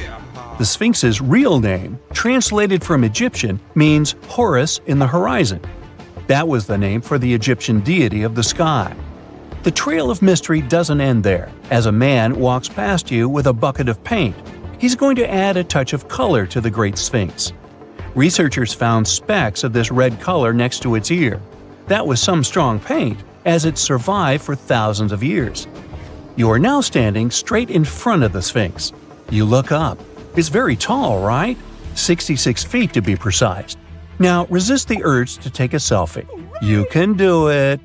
The Sphinx's real name, translated from Egyptian, means Horus in the horizon. That was the name for the Egyptian deity of the sky. The trail of mystery doesn't end there, as a man walks past you with a bucket of paint. He's going to add a touch of color to the Great Sphinx. Researchers found specks of this red color next to its ear. That was some strong paint, as it survived for thousands of years. You are now standing straight in front of the Sphinx. You look up. It's very tall, right? 66 feet to be precise. Now resist the urge to take a selfie. You can do it.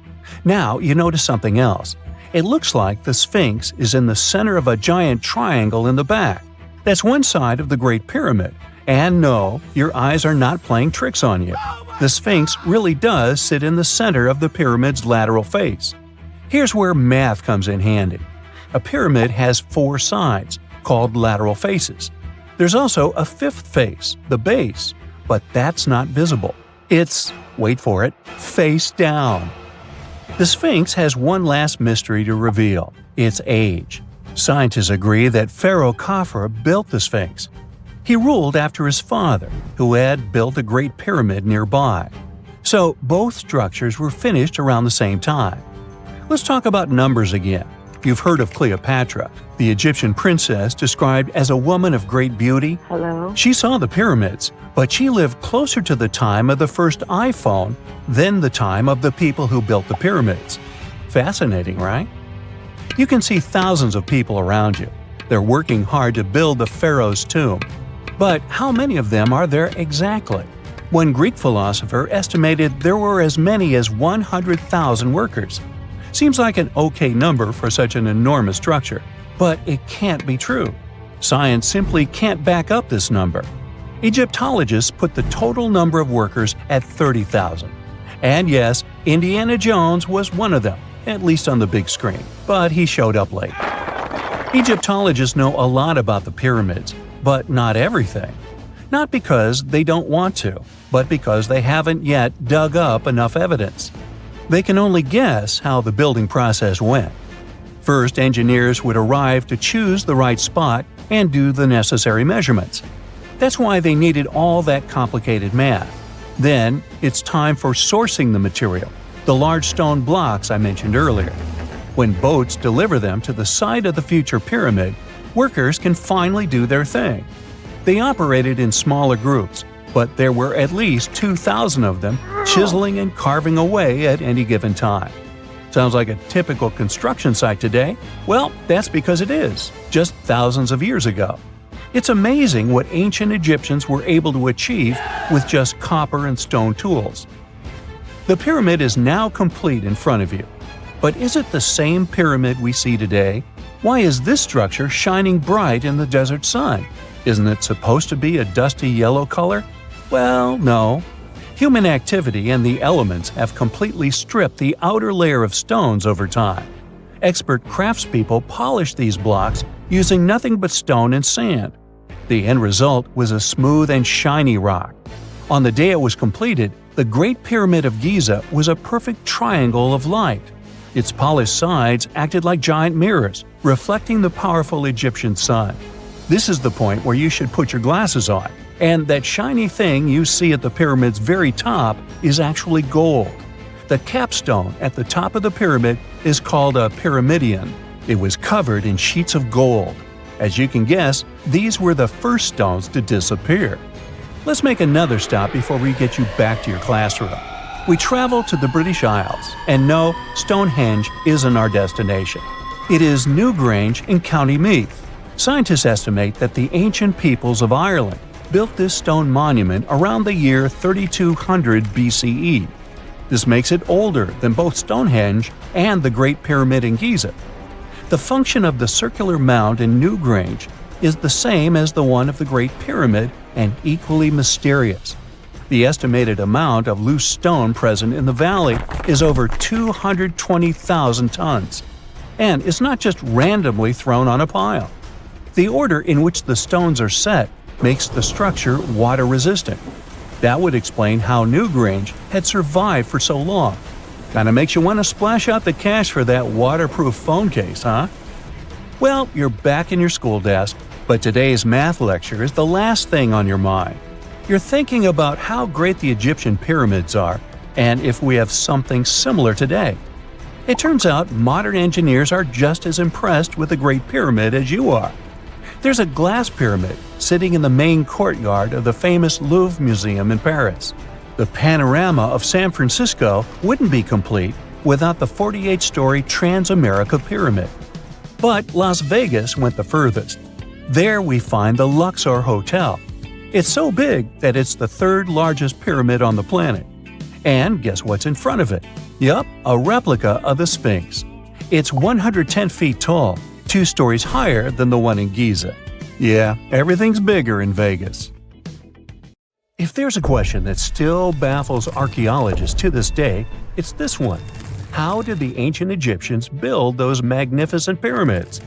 Now you notice something else. It looks like the Sphinx is in the center of a giant triangle in the back. That's one side of the Great Pyramid. And no, your eyes are not playing tricks on you. The Sphinx really does sit in the center of the pyramid's lateral face. Here's where math comes in handy. A pyramid has 4 sides, called lateral faces. There's also a 5th face, the base, but that's not visible. It's, wait for it, face down. The Sphinx has one last mystery to reveal: its age. Scientists agree that Pharaoh Khafre built the Sphinx. He ruled after his father, who had built a great pyramid nearby. So both structures were finished around the same time. Let's talk about numbers again. You've heard of Cleopatra, the Egyptian princess described as a woman of great beauty. Hello? She saw the pyramids, but she lived closer to the time of the first iPhone than the time of the people who built the pyramids. Fascinating, right? You can see thousands of people around you. They're working hard to build the pharaoh's tomb. But how many of them are there exactly? One Greek philosopher estimated there were as many as 100,000 workers. Seems like an okay number for such an enormous structure, but it can't be true. Science simply can't back up this number. Egyptologists put the total number of workers at 30,000. And yes, Indiana Jones was one of them, at least on the big screen, but he showed up late. Egyptologists know a lot about the pyramids, but not everything. Not because they don't want to, but because they haven't yet dug up enough evidence. They can only guess how the building process went. First, engineers would arrive to choose the right spot and do the necessary measurements. That's why they needed all that complicated math. Then, it's time for sourcing the material, the large stone blocks I mentioned earlier. When boats deliver them to the site of the future pyramid, workers can finally do their thing. They operated in smaller groups, but there were at least 2,000 of them chiseling and carving away at any given time. Sounds like a typical construction site today? Well, that's because it is, just thousands of years ago. It's amazing what ancient Egyptians were able to achieve with just copper and stone tools. The pyramid is now complete in front of you. But is it the same pyramid we see today? Why is this structure shining bright in the desert sun? Isn't it supposed to be a dusty yellow color? Well, no. Human activity and the elements have completely stripped the outer layer of stones over time. Expert craftspeople polished these blocks using nothing but stone and sand. The end result was a smooth and shiny rock. On the day it was completed, the Great Pyramid of Giza was a perfect triangle of light. Its polished sides acted like giant mirrors, reflecting the powerful Egyptian sun. This is the point where you should put your glasses on, and that shiny thing you see at the pyramid's very top is actually gold. The capstone at the top of the pyramid is called a pyramidion. It was covered in sheets of gold. As you can guess, these were the first stones to disappear. Let's make another stop before we get you back to your classroom. We travel to the British Isles, and no, Stonehenge isn't our destination. It is Newgrange in County Meath. Scientists estimate that the ancient peoples of Ireland built this stone monument around the year 3200 BCE. This makes it older than both Stonehenge and the Great Pyramid in Giza. The function of the circular mound in Newgrange is the same as the one of the Great Pyramid and equally mysterious. The estimated amount of loose stone present in the valley is over 220,000 tons. And it's not just randomly thrown on a pile. The order in which the stones are set makes the structure water-resistant. That would explain how Newgrange had survived for so long. Kinda makes you want to splash out the cash for that waterproof phone case, huh? Well, you're back in your school desk, but today's math lecture is the last thing on your mind. You're thinking about how great the Egyptian pyramids are, and if we have something similar today. It turns out modern engineers are just as impressed with the Great Pyramid as you are. There's a glass pyramid sitting in the main courtyard of the famous Louvre Museum in Paris. The panorama of San Francisco wouldn't be complete without the 48-story Transamerica Pyramid. But Las Vegas went the furthest. There we find the Luxor Hotel. It's so big that it's the third largest pyramid on the planet. And guess what's in front of it? Yup, a replica of the Sphinx. It's 110 feet tall, 2 stories higher than the one in Giza. Yeah, everything's bigger in Vegas. If there's a question that still baffles archaeologists to this day, it's this one. How did the ancient Egyptians build those magnificent pyramids?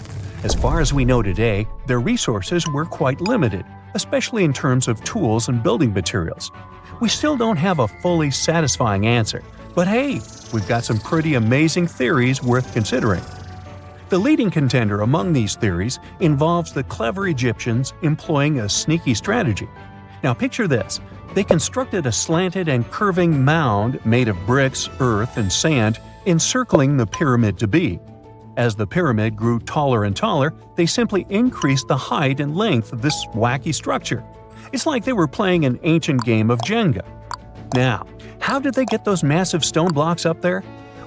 As far as we know today, their resources were quite limited, especially in terms of tools and building materials. We still don't have a fully satisfying answer, but hey, we've got some pretty amazing theories worth considering. The leading contender among these theories involves the clever Egyptians employing a sneaky strategy. Now picture this. They constructed a slanted and curving mound made of bricks, earth, and sand encircling the pyramid to be. As the pyramid grew taller and taller, they simply increased the height and length of this wacky structure. It's like they were playing an ancient game of Jenga. Now, how did they get those massive stone blocks up there?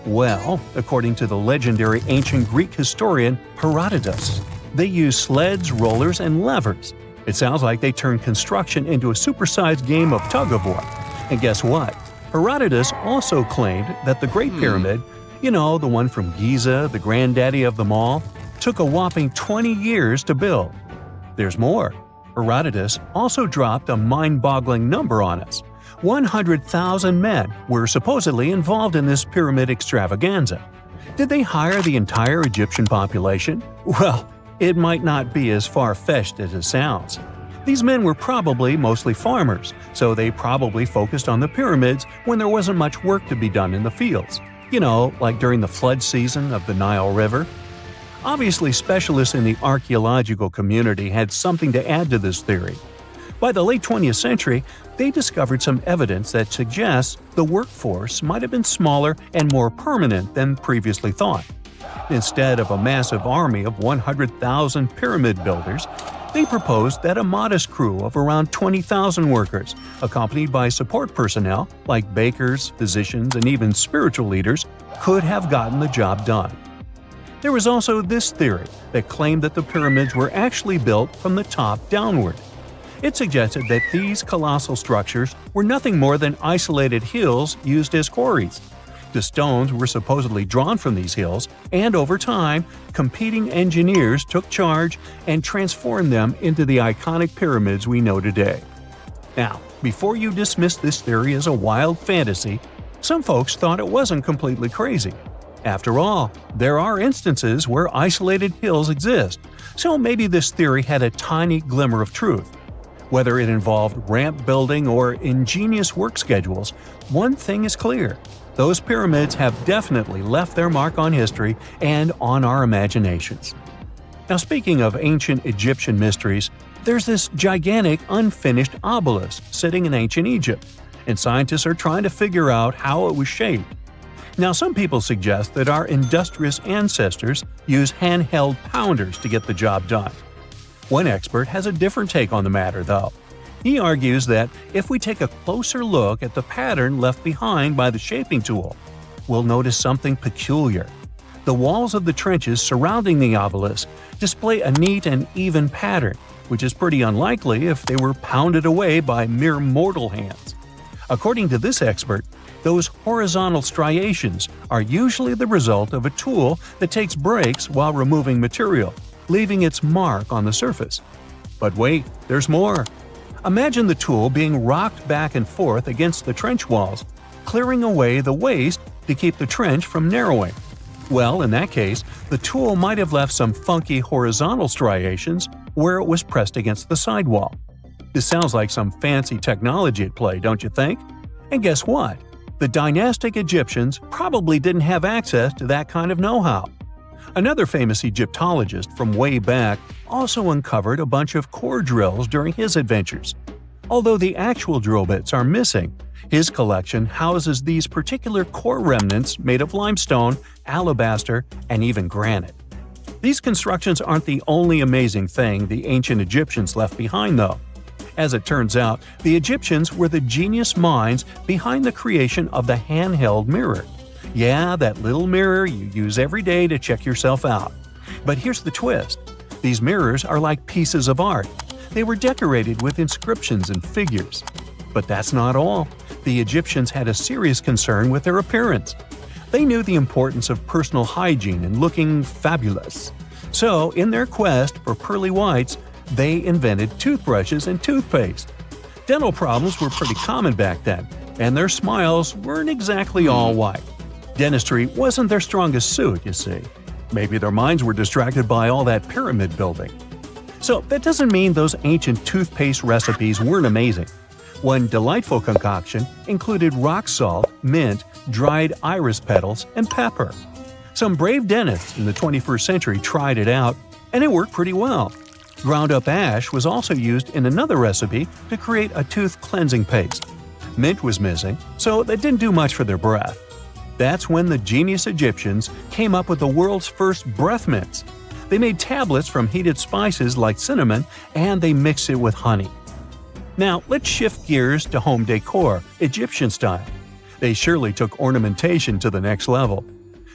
Well, according to the legendary ancient Greek historian Herodotus, they used sleds, rollers, and levers. It sounds like they turned construction into a supersized game of tug-of-war. And guess what? Herodotus also claimed that the Great Pyramid, the one from Giza, the granddaddy of them all, took a whopping 20 years to build. There's more. Herodotus also dropped a mind-boggling number on us. 100,000 men were supposedly involved in this pyramid extravaganza. Did they hire the entire Egyptian population? Well, it might not be as far-fetched as it sounds. These men were probably mostly farmers, so they probably focused on the pyramids when there wasn't much work to be done in the fields. Like during the flood season of the Nile River. Obviously, specialists in the archaeological community had something to add to this theory. By the late 20th century, they discovered some evidence that suggests the workforce might have been smaller and more permanent than previously thought. Instead of a massive army of 100,000 pyramid builders, they proposed that a modest crew of around 20,000 workers, accompanied by support personnel like bakers, physicians, and even spiritual leaders, could have gotten the job done. There was also this theory that claimed that the pyramids were actually built from the top downward. It suggested that these colossal structures were nothing more than isolated hills used as quarries. The stones were supposedly drawn from these hills, and over time, competing engineers took charge and transformed them into the iconic pyramids we know today. Now, before you dismiss this theory as a wild fantasy, some folks thought it wasn't completely crazy. After all, there are instances where isolated hills exist, so maybe this theory had a tiny glimmer of truth. Whether it involved ramp building or ingenious work schedules, one thing is clear. Those pyramids have definitely left their mark on history and on our imaginations. Now, speaking of ancient Egyptian mysteries, there's this gigantic unfinished obelisk sitting in ancient Egypt, and scientists are trying to figure out how it was shaped. Now, some people suggest that our industrious ancestors used handheld pounders to get the job done. One expert has a different take on the matter, though. He argues that if we take a closer look at the pattern left behind by the shaping tool, we'll notice something peculiar. The walls of the trenches surrounding the obelisk display a neat and even pattern, which is pretty unlikely if they were pounded away by mere mortal hands. According to this expert, those horizontal striations are usually the result of a tool that takes breaks while removing material, leaving its mark on the surface. But wait, there's more. Imagine the tool being rocked back and forth against the trench walls, clearing away the waste to keep the trench from narrowing. Well, in that case, the tool might have left some funky horizontal striations where it was pressed against the sidewall. This sounds like some fancy technology at play, don't you think? And guess what? The dynastic Egyptians probably didn't have access to that kind of know-how. Another famous Egyptologist from way back also uncovered a bunch of core drills during his adventures. Although the actual drill bits are missing, his collection houses these particular core remnants made of limestone, alabaster, and even granite. These constructions aren't the only amazing thing the ancient Egyptians left behind, though. As it turns out, the Egyptians were the genius minds behind the creation of the handheld mirror. Yeah, that little mirror you use every day to check yourself out. But here's the twist. These mirrors are like pieces of art. They were decorated with inscriptions and figures. But that's not all. The Egyptians had a serious concern with their appearance. They knew the importance of personal hygiene and looking fabulous. So, in their quest for pearly whites, they invented toothbrushes and toothpaste. Dental problems were pretty common back then, and their smiles weren't exactly all white. Dentistry wasn't their strongest suit, you see. Maybe their minds were distracted by all that pyramid building. So that doesn't mean those ancient toothpaste recipes weren't amazing. One delightful concoction included rock salt, mint, dried iris petals, and pepper. Some brave dentists in the 21st century tried it out, and it worked pretty well. Ground-up ash was also used in another recipe to create a tooth cleansing paste. Mint was missing, so that didn't do much for their breath. That's when the genius Egyptians came up with the world's first breath mints. They made tablets from heated spices like cinnamon, and they mixed it with honey. Now, let's shift gears to home decor, Egyptian style. They surely took ornamentation to the next level.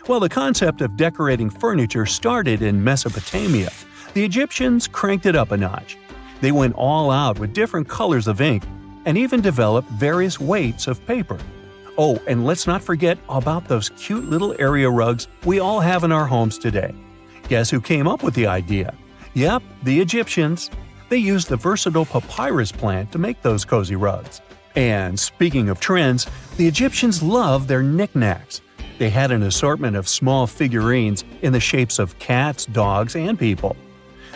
While the concept of decorating furniture started in Mesopotamia, the Egyptians cranked it up a notch. They went all out with different colors of ink and even developed various weights of paper. Oh, and let's not forget about those cute little area rugs we all have in our homes today. Guess who came up with the idea? Yep, the Egyptians. They used the versatile papyrus plant to make those cozy rugs. And speaking of trends, the Egyptians loved their knickknacks. They had an assortment of small figurines in the shapes of cats, dogs, and people.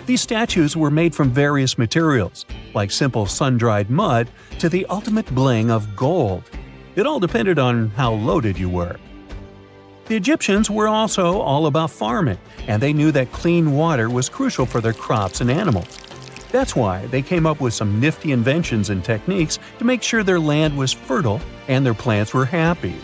These statues were made from various materials, like simple sun-dried mud to the ultimate bling of gold. It all depended on how loaded you were. The Egyptians were also all about farming, and they knew that clean water was crucial for their crops and animals. That's why they came up with some nifty inventions and techniques to make sure their land was fertile and their plants were happy.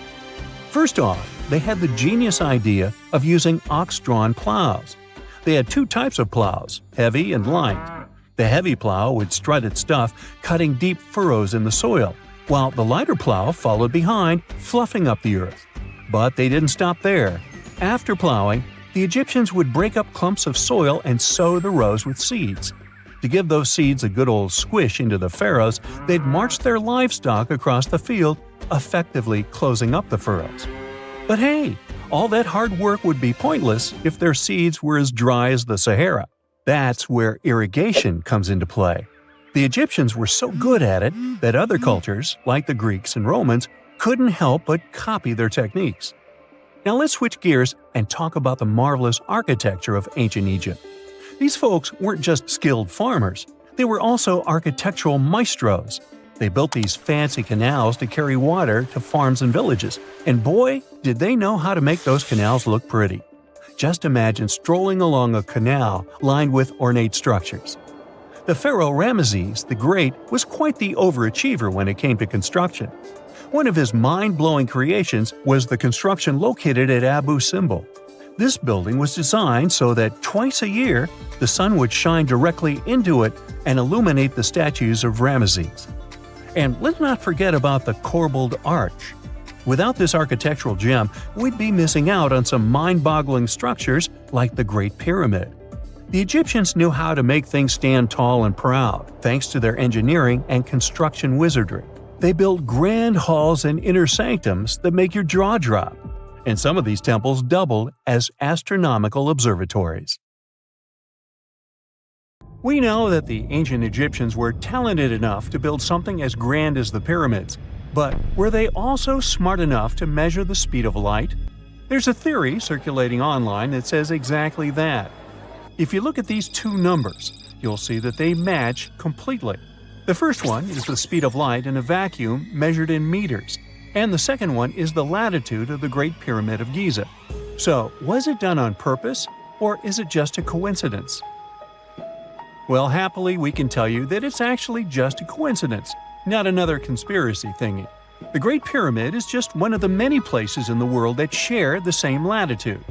First off, they had the genius idea of using ox-drawn plows. They had two types of plows, heavy and light. The heavy plow would strut its stuff, cutting deep furrows in the soil, while the lighter plow followed behind, fluffing up the earth. But they didn't stop there. After plowing, the Egyptians would break up clumps of soil and sow the rows with seeds. To give those seeds a good old squish into the pharaohs, they'd march their livestock across the field, effectively closing up the furrows. But hey, all that hard work would be pointless if their seeds were as dry as the Sahara. That's where irrigation comes into play. The Egyptians were so good at it that other cultures, like the Greeks and Romans, couldn't help but copy their techniques. Now let's switch gears and talk about the marvelous architecture of ancient Egypt. These folks weren't just skilled farmers, they were also architectural maestros. They built these fancy canals to carry water to farms and villages, and boy, did they know how to make those canals look pretty. Just imagine strolling along a canal lined with ornate structures. The pharaoh Ramesses the Great was quite the overachiever when it came to construction. One of his mind-blowing creations was the construction located at Abu Simbel. This building was designed so that twice a year, the sun would shine directly into it and illuminate the statues of Ramesses. And let's not forget about the corbelled arch. Without this architectural gem, we'd be missing out on some mind-boggling structures like the Great Pyramid. The Egyptians knew how to make things stand tall and proud, thanks to their engineering and construction wizardry. They built grand halls and inner sanctums that make your jaw drop. And some of these temples doubled as astronomical observatories. We know that the ancient Egyptians were talented enough to build something as grand as the pyramids, but were they also smart enough to measure the speed of light? There's a theory circulating online that says exactly that. If you look at these two numbers, you'll see that they match completely. The first one is the speed of light in a vacuum measured in meters, and the second one is the latitude of the Great Pyramid of Giza. So, was it done on purpose, or is it just a coincidence? Well, happily, we can tell you that it's actually just a coincidence, not another conspiracy thingy. The Great Pyramid is just one of the many places in the world that share the same latitude.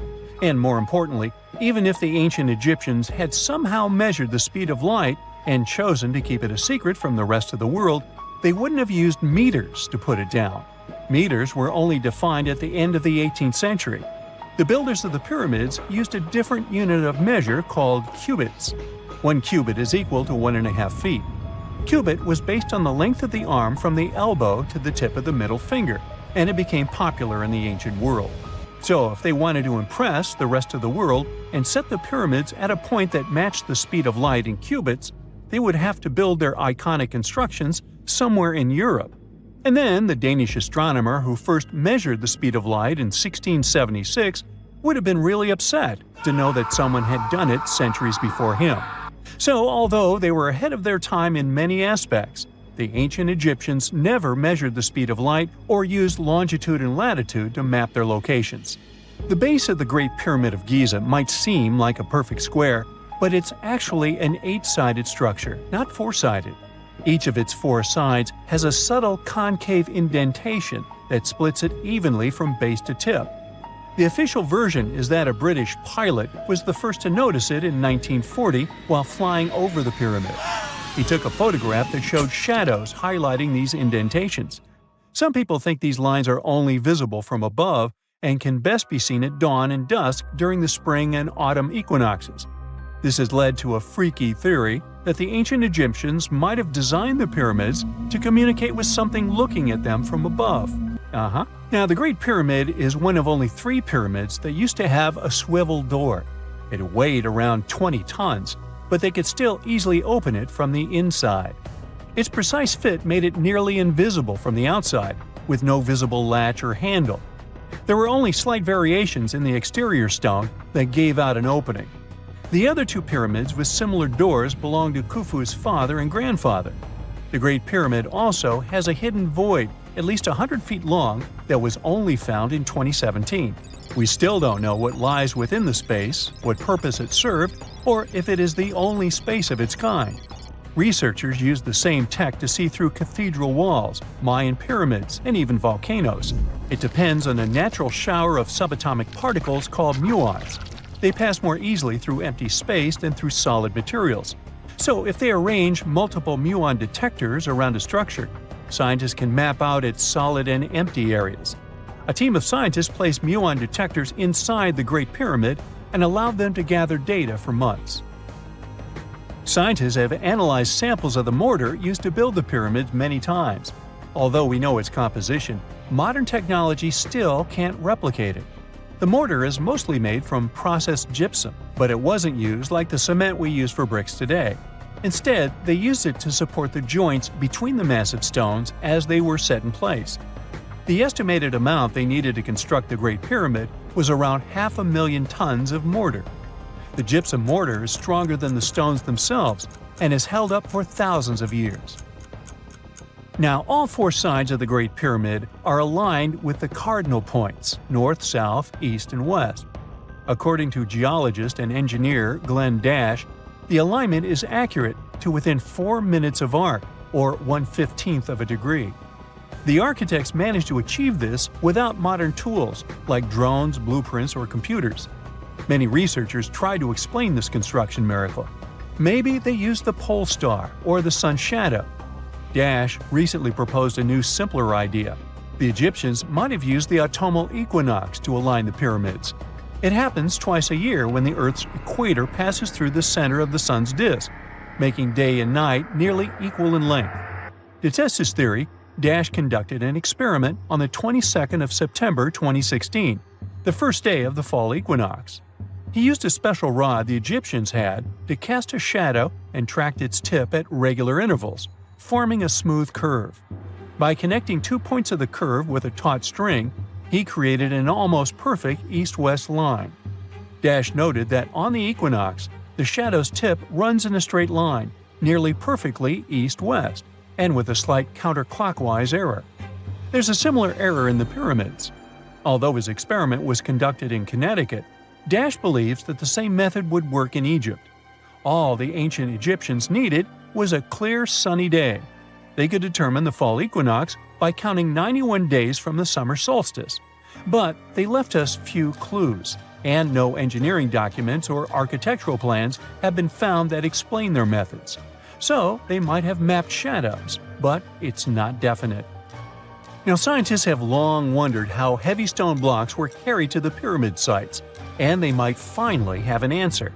And more importantly, even if the ancient Egyptians had somehow measured the speed of light and chosen to keep it a secret from the rest of the world, they wouldn't have used meters to put it down. Meters were only defined at the end of the 18th century. The builders of the pyramids used a different unit of measure called cubits. 1 cubit is equal to 1.5 feet. Cubit was based on the length of the arm from the elbow to the tip of the middle finger, and it became popular in the ancient world. So if they wanted to impress the rest of the world and set the pyramids at a point that matched the speed of light in cubits, they would have to build their iconic constructions somewhere in Europe. And then the Danish astronomer who first measured the speed of light in 1676 would have been really upset to know that someone had done it centuries before him. So although they were ahead of their time in many aspects, The ancient Egyptians never measured the speed of light or used longitude and latitude to map their locations. The base of the Great Pyramid of Giza might seem like a perfect square, but it's actually an 8-sided structure, not 4-sided. Each of its 4 sides has a subtle concave indentation that splits it evenly from base to tip. The official version is that a British pilot was the first to notice it in 1940 while flying over the pyramid. He took a photograph that showed shadows highlighting these indentations. Some people think these lines are only visible from above and can best be seen at dawn and dusk during the spring and autumn equinoxes. This has led to a freaky theory that the ancient Egyptians might have designed the pyramids to communicate with something looking at them from above. Now, the Great Pyramid is one of only 3 pyramids that used to have a swivel door. It weighed around 20 tons, but they could still easily open it from the inside. Its precise fit made it nearly invisible from the outside, with no visible latch or handle. There were only slight variations in the exterior stone that gave out an opening. The other 2 pyramids with similar doors belonged to Khufu's father and grandfather. The Great Pyramid also has a hidden void at least 100 feet long that was only found in 2017. We still don't know what lies within the space, what purpose it served, or if it is the only space of its kind. Researchers used the same tech to see through cathedral walls, Mayan pyramids, and even volcanoes. It depends on a natural shower of subatomic particles called muons. They pass more easily through empty space than through solid materials. So if they arrange multiple muon detectors around a structure, scientists can map out its solid and empty areas. A team of scientists placed muon detectors inside the Great Pyramid and allowed them to gather data for months. Scientists have analyzed samples of the mortar used to build the pyramids many times. Although we know its composition, modern technology still can't replicate it. The mortar is mostly made from processed gypsum, but it wasn't used like the cement we use for bricks today. Instead, they used it to support the joints between the massive stones as they were set in place. The estimated amount they needed to construct the Great Pyramid was around 500,000 tons of mortar. The gypsum mortar is stronger than the stones themselves and has held up for thousands of years. Now, all 4 sides of the Great Pyramid are aligned with the cardinal points – north, south, east, and west. According to geologist and engineer Glenn Dash, the alignment is accurate to within 4 minutes of arc, or 1/15th of a degree. The architects managed to achieve this without modern tools like drones, blueprints, or computers. Many researchers try to explain this construction miracle. Maybe they used the pole star or the sun's shadow. Dash recently proposed a new, simpler idea. The Egyptians might have used the autumnal equinox to align the pyramids. It happens twice a year when the Earth's equator passes through the center of the sun's disk, making day and night nearly equal in length. To test his theory, Dash conducted an experiment on the 22nd of September 2016, the first day of the fall equinox. He used a special rod the Egyptians had to cast a shadow and tracked its tip at regular intervals, forming a smooth curve. By connecting 2 points of the curve with a taut string, he created an almost perfect east-west line. Dash noted that on the equinox, the shadow's tip runs in a straight line, nearly perfectly east-west, and with a slight counterclockwise error. There's a similar error in the pyramids. Although his experiment was conducted in Connecticut, Dash believes that the same method would work in Egypt. All the ancient Egyptians needed was a clear, sunny day. They could determine the fall equinox by counting 91 days from the summer solstice. But they left us few clues, and no engineering documents or architectural plans have been found that explain their methods. So they might have mapped shadows, but it's not definite. Now, scientists have long wondered how heavy stone blocks were carried to the pyramid sites, and they might finally have an answer.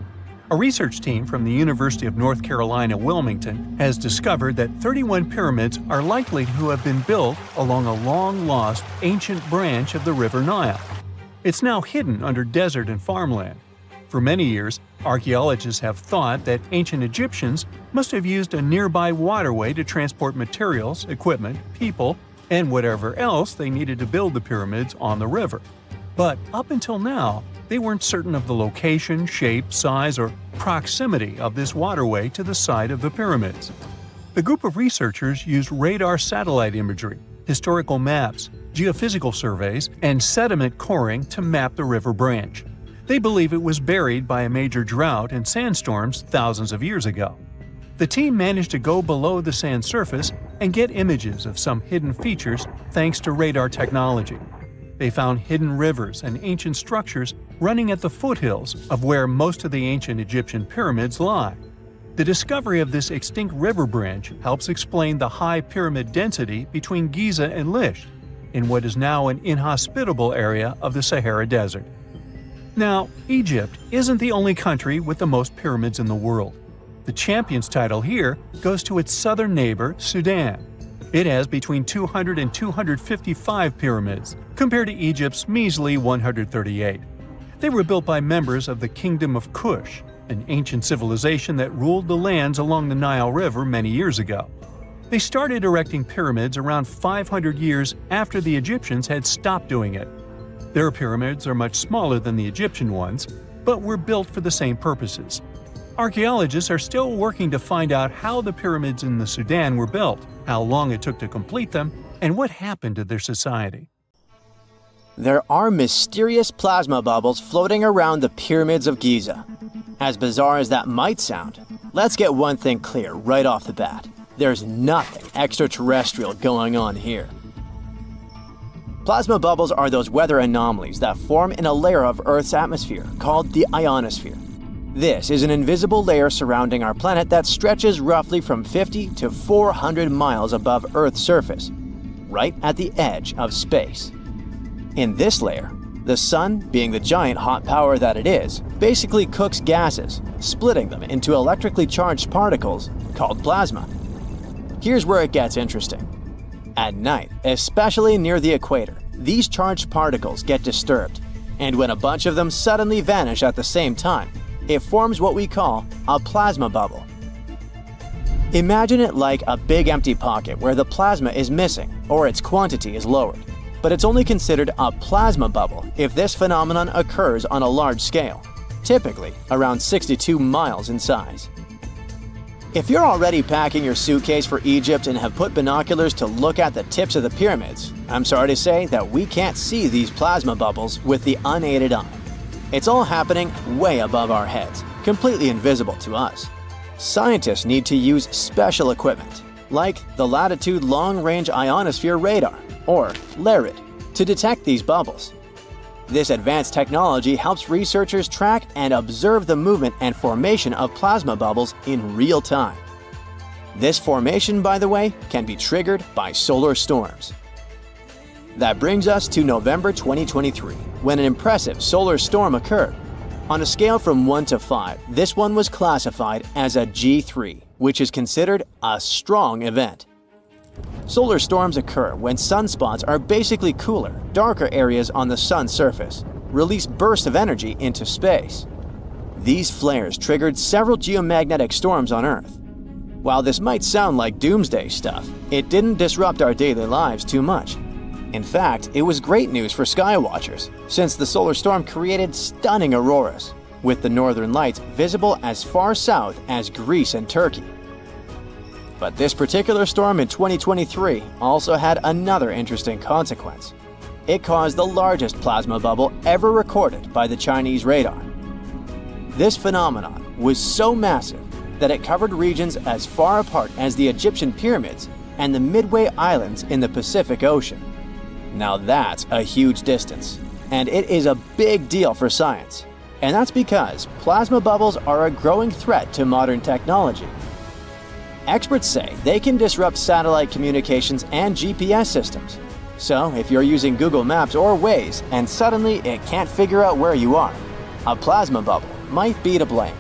A research team from the University of North Carolina, Wilmington, has discovered that 31 pyramids are likely to have been built along a long-lost ancient branch of the River Nile. It's now hidden under desert and farmland. For many years, archaeologists have thought that ancient Egyptians must have used a nearby waterway to transport materials, equipment, people, and whatever else they needed to build the pyramids on the river. But up until now, they weren't certain of the location, shape, size, or proximity of this waterway to the site of the pyramids. The group of researchers used radar satellite imagery, historical maps, geophysical surveys, and sediment coring to map the river branch. They believe it was buried by a major drought and sandstorms thousands of years ago. The team managed to go below the sand surface and get images of some hidden features thanks to radar technology. They found hidden rivers and ancient structures running at the foothills of where most of the ancient Egyptian pyramids lie. The discovery of this extinct river branch helps explain the high pyramid density between Giza and Lisht, in what is now an inhospitable area of the Sahara Desert. Now, Egypt isn't the only country with the most pyramids in the world. The champion's title here goes to its southern neighbor, Sudan. It has between 200 and 255 pyramids, compared to Egypt's measly 138. They were built by members of the Kingdom of Kush, an ancient civilization that ruled the lands along the Nile River many years ago. They started erecting pyramids around 500 years after the Egyptians had stopped doing it. Their pyramids are much smaller than the Egyptian ones, but were built for the same purposes. Archaeologists are still working to find out how the pyramids in the Sudan were built, how long it took to complete them, and what happened to their society. There are mysterious plasma bubbles floating around the pyramids of Giza. As bizarre as that might sound, let's get one thing clear right off the bat. There's nothing extraterrestrial going on here. Plasma bubbles are those weather anomalies that form in a layer of Earth's atmosphere called the ionosphere. This is an invisible layer surrounding our planet that stretches roughly from 50 to 400 miles above Earth's surface, right at the edge of space. In this layer, the sun, being the giant hot power that it is, basically cooks gases, splitting them into electrically charged particles called plasma. Here's where it gets interesting. At night, especially near the equator, these charged particles get disturbed, and when a bunch of them suddenly vanish at the same time, it forms what we call a plasma bubble. Imagine it like a big empty pocket where the plasma is missing or its quantity is lowered, but it's only considered a plasma bubble if this phenomenon occurs on a large scale, typically around 62 miles in size. If you're already packing your suitcase for Egypt and have put binoculars to look at the tips of the pyramids, I'm sorry to say that we can't see these plasma bubbles with the unaided eye. It's all happening way above our heads, completely invisible to us. Scientists need to use special equipment, like the Latitude Long-Range Ionosphere Radar, or LARID, to detect these bubbles. This advanced technology helps researchers track and observe the movement and formation of plasma bubbles in real time. This formation, by the way, can be triggered by solar storms. That brings us to November 2023, when an impressive solar storm occurred. On a scale from 1 to 5, this one was classified as a G3, which is considered a strong event. Solar storms occur when sunspots are basically cooler, darker areas on the sun's surface, release bursts of energy into space. These flares triggered several geomagnetic storms on Earth. While this might sound like doomsday stuff, it didn't disrupt our daily lives too much. In fact, it was great news for skywatchers, since the solar storm created stunning auroras, with the northern lights visible as far south as Greece and Turkey. But this particular storm in 2023 also had another interesting consequence. It caused the largest plasma bubble ever recorded by the Chinese radar. This phenomenon was so massive that it covered regions as far apart as the Egyptian pyramids and the Midway Islands in the Pacific Ocean. Now that's a huge distance, and it is a big deal for science. And that's because plasma bubbles are a growing threat to modern technology. Experts say they can disrupt satellite communications and GPS systems. So if you're using Google Maps or Waze and suddenly it can't figure out where you are, a plasma bubble might be to blame.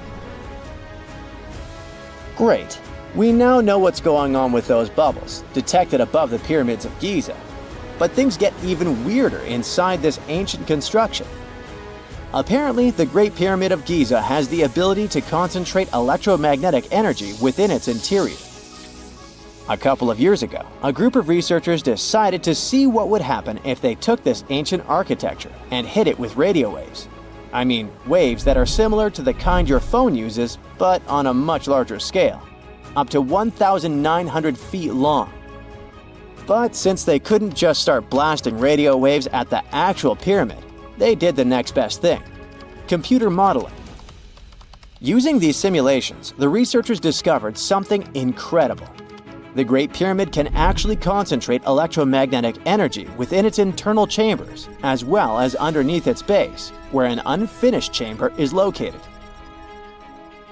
Great. We now know what's going on with those bubbles, detected above the pyramids of Giza. But things get even weirder inside this ancient construction. Apparently, the Great Pyramid of Giza has the ability to concentrate electromagnetic energy within its interior. A couple of years ago, a group of researchers decided to see what would happen if they took this ancient architecture and hit it with radio waves. I mean, waves that are similar to the kind your phone uses, but on a much larger scale. up to 1,900 feet long. But since they couldn't just start blasting radio waves at the actual pyramid, they did the next best thing: computer modeling. Using these simulations, the researchers discovered something incredible. The Great Pyramid can actually concentrate electromagnetic energy within its internal chambers, as well as underneath its base, where an unfinished chamber is located.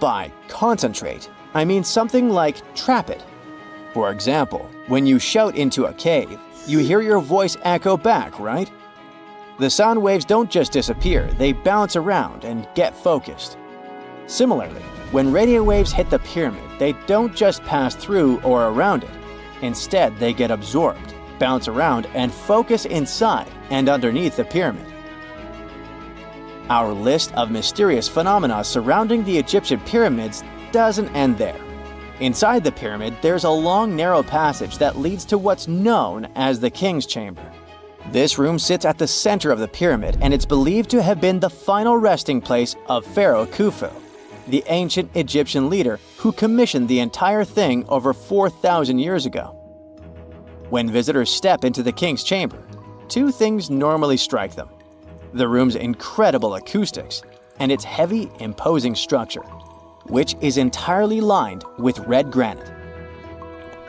By concentrate, I mean something like trap it. For example, when you shout into a cave, you hear your voice echo back, right? The sound waves don't just disappear, they bounce around and get focused. Similarly, when radio waves hit the pyramid, they don't just pass through or around it. Instead, they get absorbed, bounce around, and focus inside and underneath the pyramid. Our list of mysterious phenomena surrounding the Egyptian pyramids doesn't end there. Inside the pyramid, there's a long, narrow passage that leads to what's known as the King's Chamber. This room sits at the center of the pyramid, and it's believed to have been the final resting place of Pharaoh Khufu, the ancient Egyptian leader who commissioned the entire thing over 4,000 years ago. When visitors step into the King's Chamber, two things normally strike them: the room's incredible acoustics and its heavy, imposing structure, which is entirely lined with red granite.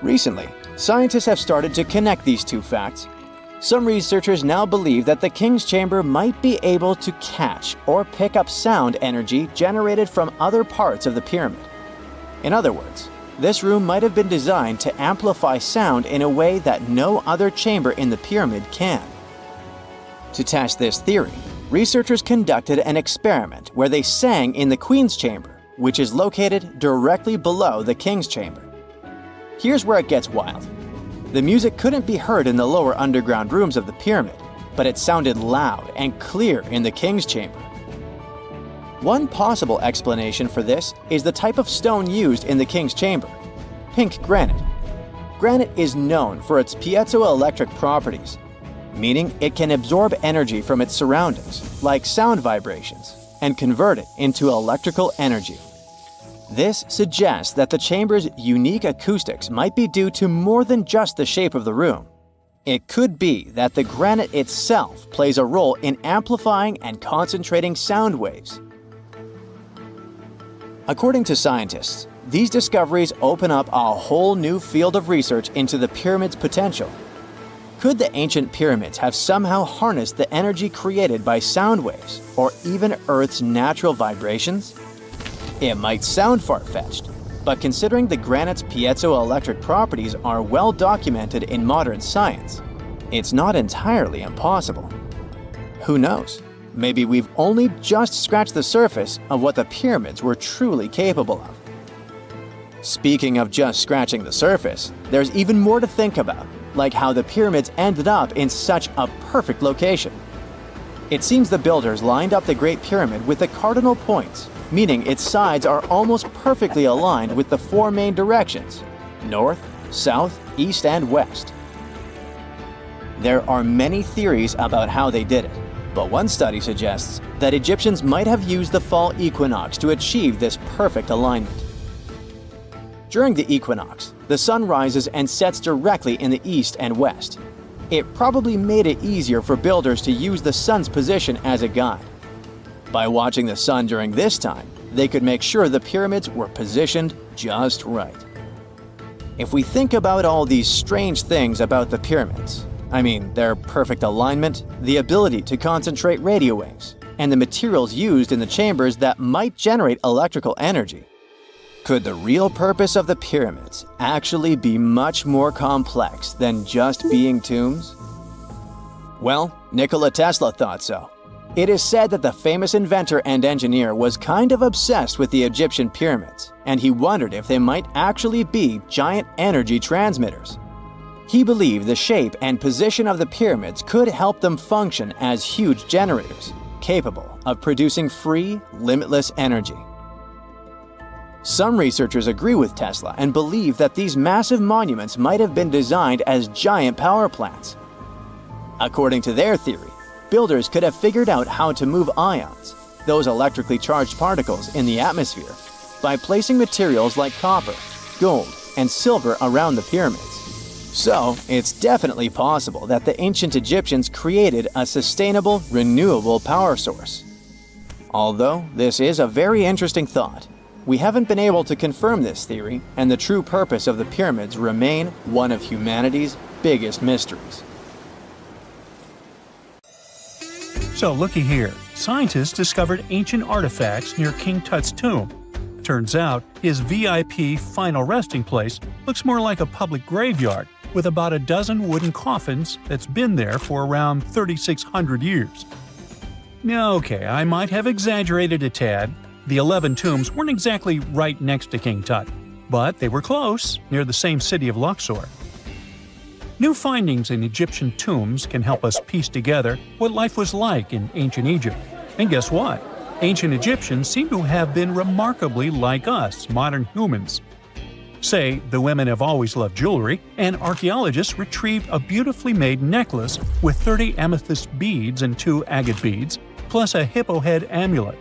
Recently, scientists have started to connect these two facts. Some researchers now believe that the King's Chamber might be able to catch or pick up sound energy generated from other parts of the pyramid. In other words, this room might have been designed to amplify sound in a way that no other chamber in the pyramid can. To test this theory, researchers conducted an experiment where they sang in the Queen's Chamber, which is located directly below the King's Chamber. Here's where it gets wild. The music couldn't be heard in the lower underground rooms of the pyramid, but it sounded loud and clear in the King's Chamber. One possible explanation for this is the type of stone used in the King's Chamber: pink granite. Granite is known for its piezoelectric properties, meaning it can absorb energy from its surroundings, like sound vibrations, and convert it into electrical energy. This suggests that the chamber's unique acoustics might be due to more than just the shape of the room. It could be that the granite itself plays a role in amplifying and concentrating sound waves. According to scientists, these discoveries open up a whole new field of research into the pyramid's potential. Could the ancient pyramids have somehow harnessed the energy created by sound waves, or even Earth's natural vibrations? It might sound far-fetched, but considering the granite's piezoelectric properties are well documented in modern science, it's not entirely impossible. Who knows? Maybe we've only just scratched the surface of what the pyramids were truly capable of. Speaking of just scratching the surface, there's even more to think about, like how the pyramids ended up in such a perfect location. It seems the builders lined up the Great Pyramid with the cardinal points, meaning its sides are almost perfectly aligned with the four main directions: north, south, east, and west. There are many theories about how they did it, but one study suggests that Egyptians might have used the fall equinox to achieve this perfect alignment. During the equinox, the sun rises and sets directly in the east and west. It probably made it easier for builders to use the sun's position as a guide. By watching the sun during this time, they could make sure the pyramids were positioned just right. If we think about all these strange things about the pyramids, I mean their perfect alignment, the ability to concentrate radio waves, and the materials used in the chambers that might generate electrical energy, could the real purpose of the pyramids actually be much more complex than just being tombs? Well, Nikola Tesla thought so. It is said that the famous inventor and engineer was kind of obsessed with the Egyptian pyramids, and he wondered if they might actually be giant energy transmitters. He believed the shape and position of the pyramids could help them function as huge generators, capable of producing free, limitless energy. Some researchers agree with Tesla and believe that these massive monuments might have been designed as giant power plants. According to their theory, builders could have figured out how to move ions, those electrically charged particles in the atmosphere, by placing materials like copper, gold and silver around the pyramids. So, it's definitely possible that the ancient Egyptians created a sustainable, renewable power source. Although this is a very interesting thought, we haven't been able to confirm this theory, and the true purpose of the pyramids remain one of humanity's biggest mysteries. So looky here, scientists discovered ancient artifacts near King Tut's tomb. Turns out, his VIP final resting place looks more like a public graveyard with about a dozen wooden coffins that's been there for around 3,600 years. Now, okay, I might have exaggerated a tad. The 11 tombs weren't exactly right next to King Tut, but they were close, near the same city of Luxor. New findings in Egyptian tombs can help us piece together what life was like in ancient Egypt. And guess what? Ancient Egyptians seem to have been remarkably like us, modern humans. Say, the women have always loved jewelry, and archaeologists retrieved a beautifully made necklace with 30 amethyst beads and 2 agate beads, plus a hippo head amulet.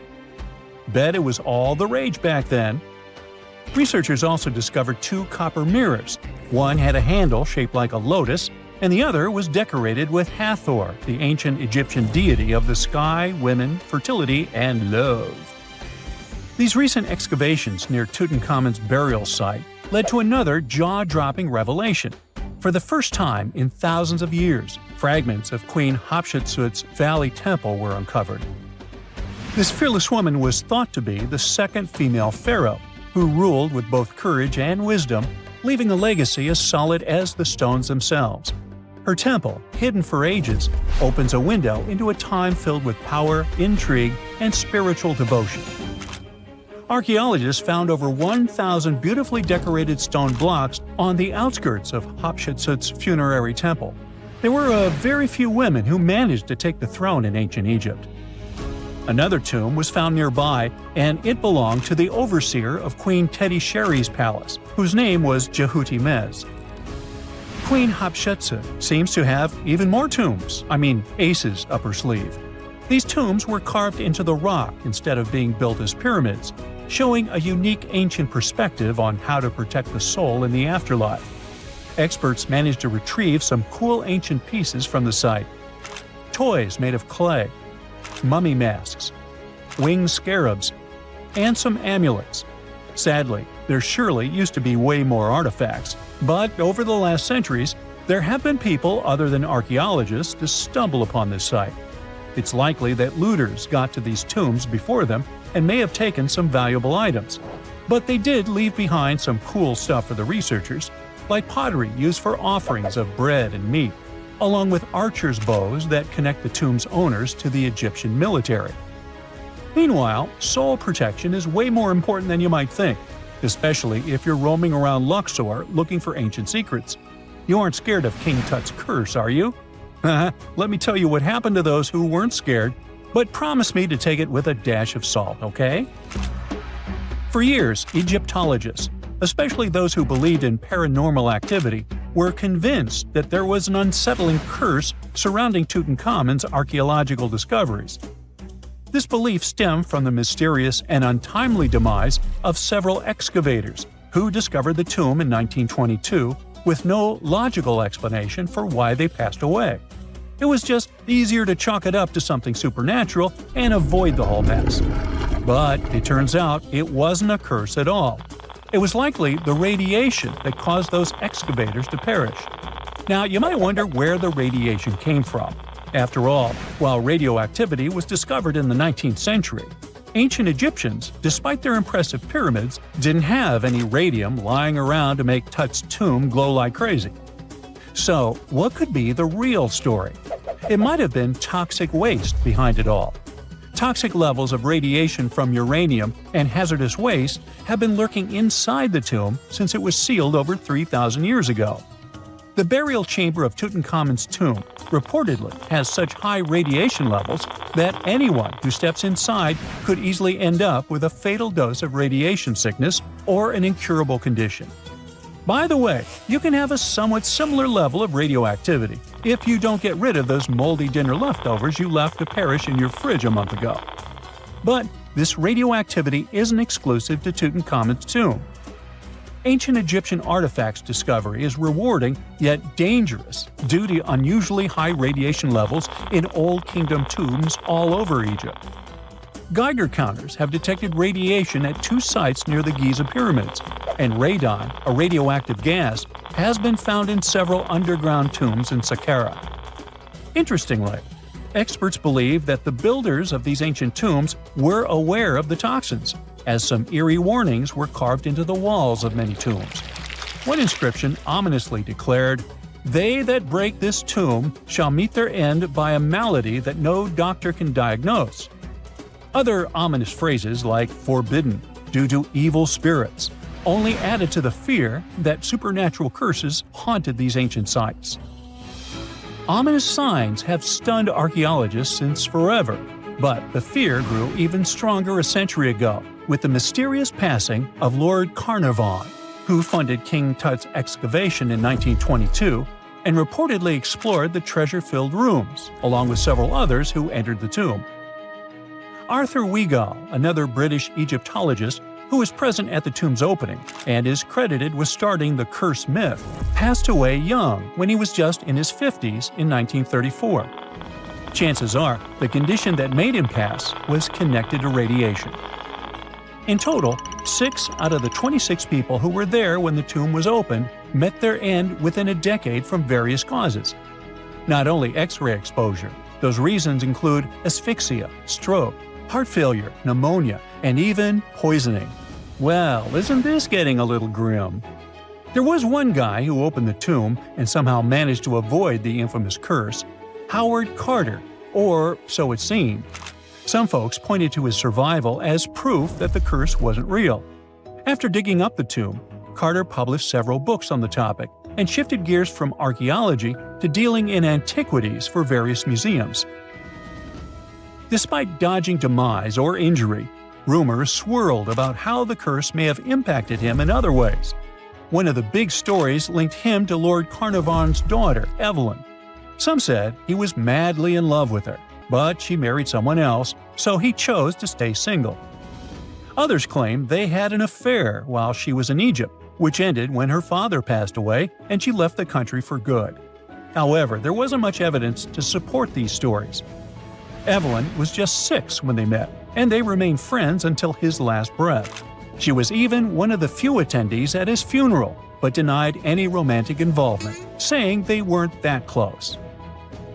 Bet it was all the rage back then. Researchers also discovered 2 copper mirrors. One had a handle shaped like a lotus, and the other was decorated with Hathor, the ancient Egyptian deity of the sky, women, fertility, and love. These recent excavations near Tutankhamun's burial site led to another jaw-dropping revelation. For the first time in thousands of years, fragments of Queen Hatshepsut's Valley Temple were uncovered. This fearless woman was thought to be the second female pharaoh, who ruled with both courage and wisdom, leaving a legacy as solid as the stones themselves. Her temple, hidden for ages, opens a window into a time filled with power, intrigue, and spiritual devotion. Archaeologists found over 1,000 beautifully decorated stone blocks on the outskirts of Hatshepsut's funerary temple. There were very few women who managed to take the throne in ancient Egypt. Another tomb was found nearby, and it belonged to the overseer of Queen Teti Sheri's palace, whose name was Jehuti-Mez. Queen Hatshepsut seems to have even more tombs, aces up her sleeve. These tombs were carved into the rock instead of being built as pyramids, showing a unique ancient perspective on how to protect the soul in the afterlife. Experts managed to retrieve some cool ancient pieces from the site. Toys made of clay, mummy masks, winged scarabs, and some amulets. Sadly, there surely used to be way more artifacts, but over the last centuries, there have been people other than archaeologists to stumble upon this site. It's likely that looters got to these tombs before them and may have taken some valuable items. But they did leave behind some cool stuff for the researchers, like pottery used for offerings of bread and meat, along with archers' bows that connect the tomb's owners to the Egyptian military. Meanwhile, soul protection is way more important than you might think, especially if you're roaming around Luxor looking for ancient secrets. You aren't scared of King Tut's curse, are you? Let me tell you what happened to those who weren't scared, but promise me to take it with a dash of salt, okay? For years, Egyptologists, especially those who believed in paranormal activity, were convinced that there was an unsettling curse surrounding Tutankhamun's archaeological discoveries. This belief stemmed from the mysterious and untimely demise of several excavators who discovered the tomb in 1922 with no logical explanation for why they passed away. It was just easier to chalk it up to something supernatural and avoid the whole mess. But it turns out it wasn't a curse at all. It was likely the radiation that caused those excavators to perish. Now, you might wonder where the radiation came from. After all, while radioactivity was discovered in the 19th century, ancient Egyptians, despite their impressive pyramids, didn't have any radium lying around to make Tut's tomb glow like crazy. So, what could be the real story? It might have been toxic waste behind it all. Toxic levels of radiation from uranium and hazardous waste have been lurking inside the tomb since it was sealed over 3,000 years ago. The burial chamber of Tutankhamun's tomb reportedly has such high radiation levels that anyone who steps inside could easily end up with a fatal dose of radiation sickness or an incurable condition. By the way, you can have a somewhat similar level of radioactivity if you don't get rid of those moldy dinner leftovers you left to perish in your fridge a month ago. But this radioactivity isn't exclusive to Tutankhamun's tomb. Ancient Egyptian artifacts discovery is rewarding yet dangerous due to unusually high radiation levels in Old Kingdom tombs all over Egypt. Geiger counters have detected radiation at 2 sites near the Giza pyramids, and radon, a radioactive gas, has been found in several underground tombs in Saqqara. Interestingly, experts believe that the builders of these ancient tombs were aware of the toxins, as some eerie warnings were carved into the walls of many tombs. One inscription ominously declared, "They that break this tomb shall meet their end by a malady that no doctor can diagnose." Other ominous phrases like "forbidden," "due to evil spirits," only added to the fear that supernatural curses haunted these ancient sites. Ominous signs have stunned archaeologists since forever, but the fear grew even stronger a century ago with the mysterious passing of Lord Carnarvon, who funded King Tut's excavation in 1922 and reportedly explored the treasure-filled rooms, along with several others who entered the tomb. Arthur Weigall, another British Egyptologist who was present at the tomb's opening and is credited with starting the curse myth, passed away young when he was just in his 50s in 1934. Chances are the condition that made him pass was connected to radiation. In total, 6 out of the 26 people who were there when the tomb was opened met their end within a decade from various causes. Not only X-ray exposure, those reasons include asphyxia, stroke, heart failure, pneumonia, and even poisoning. Well, isn't this getting a little grim? There was one guy who opened the tomb and somehow managed to avoid the infamous curse, Howard Carter, or so it seemed. Some folks pointed to his survival as proof that the curse wasn't real. After digging up the tomb, Carter published several books on the topic and shifted gears from archaeology to dealing in antiquities for various museums. Despite dodging demise or injury, rumors swirled about how the curse may have impacted him in other ways. One of the big stories linked him to Lord Carnarvon's daughter, Evelyn. Some said he was madly in love with her, but she married someone else, so he chose to stay single. Others claimed they had an affair while she was in Egypt, which ended when her father passed away and she left the country for good. However, there wasn't much evidence to support these stories. Evelyn was just 6 when they met, and they remained friends until his last breath. She was even one of the few attendees at his funeral, but denied any romantic involvement, saying they weren't that close.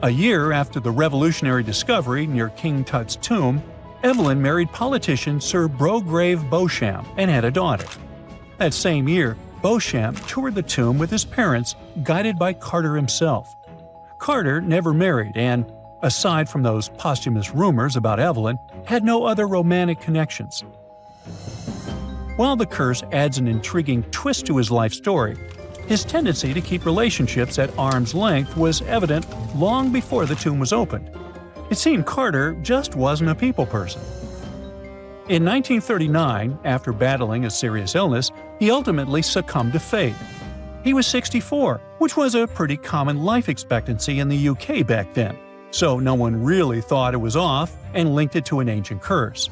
A year after the revolutionary discovery near King Tut's tomb, Evelyn married politician Sir Brograve Beauchamp and had a daughter. That same year, Beauchamp toured the tomb with his parents, guided by Carter himself. Carter never married and, aside from those posthumous rumors about Evelyn, had no other romantic connections. While the curse adds an intriguing twist to his life story, his tendency to keep relationships at arm's length was evident long before the tomb was opened. It seemed Carter just wasn't a people person. In 1939, after battling a serious illness, he ultimately succumbed to fate. He was 64, which was a pretty common life expectancy in the UK back then, so no one really thought it was off and linked it to an ancient curse.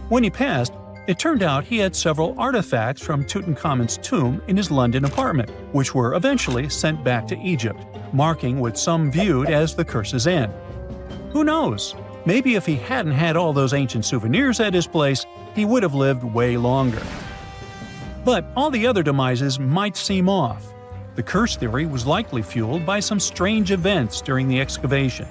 When he passed, it turned out he had several artifacts from Tutankhamun's tomb in his London apartment, which were eventually sent back to Egypt, marking what some viewed as the curse's end. Who knows? Maybe if he hadn't had all those ancient souvenirs at his place, he would have lived way longer. But all the other demises might seem off. The curse theory was likely fueled by some strange events during the excavation.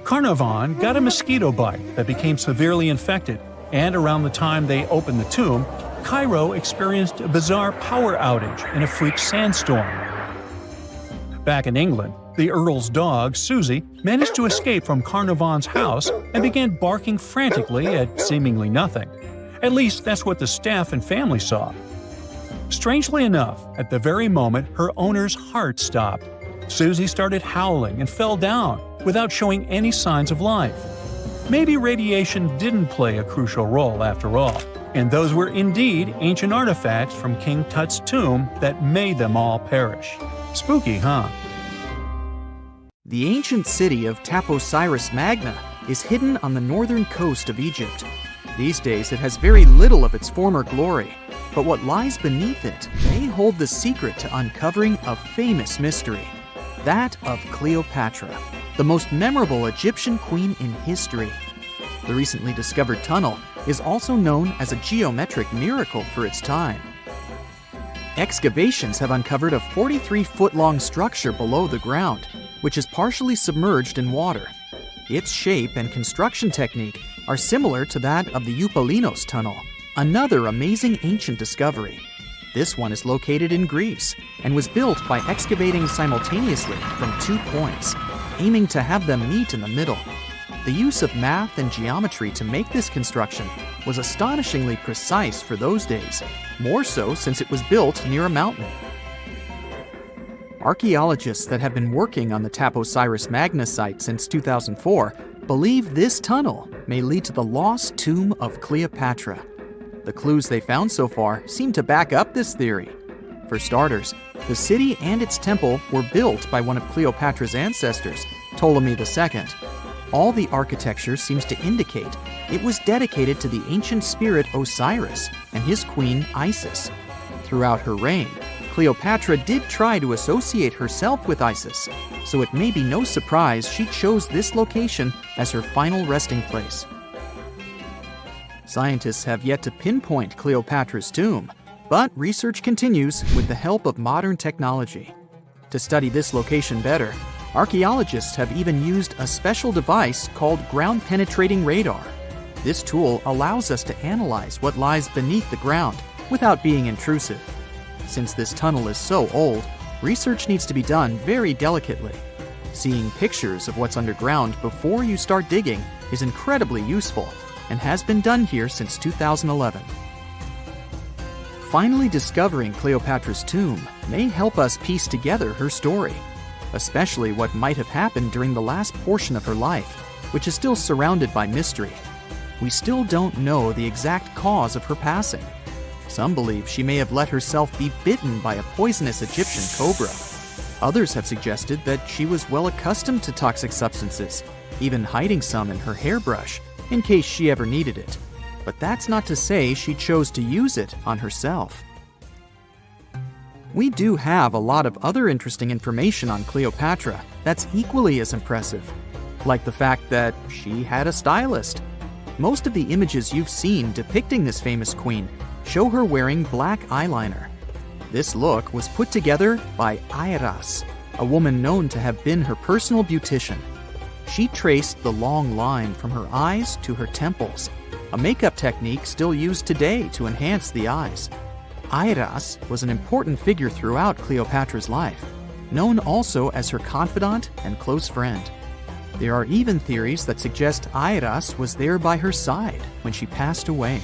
Carnarvon got a mosquito bite that became severely infected, and around the time they opened the tomb, Cairo experienced a bizarre power outage in a freak sandstorm. Back in England, the Earl's dog, Susie, managed to escape from Carnarvon's house and began barking frantically at seemingly nothing. At least that's what the staff and family saw. Strangely enough, at the very moment her owner's heart stopped, Susie started howling and fell down without showing any signs of life. Maybe radiation didn't play a crucial role after all, and those were indeed ancient artifacts from King Tut's tomb that made them all perish. Spooky, huh? The ancient city of Taposiris Magna is hidden on the northern coast of Egypt. These days it has very little of its former glory, But what lies beneath it may hold the secret to uncovering a famous mystery, that of Cleopatra, the most memorable Egyptian queen in history. The recently discovered tunnel is also known as a geometric miracle for its time. Excavations have uncovered a 43-foot-long structure below the ground, which is partially submerged in water. Its shape and construction technique are similar to that of the Eupalinos tunnel, another amazing ancient discovery. This one is located in Greece and was built by excavating simultaneously from 2 points, aiming to have them meet in the middle. The use of math and geometry to make this construction was astonishingly precise for those days, more so since it was built near a mountain. Archaeologists that have been working on the Taposiris Magna site since 2004 believe this tunnel may lead to the lost tomb of Cleopatra. The clues they found so far seem to back up this theory. For starters, the city and its temple were built by one of Cleopatra's ancestors, Ptolemy II. All the architecture seems to indicate it was dedicated to the ancient spirit Osiris and his queen Isis. Throughout her reign, Cleopatra did try to associate herself with Isis, so it may be no surprise she chose this location as her final resting place. Scientists have yet to pinpoint Cleopatra's tomb, but research continues with the help of modern technology. To study this location better, archaeologists have even used a special device called ground-penetrating radar. This tool allows us to analyze what lies beneath the ground without being intrusive. Since this tunnel is so old, research needs to be done very delicately. Seeing pictures of what's underground before you start digging is incredibly useful and has been done here since 2011. Finally discovering Cleopatra's tomb may help us piece together her story, especially what might have happened during the last portion of her life, which is still surrounded by mystery. We still don't know the exact cause of her passing. Some believe she may have let herself be bitten by a poisonous Egyptian cobra. Others have suggested that she was well accustomed to toxic substances, even hiding some in her hairbrush in case she ever needed it. But that's not to say she chose to use it on herself. We do have a lot of other interesting information on Cleopatra that's equally as impressive, like the fact that she had a stylist. Most of the images you've seen depicting this famous queen show her wearing black eyeliner. This look was put together by Airas, a woman known to have been her personal beautician. She traced the long line from her eyes to her temples, a makeup technique still used today to enhance the eyes. Airas was an important figure throughout Cleopatra's life, known also as her confidant and close friend. There are even theories that suggest Airas was there by her side when she passed away.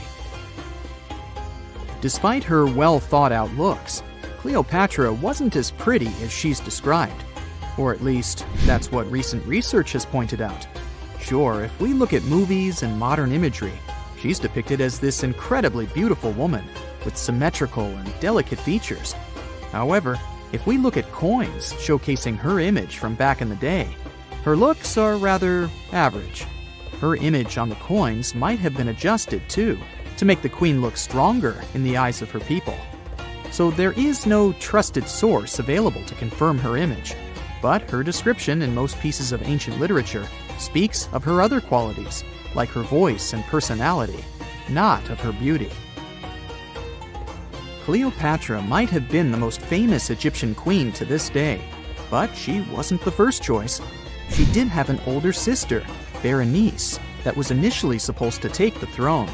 Despite her well-thought-out looks, Cleopatra wasn't as pretty as she's described. Or at least, that's what recent research has pointed out. Sure, if we look at movies and modern imagery, she's depicted as this incredibly beautiful woman with symmetrical and delicate features. However, if we look at coins showcasing her image from back in the day, her looks are rather average. Her image on the coins might have been adjusted, too, to make the queen look stronger in the eyes of her people. So there is no trusted source available to confirm her image, but her description in most pieces of ancient literature speaks of her other qualities, like her voice and personality, not of her beauty. Cleopatra might have been the most famous Egyptian queen to this day, but she wasn't the first choice. She did have an older sister, Berenice, that was initially supposed to take the throne.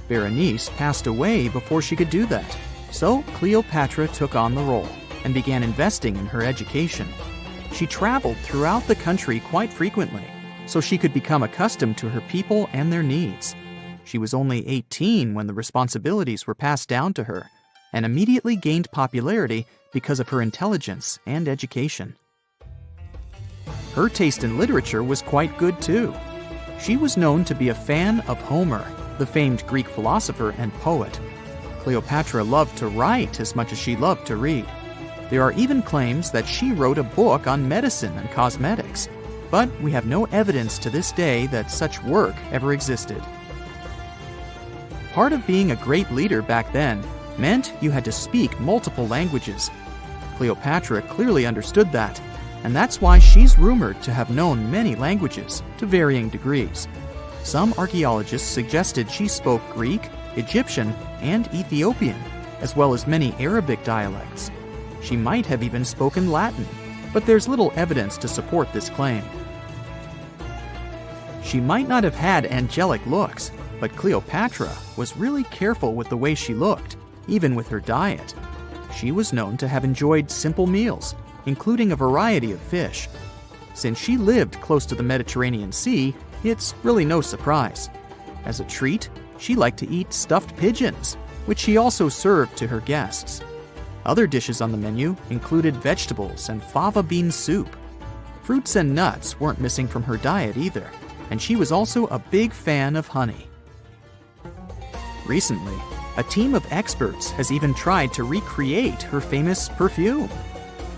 Berenice passed away before she could do that, so Cleopatra took on the role and began investing in her education. She traveled throughout the country quite frequently, so she could become accustomed to her people and their needs. She was only 18 when the responsibilities were passed down to her, and immediately gained popularity because of her intelligence and education. Her taste in literature was quite good too. She was known to be a fan of Homer, the famed Greek philosopher and poet. Cleopatra loved to write as much as she loved to read. There are even claims that she wrote a book on medicine and cosmetics, but we have no evidence to this day that such work ever existed. Part of being a great leader back then meant you had to speak multiple languages. Cleopatra clearly understood that, and that's why she's rumored to have known many languages to varying degrees. Some archaeologists suggested she spoke Greek, Egyptian, and Ethiopian, as well as many Arabic dialects. She might have even spoken Latin, but there's little evidence to support this claim. She might not have had angelic looks, but Cleopatra was really careful with the way she looked, even with her diet. She was known to have enjoyed simple meals, including a variety of fish. Since she lived close to the Mediterranean Sea, it's really no surprise. As a treat, she liked to eat stuffed pigeons, which she also served to her guests. Other dishes on the menu included vegetables and fava bean soup. Fruits and nuts weren't missing from her diet either, and she was also a big fan of honey. Recently, a team of experts has even tried to recreate her famous perfume.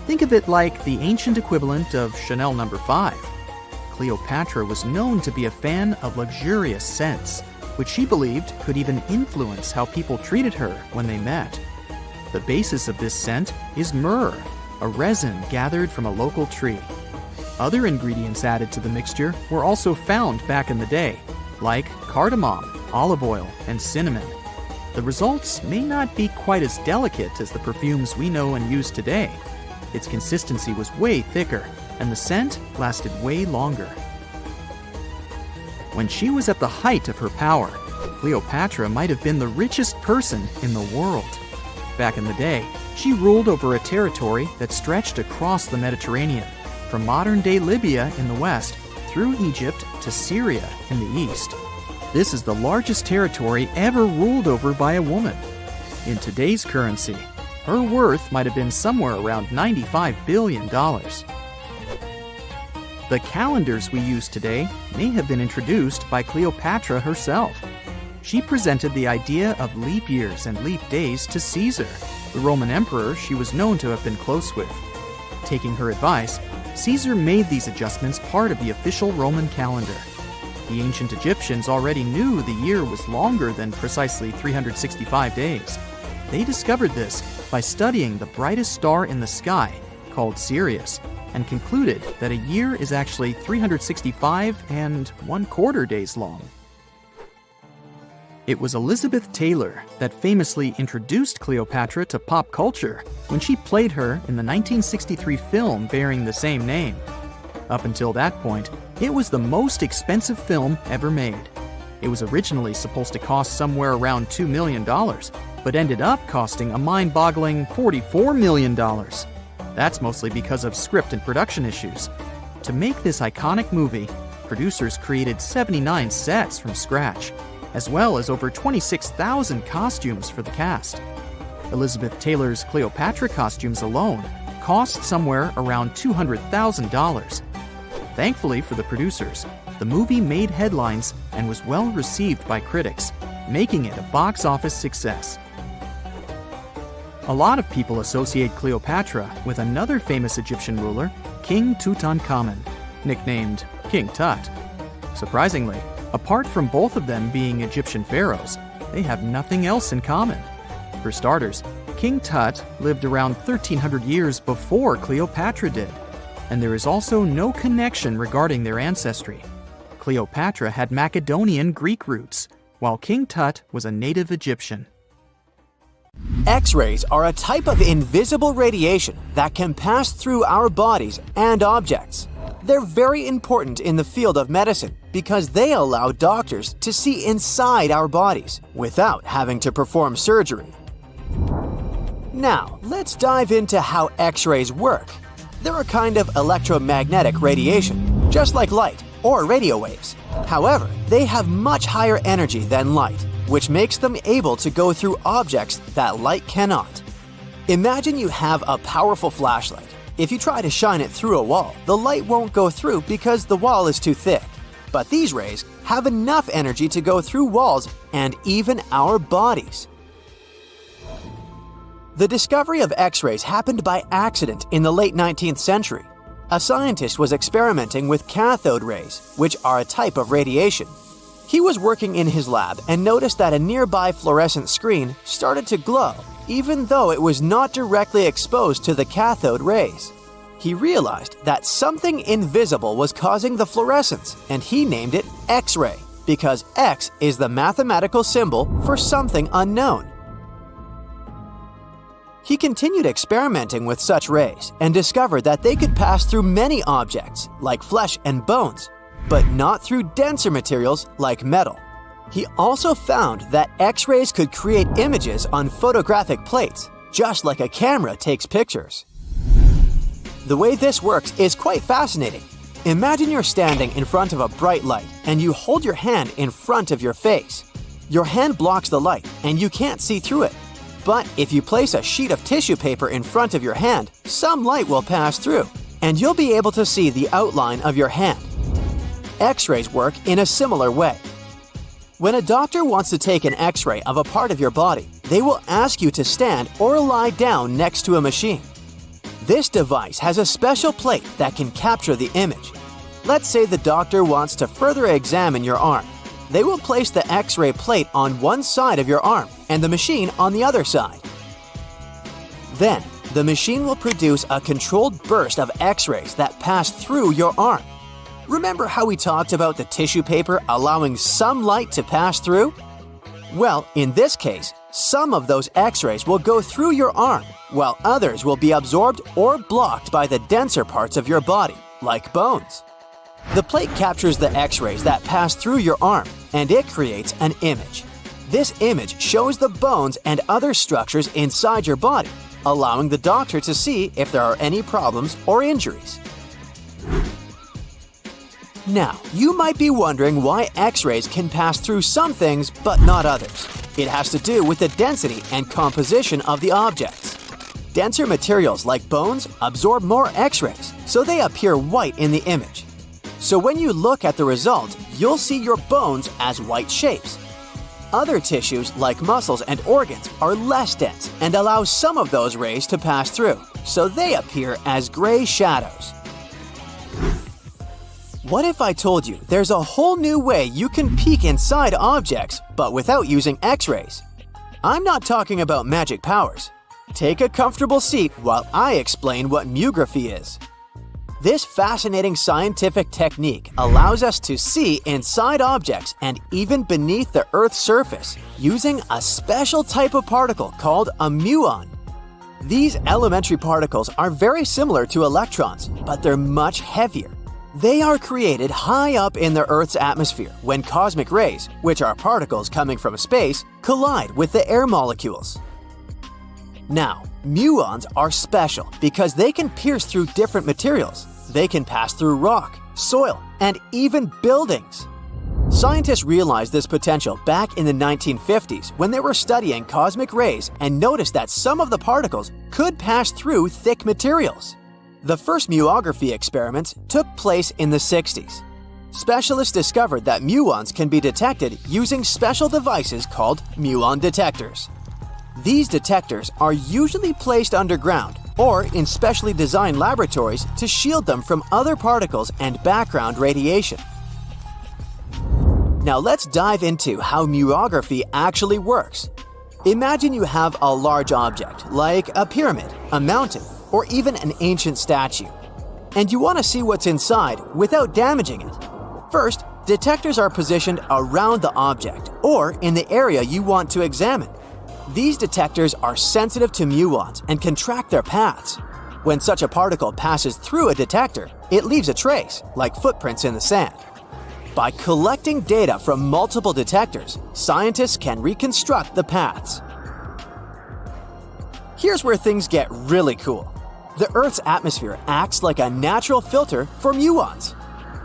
Think of it like the ancient equivalent of Chanel No. 5. Cleopatra was known to be a fan of luxurious scents, which she believed could even influence how people treated her when they met. The basis of this scent is myrrh, a resin gathered from a local tree. Other ingredients added to the mixture were also found back in the day, like cardamom, olive oil, and cinnamon. The results may not be quite as delicate as the perfumes we know and use today. Its consistency was way thicker, and the scent lasted way longer. When she was at the height of her power, Cleopatra might have been the richest person in the world. Back in the day, she ruled over a territory that stretched across the Mediterranean, from modern-day Libya in the west through Egypt to Syria in the east. This is the largest territory ever ruled over by a woman. In today's currency, her worth might have been somewhere around $95 billion. The calendars we use today may have been introduced by Cleopatra herself. She presented the idea of leap years and leap days to Caesar, the Roman emperor she was known to have been close with. Taking her advice, Caesar made these adjustments part of the official Roman calendar. The ancient Egyptians already knew the year was longer than precisely 365 days. They discovered this by studying the brightest star in the sky, called Sirius, and concluded that a year is actually 365 and 1/4 days long. It was Elizabeth Taylor that famously introduced Cleopatra to pop culture when she played her in the 1963 film bearing the same name. Up until that point, it was the most expensive film ever made. It was originally supposed to cost somewhere around $2 million, but ended up costing a mind-boggling $44 million. That's mostly because of script and production issues. To make this iconic movie, producers created 79 sets from scratch, as well as over 26,000 costumes for the cast. Elizabeth Taylor's Cleopatra costumes alone cost somewhere around $200,000. Thankfully for the producers, the movie made headlines and was well received by critics, making it a box office success. A lot of people associate Cleopatra with another famous Egyptian ruler, King Tutankhamun, nicknamed King Tut. Surprisingly, apart from both of them being Egyptian pharaohs, they have nothing else in common. For starters, King Tut lived around 1,300 years before Cleopatra did, and there is also no connection regarding their ancestry. Cleopatra had Macedonian Greek roots, while King Tut was a native Egyptian. X-rays are a type of invisible radiation that can pass through our bodies and objects. They're very important in the field of medicine because they allow doctors to see inside our bodies without having to perform surgery. Now, let's dive into how X-rays work. They're a kind of electromagnetic radiation, just like light or radio waves. However, they have much higher energy than light, which makes them able to go through objects that light cannot. Imagine you have a powerful flashlight. If you try to shine it through a wall, the light won't go through because the wall is too thick. But these rays have enough energy to go through walls and even our bodies. The discovery of X-rays happened by accident in the late 19th century. A scientist was experimenting with cathode rays, which are a type of radiation. He was working in his lab and noticed that a nearby fluorescent screen started to glow, even though it was not directly exposed to the cathode rays. He realized that something invisible was causing the fluorescence, and he named it X-ray, because X is the mathematical symbol for something unknown. He continued experimenting with such rays and discovered that they could pass through many objects, like flesh and bones, but not through denser materials like metal. He also found that X-rays could create images on photographic plates, just like a camera takes pictures. The way this works is quite fascinating. Imagine you're standing in front of a bright light and you hold your hand in front of your face. Your hand blocks the light and you can't see through it. But if you place a sheet of tissue paper in front of your hand, some light will pass through, and you'll be able to see the outline of your hand. X-rays work in a similar way. When a doctor wants to take an X-ray of a part of your body, they will ask you to stand or lie down next to a machine. This device has a special plate that can capture the image. Let's say the doctor wants to further examine your arm. They will place the X-ray plate on one side of your arm and the machine on the other side. Then, the machine will produce a controlled burst of X-rays that pass through your arm. Remember how we talked about the tissue paper allowing some light to pass through? Well, in this case, some of those X-rays will go through your arm, while others will be absorbed or blocked by the denser parts of your body, like bones. The plate captures the X-rays that pass through your arm, and it creates an image. This image shows the bones and other structures inside your body, allowing the doctor to see if there are any problems or injuries. Now, you might be wondering why X-rays can pass through some things but not others. It has to do with the density and composition of the objects. Denser materials like bones absorb more X-rays, so they appear white in the image. So when you look at the result, you'll see your bones as white shapes. Other tissues like muscles and organs are less dense and allow some of those rays to pass through, so they appear as gray shadows. What if I told you there's a whole new way you can peek inside objects, but without using X-rays? I'm not talking about magic powers. Take a comfortable seat while I explain what mummification is. This fascinating scientific technique allows us to see inside objects and even beneath the Earth's surface using a special type of particle called a muon. These elementary particles are very similar to electrons, but they're much heavier. They are created high up in the Earth's atmosphere when cosmic rays, which are particles coming from space, collide with the air molecules. Now, muons are special because they can pierce through different materials. They can pass through rock, soil, and even buildings. Scientists realized this potential back in the 1950s when they were studying cosmic rays and noticed that some of the particles could pass through thick materials. The first muography experiments took place in the 60s. Specialists discovered that muons can be detected using special devices called muon detectors. These detectors are usually placed underground or in specially designed laboratories to shield them from other particles and background radiation. Now let's dive into how muography actually works. Imagine you have a large object, like a pyramid, a mountain, or even an ancient statue, and you want to see what's inside without damaging it. First, detectors are positioned around the object or in the area you want to examine. These detectors are sensitive to muons and can track their paths. When such a particle passes through a detector, it leaves a trace, like footprints in the sand. By collecting data from multiple detectors, scientists can reconstruct the paths. Here's where things get really cool. The Earth's atmosphere acts like a natural filter for muons.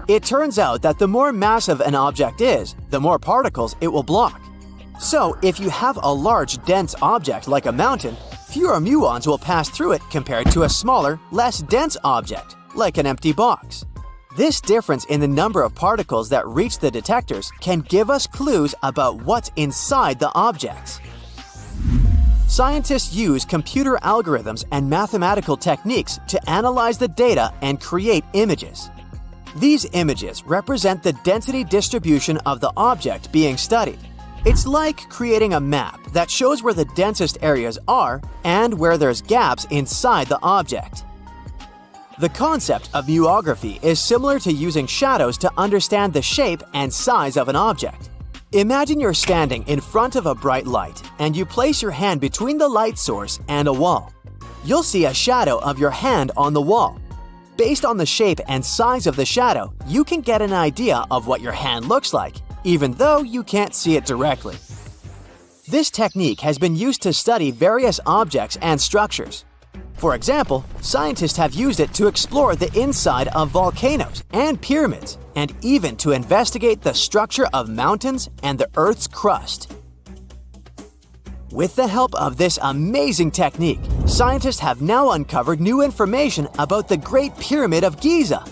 It turns out that the more massive an object is, the more particles it will block. So, if you have a large, dense object like a mountain, fewer muons will pass through it compared to a smaller, less dense object, like an empty box. This difference in the number of particles that reach the detectors can give us clues about what's inside the objects. Scientists use computer algorithms and mathematical techniques to analyze the data and create images. These images represent the density distribution of the object being studied. It's like creating a map that shows where the densest areas are and where there's gaps inside the object. The concept of muography is similar to using shadows to understand the shape and size of an object. Imagine you're standing in front of a bright light and you place your hand between the light source and a wall. You'll see a shadow of your hand on the wall. Based on the shape and size of the shadow, you can get an idea of what your hand looks like, even though you can't see it directly. This technique has been used to study various objects and structures. For example, scientists have used it to explore the inside of volcanoes and pyramids, and even to investigate the structure of mountains and the Earth's crust. With the help of this amazing technique, scientists have now uncovered new information about the Great Pyramid of Giza.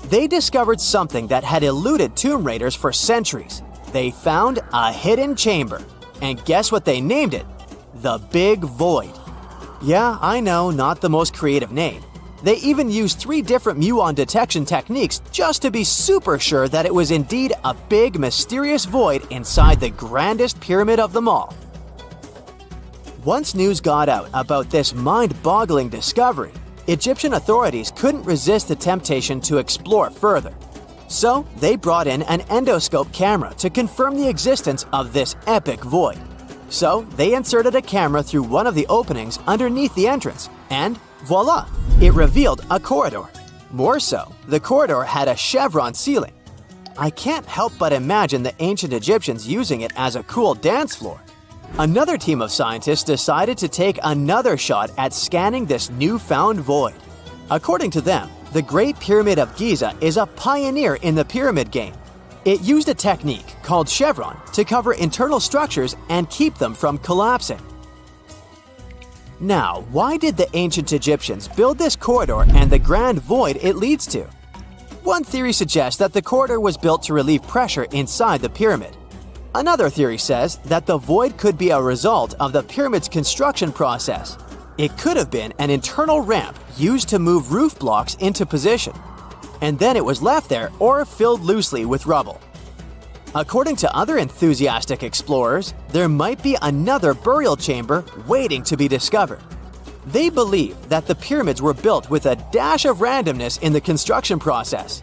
They discovered something that had eluded tomb raiders for centuries. They found a hidden chamber. And guess what they named it? The Big Void. Yeah, I know, not the most creative name. They even used 3 different muon detection techniques just to be super sure that it was indeed a big, mysterious void inside the grandest pyramid of them all. Once news got out about this mind-boggling discovery, Egyptian authorities couldn't resist the temptation to explore further. So they brought in an endoscope camera to confirm the existence of this epic void. So they inserted a camera through one of the openings underneath the entrance, and voila, it revealed a corridor. More so, the corridor had a chevron ceiling. I can't help but imagine the ancient Egyptians using it as a cool dance floor. Another team of scientists decided to take another shot at scanning this newfound void. According to them, the Great Pyramid of Giza is a pioneer in the pyramid game. It used a technique called chevron to cover internal structures and keep them from collapsing. Now, why did the ancient Egyptians build this corridor and the grand void it leads to? One theory suggests that the corridor was built to relieve pressure inside the pyramid. Another theory says that the void could be a result of the pyramid's construction process. It could have been an internal ramp used to move roof blocks into position, and then it was left there or filled loosely with rubble. According to other enthusiastic explorers, there might be another burial chamber waiting to be discovered. They believe that the pyramids were built with a dash of randomness in the construction process.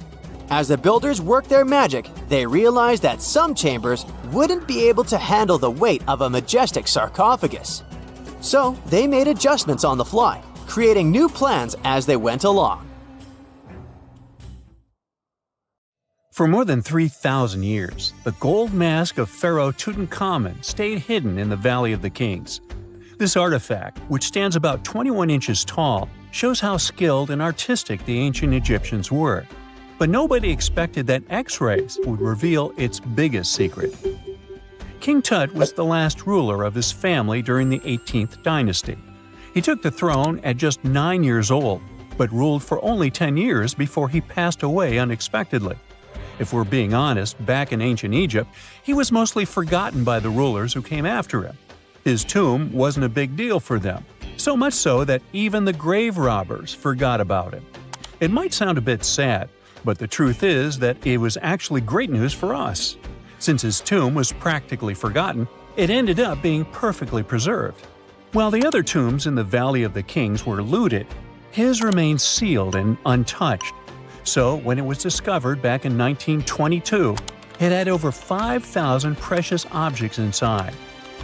As the builders worked their magic, they realized that some chambers wouldn't be able to handle the weight of a majestic sarcophagus. So they made adjustments on the fly, creating new plans as they went along. For more than 3,000 years, the gold mask of Pharaoh Tutankhamun stayed hidden in the Valley of the Kings. This artifact, which stands about 21 inches tall, shows how skilled and artistic the ancient Egyptians were. But nobody expected that X-rays would reveal its biggest secret. King Tut was the last ruler of his family during the 18th dynasty. He took the throne at just 9 years old, but ruled for only 10 years before he passed away unexpectedly. If we're being honest, back in ancient Egypt, he was mostly forgotten by the rulers who came after him. His tomb wasn't a big deal for them, so much so that even the grave robbers forgot about him. It might sound a bit sad, but the truth is that it was actually great news for us. Since his tomb was practically forgotten, it ended up being perfectly preserved. While the other tombs in the Valley of the Kings were looted, his remained sealed and untouched. So when it was discovered back in 1922, it had over 5,000 precious objects inside.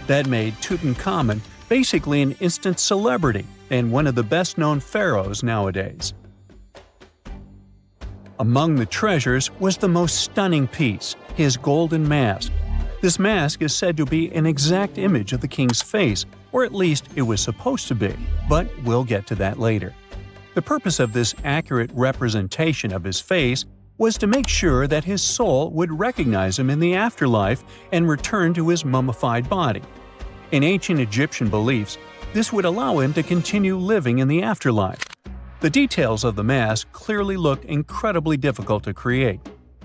That made Tutankhamun basically an instant celebrity and one of the best-known pharaohs nowadays. Among the treasures was the most stunning piece, his golden mask. This mask is said to be an exact image of the king's face, or at least it was supposed to be, but we'll get to that later. The purpose of this accurate representation of his face was to make sure that his soul would recognize him in the afterlife and return to his mummified body. In ancient Egyptian beliefs, this would allow him to continue living in the afterlife. The details of the mask clearly looked incredibly difficult to create,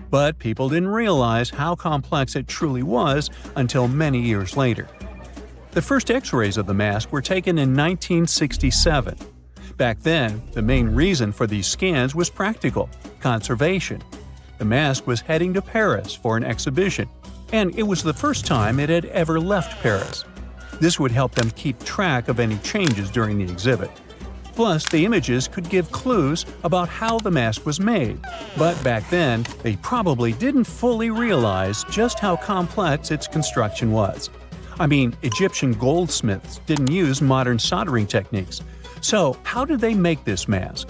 but people didn't realize how complex it truly was until many years later. The first X-rays of the mask were taken in 1967. Back then, the main reason for these scans was practical – conservation. The mask was heading to Paris for an exhibition, and it was the first time it had ever left Paris. This would help them keep track of any changes during the exhibit. Plus, the images could give clues about how the mask was made, but back then, they probably didn't fully realize just how complex its construction was. I mean, Egyptian goldsmiths didn't use modern soldering techniques, so how did they make this mask?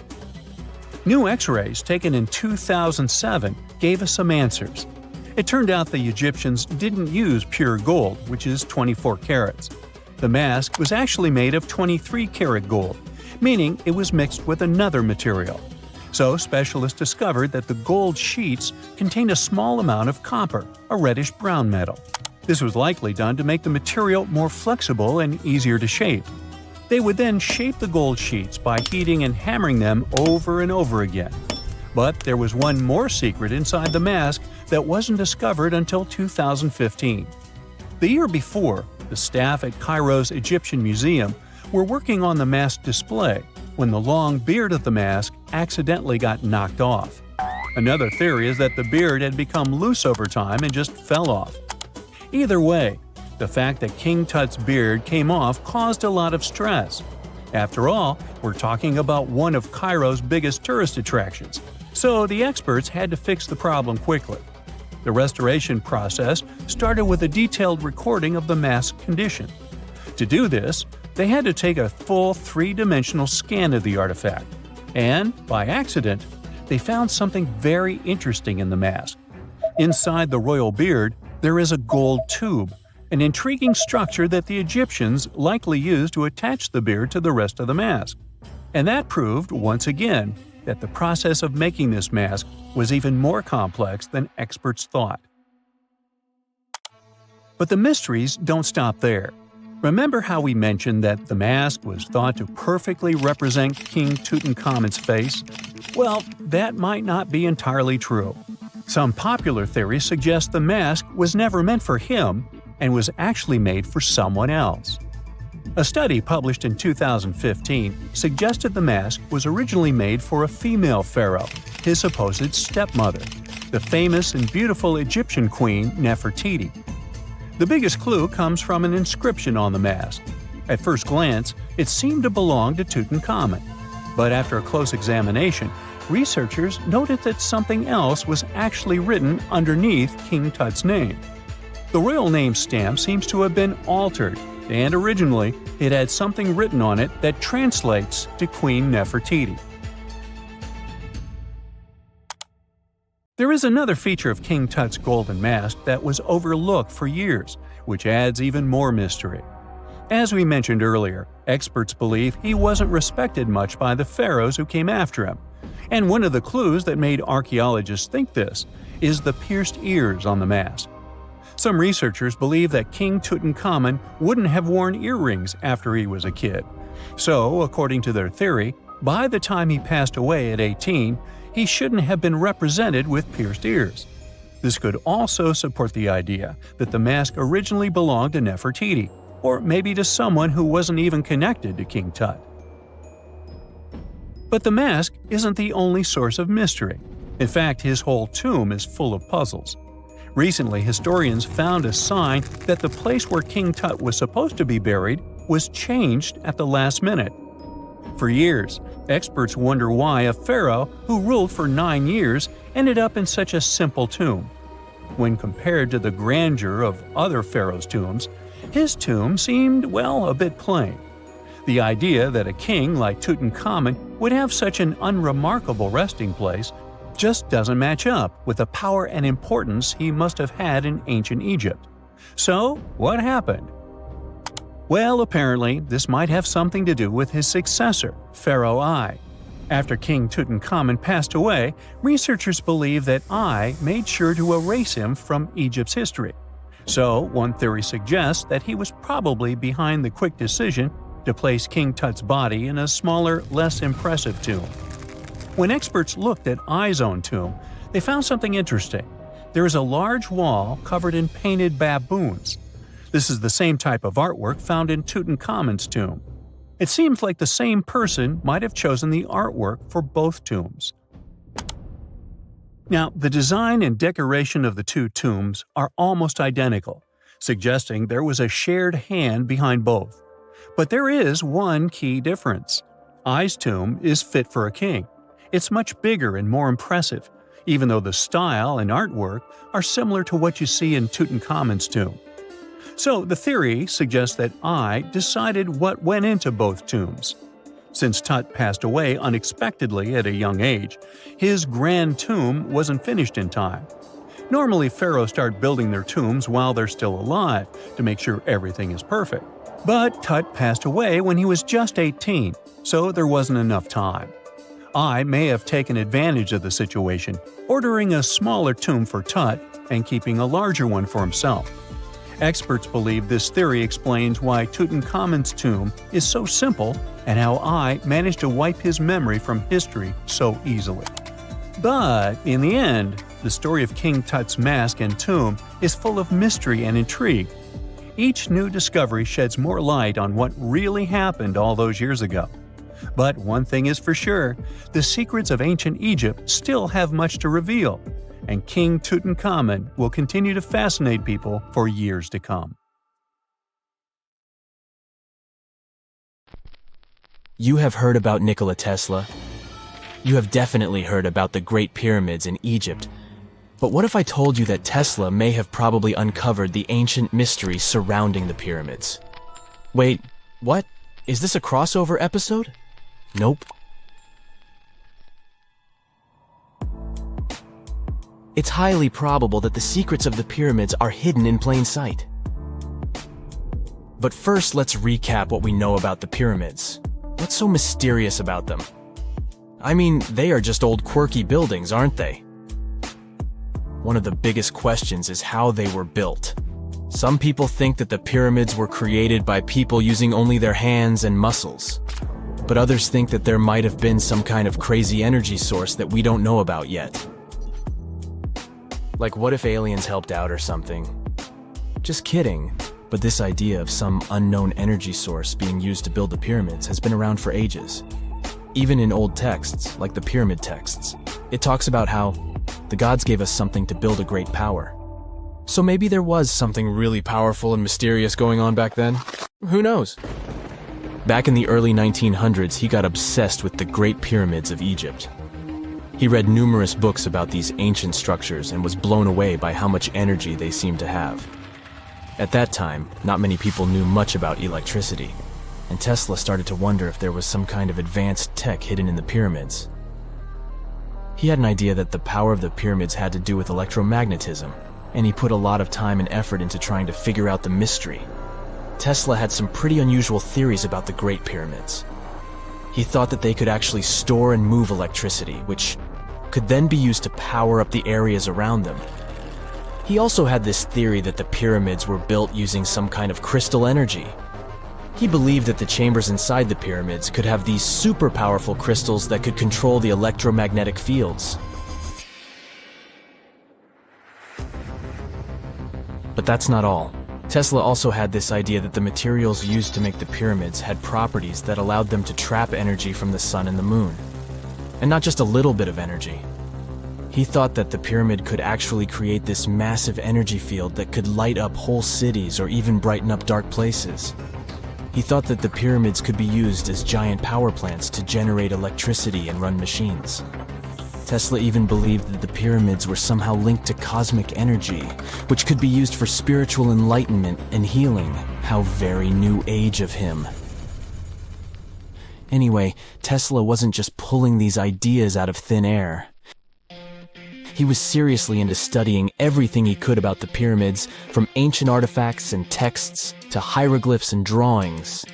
New X-rays taken in 2007 gave us some answers. It turned out the Egyptians didn't use pure gold, which is 24 carats. The mask was actually made of 23-karat gold, meaning it was mixed with another material. So specialists discovered that the gold sheets contained a small amount of copper, a reddish-brown metal. This was likely done to make the material more flexible and easier to shape. They would then shape the gold sheets by heating and hammering them over and over again. But there was one more secret inside the mask that wasn't discovered until 2015. The year before, the staff at Cairo's Egyptian Museum were working on the mask display when the long beard of the mask accidentally got knocked off. Another theory is that the beard had become loose over time and just fell off. Either way, the fact that King Tut's beard came off caused a lot of stress. After all, we're talking about one of Cairo's biggest tourist attractions, so the experts had to fix the problem quickly. The restoration process started with a detailed recording of the mask's condition. To do this, they had to take a full three-dimensional scan of the artifact. And, by accident, they found something very interesting in the mask. Inside the royal beard, there is a gold tube, an intriguing structure that the Egyptians likely used to attach the beard to the rest of the mask. And that proved, once again, that the process of making this mask was even more complex than experts thought. But the mysteries don't stop there. Remember how we mentioned that the mask was thought to perfectly represent King Tutankhamun's face? Well, that might not be entirely true. Some popular theories suggest the mask was never meant for him and was actually made for someone else. A study published in 2015 suggested the mask was originally made for a female pharaoh, his supposed stepmother, the famous and beautiful Egyptian queen Nefertiti. The biggest clue comes from an inscription on the mask. At first glance, it seemed to belong to Tutankhamun, but after a close examination, researchers noted that something else was actually written underneath King Tut's name. The royal name stamp seems to have been altered, and originally it had something written on it that translates to Queen Nefertiti. There is another feature of King Tut's golden mask that was overlooked for years, which adds even more mystery. As we mentioned earlier, experts believe he wasn't respected much by the pharaohs who came after him. And one of the clues that made archaeologists think this is the pierced ears on the mask. Some researchers believe that King Tutankhamun wouldn't have worn earrings after he was a kid. So, according to their theory, by the time he passed away at 18, he shouldn't have been represented with pierced ears. This could also support the idea that the mask originally belonged to Nefertiti, or maybe to someone who wasn't even connected to King Tut. But the mask isn't the only source of mystery. In fact, his whole tomb is full of puzzles. Recently, historians found a sign that the place where King Tut was supposed to be buried was changed at the last minute. For years, experts wonder why a pharaoh who ruled for 9 years ended up in such a simple tomb. When compared to the grandeur of other pharaohs' tombs, his tomb seemed, well, a bit plain. The idea that a king like Tutankhamun would have such an unremarkable resting place just doesn't match up with the power and importance he must have had in ancient Egypt. So, what happened? Well, apparently, this might have something to do with his successor, Pharaoh I. After King Tutankhamun passed away, researchers believe that I made sure to erase him from Egypt's history. So, one theory suggests that he was probably behind the quick decision to place King Tut's body in a smaller, less impressive tomb. When experts looked at I's own tomb, they found something interesting. There is a large wall covered in painted baboons. This is the same type of artwork found in Tutankhamun's tomb. It seems like the same person might have chosen the artwork for both tombs. Now, the design and decoration of the two tombs are almost identical, suggesting there was a shared hand behind both. But there is one key difference. I's tomb is fit for a king. It's much bigger and more impressive, even though the style and artwork are similar to what you see in Tutankhamun's tomb. So the theory suggests that I decided what went into both tombs. Since Tut passed away unexpectedly at a young age, his grand tomb wasn't finished in time. Normally, pharaohs start building their tombs while they're still alive to make sure everything is perfect. But Tut passed away when he was just 18, so there wasn't enough time. I may have taken advantage of the situation, ordering a smaller tomb for Tut and keeping a larger one for himself. Experts believe this theory explains why Tutankhamun's tomb is so simple and how I managed to wipe his memory from history so easily. But in the end, the story of King Tut's mask and tomb is full of mystery and intrigue. Each new discovery sheds more light on what really happened all those years ago. But one thing is for sure, the secrets of ancient Egypt still have much to reveal, and King Tutankhamun will continue to fascinate people for years to come. You have heard about Nikola Tesla. You have definitely heard about the Great Pyramids in Egypt. But what if I told you that Tesla may have probably uncovered the ancient mystery surrounding the pyramids? Wait, what? Is this a crossover episode? Nope. It's highly probable that the secrets of the pyramids are hidden in plain sight. But first, let's recap what we know about the pyramids. What's so mysterious about them? I mean, they are just old quirky buildings, aren't they? One of the biggest questions is how they were built. Some people think that the pyramids were created by people using only their hands and muscles. But others think that there might have been some kind of crazy energy source that we don't know about yet. Like, what if aliens helped out or something? Just kidding. But this idea of some unknown energy source being used to build the pyramids has been around for ages. Even in old texts, like the pyramid texts, it talks about how the gods gave us something to build a great power. So maybe there was something really powerful and mysterious going on back then? Who knows? Back in the early 1900s, he got obsessed with the Great Pyramids of Egypt. He read numerous books about these ancient structures and was blown away by how much energy they seemed to have. At that time, not many people knew much about electricity, and Tesla started to wonder if there was some kind of advanced tech hidden in the pyramids. He had an idea that the power of the pyramids had to do with electromagnetism, and he put a lot of time and effort into trying to figure out the mystery. Tesla had some pretty unusual theories about the Great Pyramids. He thought that they could actually store and move electricity, which could then be used to power up the areas around them. He also had this theory that the pyramids were built using some kind of crystal energy. He believed that the chambers inside the pyramids could have these super powerful crystals that could control the electromagnetic fields. But that's not all. Tesla also had this idea that the materials used to make the pyramids had properties that allowed them to trap energy from the sun and the moon. And not just a little bit of energy. He thought that the pyramid could actually create this massive energy field that could light up whole cities or even brighten up dark places. He thought that the pyramids could be used as giant power plants to generate electricity and run machines. Tesla even believed that the pyramids were somehow linked to cosmic energy, which could be used for spiritual enlightenment and healing. How very new age of him. Anyway, Tesla wasn't just pulling these ideas out of thin air. He was seriously into studying everything he could about the pyramids, from ancient artifacts and texts to hieroglyphs and drawings.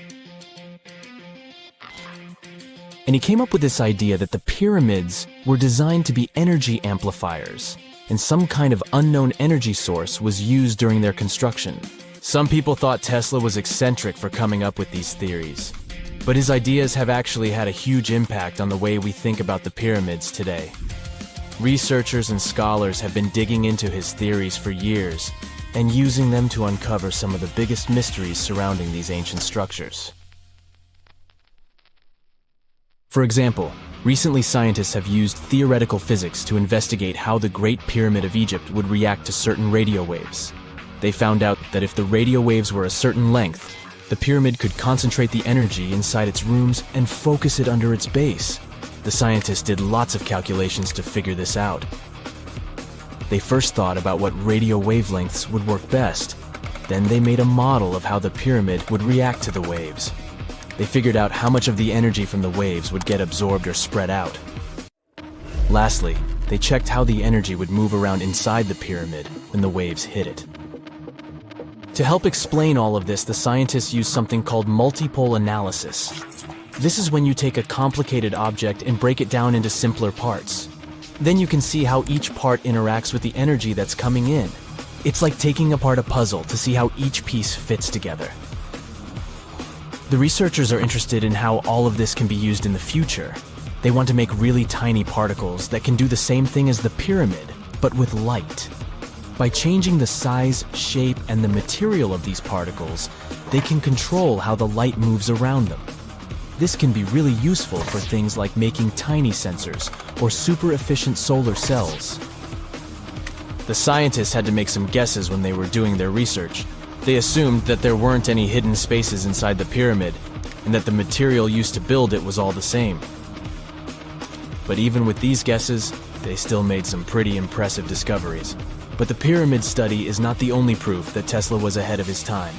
And he came up with this idea that the pyramids were designed to be energy amplifiers, and some kind of unknown energy source was used during their construction. Some people thought Tesla was eccentric for coming up with these theories, but his ideas have actually had a huge impact on the way we think about the pyramids today. Researchers and scholars have been digging into his theories for years and using them to uncover some of the biggest mysteries surrounding these ancient structures. For example, recently scientists have used theoretical physics to investigate how the Great Pyramid of Egypt would react to certain radio waves. They found out that if the radio waves were a certain length, the pyramid could concentrate the energy inside its rooms and focus it under its base. The scientists did lots of calculations to figure this out. They first thought about what radio wavelengths would work best. Then they made a model of how the pyramid would react to the waves. They figured out how much of the energy from the waves would get absorbed or spread out. Lastly, they checked how the energy would move around inside the pyramid when the waves hit it. To help explain all of this, the scientists used something called multipole analysis. This is when you take a complicated object and break it down into simpler parts. Then you can see how each part interacts with the energy that's coming in. It's like taking apart a puzzle to see how each piece fits together. The researchers are interested in how all of this can be used in the future. They want to make really tiny particles that can do the same thing as the pyramid, but with light. By changing the size, shape, and the material of these particles, they can control how the light moves around them. This can be really useful for things like making tiny sensors or super efficient solar cells. The scientists had to make some guesses when they were doing their research. They assumed that there weren't any hidden spaces inside the pyramid, and that the material used to build it was all the same. But even with these guesses, they still made some pretty impressive discoveries. But the pyramid study is not the only proof that Tesla was ahead of his time.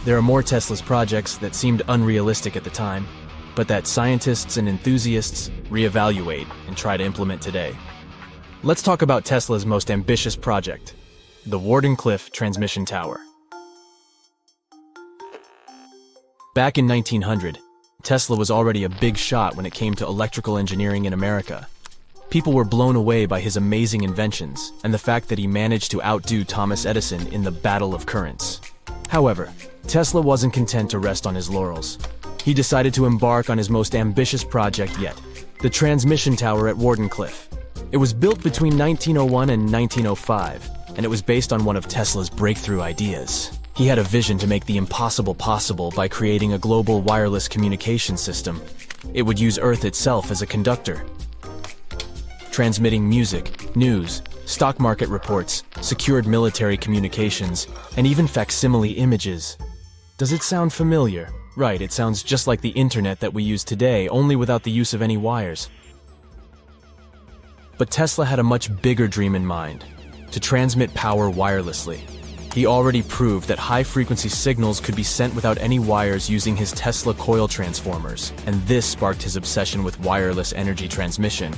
There are more Tesla's projects that seemed unrealistic at the time, but that scientists and enthusiasts reevaluate and try to implement today. Let's talk about Tesla's most ambitious project, the Wardenclyffe Transmission Tower. Back in 1900, Tesla was already a big shot when it came to electrical engineering in America. People were blown away by his amazing inventions and the fact that he managed to outdo Thomas Edison in the Battle of Currents. However, Tesla wasn't content to rest on his laurels. He decided to embark on his most ambitious project yet, the transmission tower at Wardenclyffe. It was built between 1901 and 1905, and it was based on one of Tesla's breakthrough ideas. He had a vision to make the impossible possible by creating a global wireless communication system. It would use Earth itself as a conductor, transmitting music, news, stock market reports, secured military communications, and even facsimile images. Does it sound familiar? Right, it sounds just like the internet that we use today, only without the use of any wires. But Tesla had a much bigger dream in mind, to transmit power wirelessly. He already proved that high-frequency signals could be sent without any wires using his Tesla coil transformers, and this sparked his obsession with wireless energy transmission.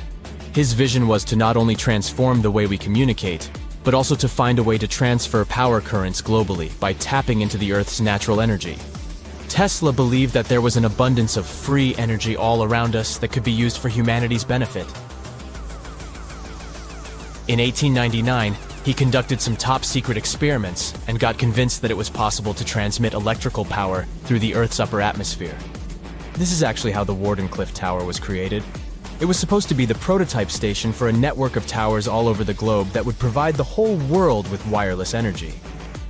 His vision was to not only transform the way we communicate, but also to find a way to transfer power currents globally by tapping into the Earth's natural energy. Tesla believed that there was an abundance of free energy all around us that could be used for humanity's benefit. In 1899, he conducted some top-secret experiments and got convinced that it was possible to transmit electrical power through the Earth's upper atmosphere. This is actually how the Wardenclyffe Tower was created. It was supposed to be the prototype station for a network of towers all over the globe that would provide the whole world with wireless energy.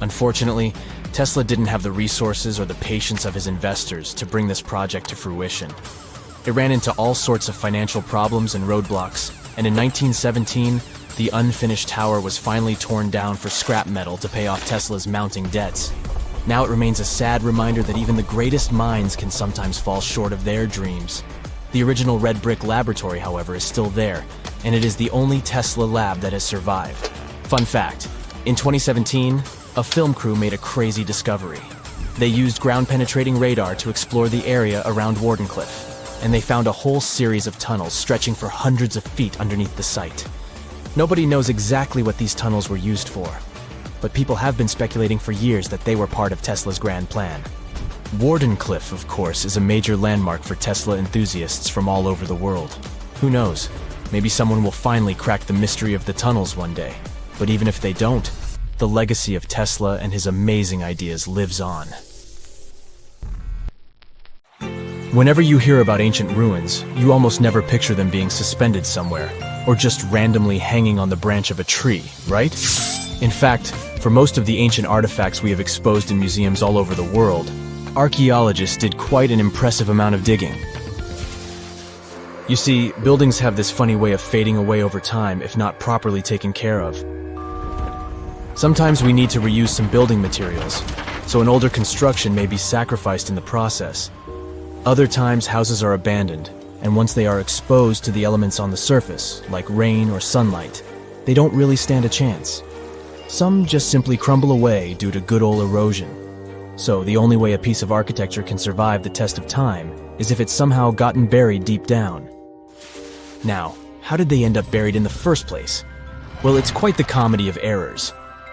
Unfortunately, Tesla didn't have the resources or the patience of his investors to bring this project to fruition. It ran into all sorts of financial problems and roadblocks, and in 1917, the unfinished tower was finally torn down for scrap metal to pay off Tesla's mounting debts. Now it remains a sad reminder that even the greatest minds can sometimes fall short of their dreams. The original red brick laboratory, however, is still there, and it is the only Tesla lab that has survived. Fun fact, in 2017, a film crew made a crazy discovery. They used ground-penetrating radar to explore the area around Wardenclyffe, and they found a whole series of tunnels stretching for hundreds of feet underneath the site. Nobody knows exactly what these tunnels were used for, but people have been speculating for years that they were part of Tesla's grand plan. Wardenclyffe, of course, is a major landmark for Tesla enthusiasts from all over the world. Who knows? Maybe someone will finally crack the mystery of the tunnels one day. But even if they don't, the legacy of Tesla and his amazing ideas lives on. Whenever you hear about ancient ruins, you almost never picture them being suspended somewhere, or just randomly hanging on the branch of a tree, right? In fact, for most of the ancient artifacts we have exposed in museums all over the world, archaeologists did quite an impressive amount of digging. You see, buildings have this funny way of fading away over time if not properly taken care of. Sometimes we need to reuse some building materials, so an older construction may be sacrificed in the process. Other times, houses are abandoned, and once they are exposed to the elements on the surface, like rain or sunlight, they don't really stand a chance. Some just simply crumble away due to good old erosion. So the only way a piece of architecture can survive the test of time is if it's somehow gotten buried deep down. Now, how did they end up buried in the first place? Well, it's quite the comedy of errors.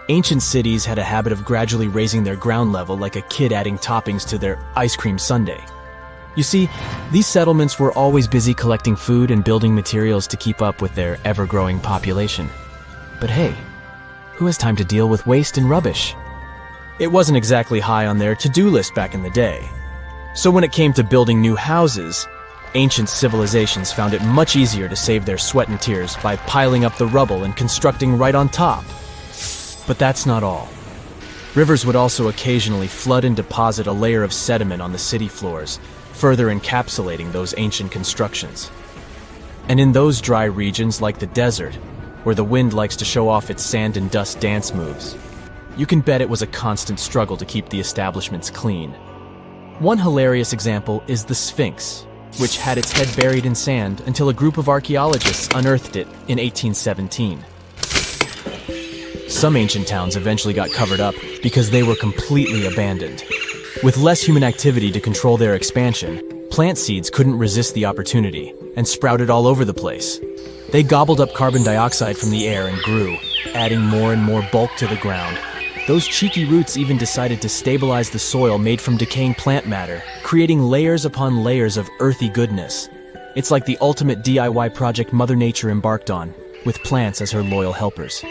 Ancient cities had a habit of gradually raising their ground level like a kid adding toppings to their ice cream sundae. You see, these settlements were always busy collecting food and building materials to keep up with their ever-growing population. But hey, who has time to deal with waste and rubbish? It wasn't exactly high on their to-do list back in the day. So when it came to building new houses, ancient civilizations found it much easier to save their sweat and tears by piling up the rubble and constructing right on top. But that's not all. Rivers would also occasionally flood and deposit a layer of sediment on the city floors, further encapsulating those ancient constructions. And in those dry regions like the desert, where the wind likes to show off its sand and dust dance moves, you can bet it was a constant struggle to keep the establishments clean. One hilarious example is the Sphinx, which had its head buried in sand until a group of archaeologists unearthed it in 1817. Some ancient towns eventually got covered up because they were completely abandoned. With less human activity to control their expansion, plant seeds couldn't resist the opportunity and sprouted all over the place. They gobbled up carbon dioxide from the air and grew, adding more and more bulk to the ground. Those cheeky roots even decided to stabilize the soil made from decaying plant matter, creating layers upon layers of earthy goodness. It's like the ultimate DIY project Mother Nature embarked on, with plants as her loyal helpers.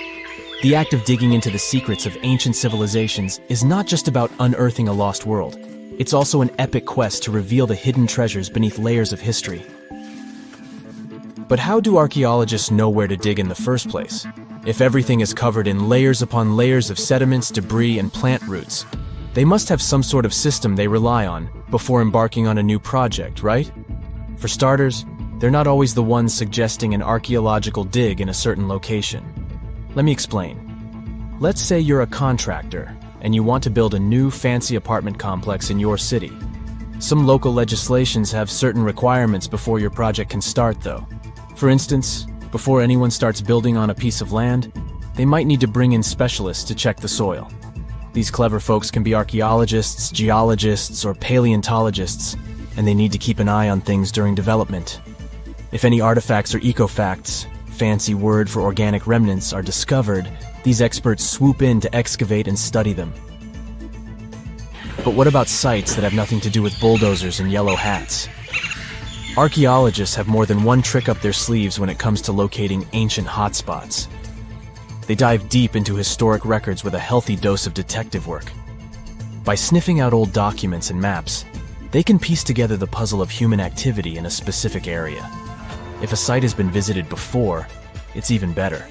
The act of digging into the secrets of ancient civilizations is not just about unearthing a lost world. It's also an epic quest to reveal the hidden treasures beneath layers of history. But how do archaeologists know where to dig in the first place? If everything is covered in layers upon layers of sediments, debris, and plant roots, they must have some sort of system they rely on before embarking on a new project, right? For starters, they're not always the ones suggesting an archaeological dig in a certain location. Let me explain. Let's say you're a contractor and you want to build a new fancy apartment complex in your city. Some local legislations have certain requirements before your project can start, though. For instance, before anyone starts building on a piece of land, they might need to bring in specialists to check the soil. These clever folks can be archaeologists, geologists, or paleontologists, and they need to keep an eye on things during development. If any artifacts or ecofacts, fancy word for organic remnants, are discovered, these experts swoop in to excavate and study them. But what about sites that have nothing to do with bulldozers and yellow hats? Archaeologists have more than one trick up their sleeves when it comes to locating ancient hotspots. They dive deep into historic records with a healthy dose of detective work. By sniffing out old documents and maps, they can piece together the puzzle of human activity in a specific area. If a site has been visited before, it's even better.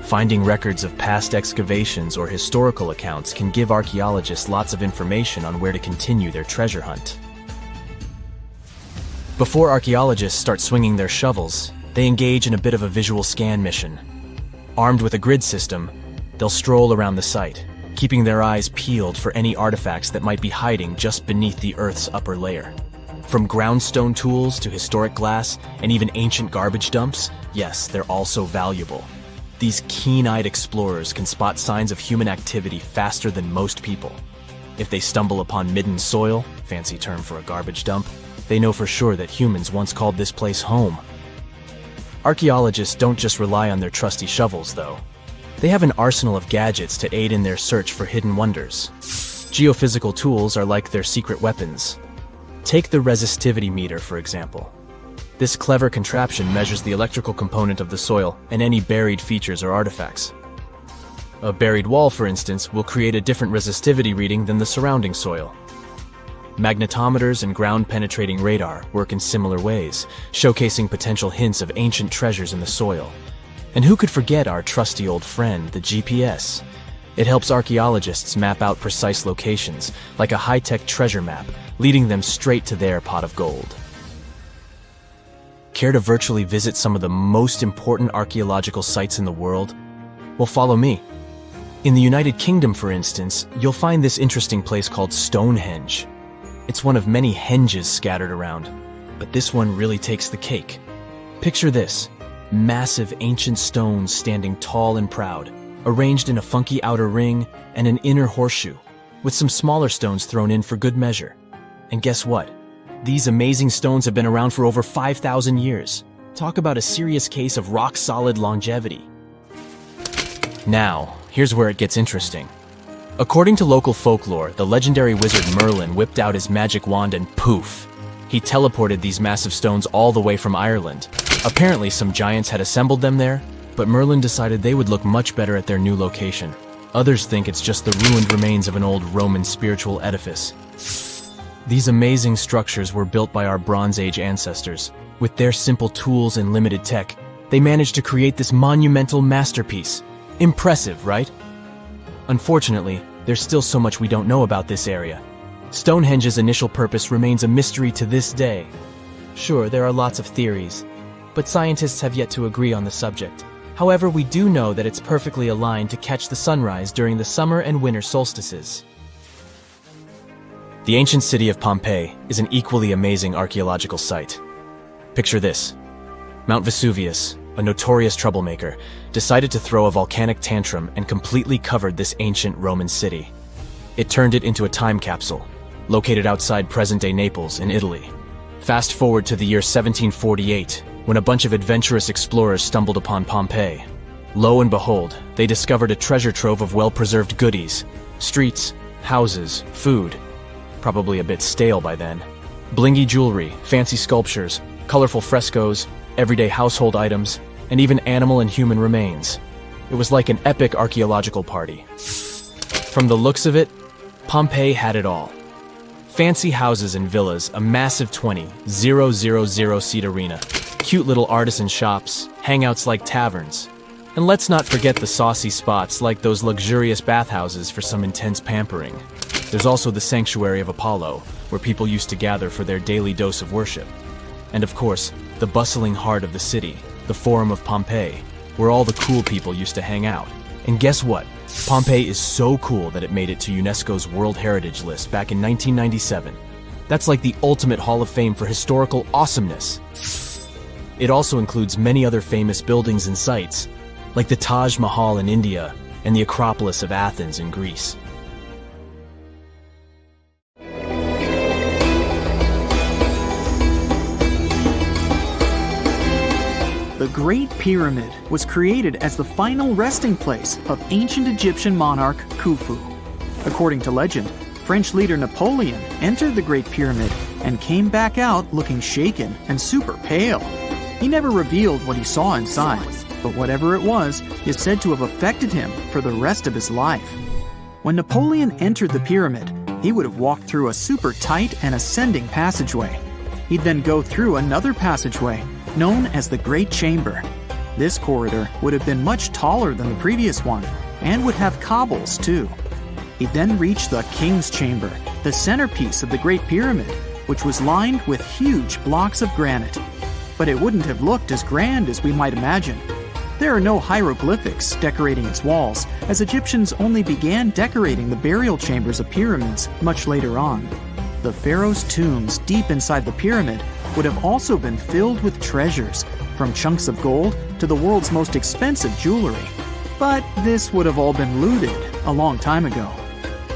Finding records of past excavations or historical accounts can give archaeologists lots of information on where to continue their treasure hunt. Before archaeologists start swinging their shovels, they engage in a bit of a visual scan mission. Armed with a grid system, they'll stroll around the site, keeping their eyes peeled for any artifacts that might be hiding just beneath the Earth's upper layer. From groundstone tools to historic glass and even ancient garbage dumps, yes, they're also valuable. These keen-eyed explorers can spot signs of human activity faster than most people. If they stumble upon midden soil, fancy term for a garbage dump, they know for sure that humans once called this place home. Archaeologists don't just rely on their trusty shovels, though. They have an arsenal of gadgets to aid in their search for hidden wonders. Geophysical tools are like their secret weapons. Take the resistivity meter, for example. This clever contraption measures the electrical component of the soil and any buried features or artifacts. A buried wall, for instance, will create a different resistivity reading than the surrounding soil. Magnetometers and ground-penetrating radar work in similar ways, showcasing potential hints of ancient treasures in the soil. And who could forget our trusty old friend, the GPS? It helps archaeologists map out precise locations, like a high-tech treasure map, leading them straight to their pot of gold. Care to virtually visit some of the most important archaeological sites in the world? Well, follow me. In the United Kingdom, for instance, you'll find this interesting place called Stonehenge. It's one of many henges scattered around, but this one really takes the cake. Picture this: massive ancient stones standing tall and proud, arranged in a funky outer ring and an inner horseshoe, with some smaller stones thrown in for good measure. And guess what? These amazing stones have been around for over 5,000 years. Talk about a serious case of rock-solid longevity. Now, here's where it gets interesting. According to local folklore, the legendary wizard Merlin whipped out his magic wand and poof! He teleported these massive stones all the way from Ireland. Apparently, some giants had assembled them there, but Merlin decided they would look much better at their new location. Others think it's just the ruined remains of an old Roman spiritual edifice. These amazing structures were built by our Bronze Age ancestors. With their simple tools and limited tech, they managed to create this monumental masterpiece. Impressive, right? Unfortunately, there's still so much we don't know about this area. Stonehenge's initial purpose remains a mystery to this day. Sure, there are lots of theories, but scientists have yet to agree on the subject. However, we do know that it's perfectly aligned to catch the sunrise during the summer and winter solstices. The ancient city of Pompeii is an equally amazing archaeological site. Picture this: Mount Vesuvius, a notorious troublemaker, decided to throw a volcanic tantrum and completely covered this ancient Roman city. It turned it into a time capsule, located outside present-day Naples in Italy. Fast forward to the year 1748, when a bunch of adventurous explorers stumbled upon Pompeii. Lo and behold, they discovered a treasure trove of well-preserved goodies: streets, houses, food. Probably a bit stale by then. Blingy jewelry, fancy sculptures, colorful frescoes, everyday household items, and even animal and human remains. It was like an epic archaeological party. From the looks of it, Pompeii had it all. Fancy houses and villas, a massive 20,000-seat arena, cute little artisan shops, hangouts like taverns. And let's not forget the saucy spots like those luxurious bathhouses for some intense pampering. There's also the sanctuary of Apollo, where people used to gather for their daily dose of worship. And of course, the bustling heart of the city, the Forum of Pompeii, where all the cool people used to hang out. And guess what? Pompeii is so cool that it made it to UNESCO's World Heritage List back in 1997. That's like the ultimate Hall of Fame for historical awesomeness. It also includes many other famous buildings and sites, like the Taj Mahal in India and the Acropolis of Athens in Greece. The Great Pyramid was created as the final resting place of ancient Egyptian monarch Khufu. According to legend, French leader Napoleon entered the Great Pyramid and came back out looking shaken and super pale. He never revealed what he saw inside, but whatever it was is said to have affected him for the rest of his life. When Napoleon entered the pyramid, he would have walked through a super tight and ascending passageway. He'd then go through another passageway, known as the Great Chamber. This corridor would have been much taller than the previous one, and would have cobbles too. He then reached the King's Chamber, the centerpiece of the Great Pyramid, which was lined with huge blocks of granite. But it wouldn't have looked as grand as we might imagine. There are no hieroglyphics decorating its walls, as Egyptians only began decorating the burial chambers of pyramids much later on. The pharaohs' tombs deep inside the pyramid would have also been filled with treasures, from chunks of gold to the world's most expensive jewelry. But this would have all been looted a long time ago.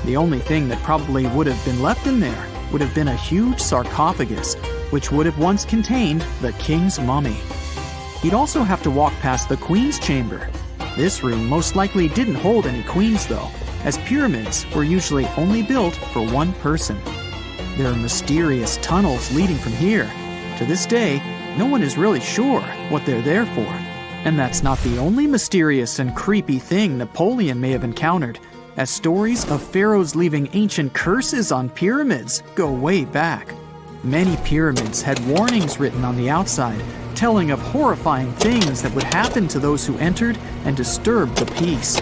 The only thing that probably would have been left in there would have been a huge sarcophagus, which would have once contained the king's mummy. He'd also have to walk past the queen's chamber. This room most likely didn't hold any queens though, as pyramids were usually only built for one person. There are mysterious tunnels leading from here. To this day, no one is really sure what they're there for. And that's not the only mysterious and creepy thing Napoleon may have encountered, as stories of pharaohs leaving ancient curses on pyramids go way back. Many pyramids had warnings written on the outside, telling of horrifying things that would happen to those who entered and disturbed the peace.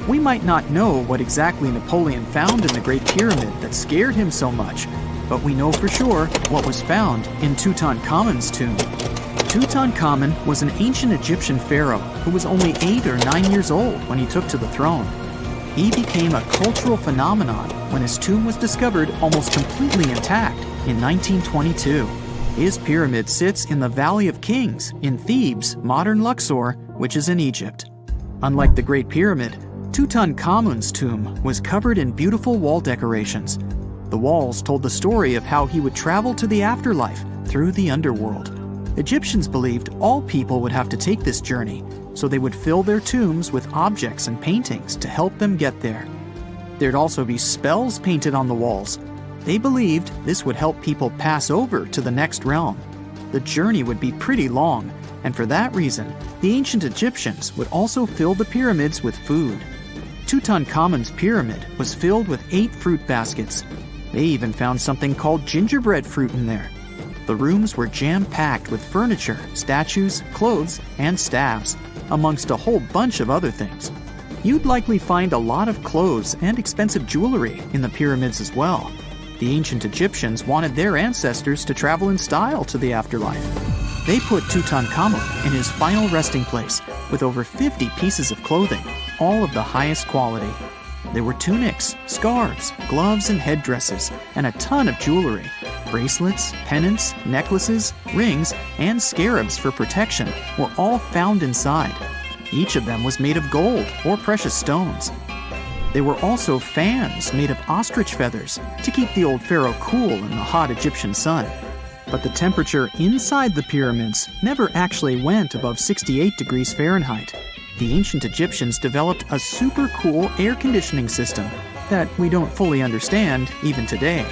We might not know what exactly Napoleon found in the Great Pyramid that scared him so much, but we know for sure what was found in Tutankhamun's tomb. Tutankhamun was an ancient Egyptian pharaoh who was only 8 or 9 years old when he took to the throne. He became a cultural phenomenon when his tomb was discovered almost completely intact in 1922. His pyramid sits in the Valley of Kings in Thebes, modern Luxor, which is in Egypt. Unlike the Great Pyramid, Tutankhamun's tomb was covered in beautiful wall decorations. The walls told the story of how he would travel to the afterlife through the underworld. Egyptians believed all people would have to take this journey, so they would fill their tombs with objects and paintings to help them get there. There'd also be spells painted on the walls. They believed this would help people pass over to the next realm. The journey would be pretty long, and for that reason, the ancient Egyptians would also fill the pyramids with food. Tutankhamun's pyramid was filled with 8 fruit baskets. They even found something called gingerbread fruit in there. The rooms were jam-packed with furniture, statues, clothes, and staffs, amongst a whole bunch of other things. You'd likely find a lot of clothes and expensive jewelry in the pyramids as well. The ancient Egyptians wanted their ancestors to travel in style to the afterlife. They put Tutankhamun in his final resting place with over 50 pieces of clothing, all of the highest quality. There were tunics, scarves, gloves, and headdresses, and a ton of jewelry. Bracelets, pendants, necklaces, rings, and scarabs for protection were all found inside. Each of them was made of gold or precious stones. There were also fans made of ostrich feathers to keep the old pharaoh cool in the hot Egyptian sun. But the temperature inside the pyramids never actually went above 68 degrees Fahrenheit. The ancient Egyptians developed a super cool air conditioning system that we don't fully understand even today.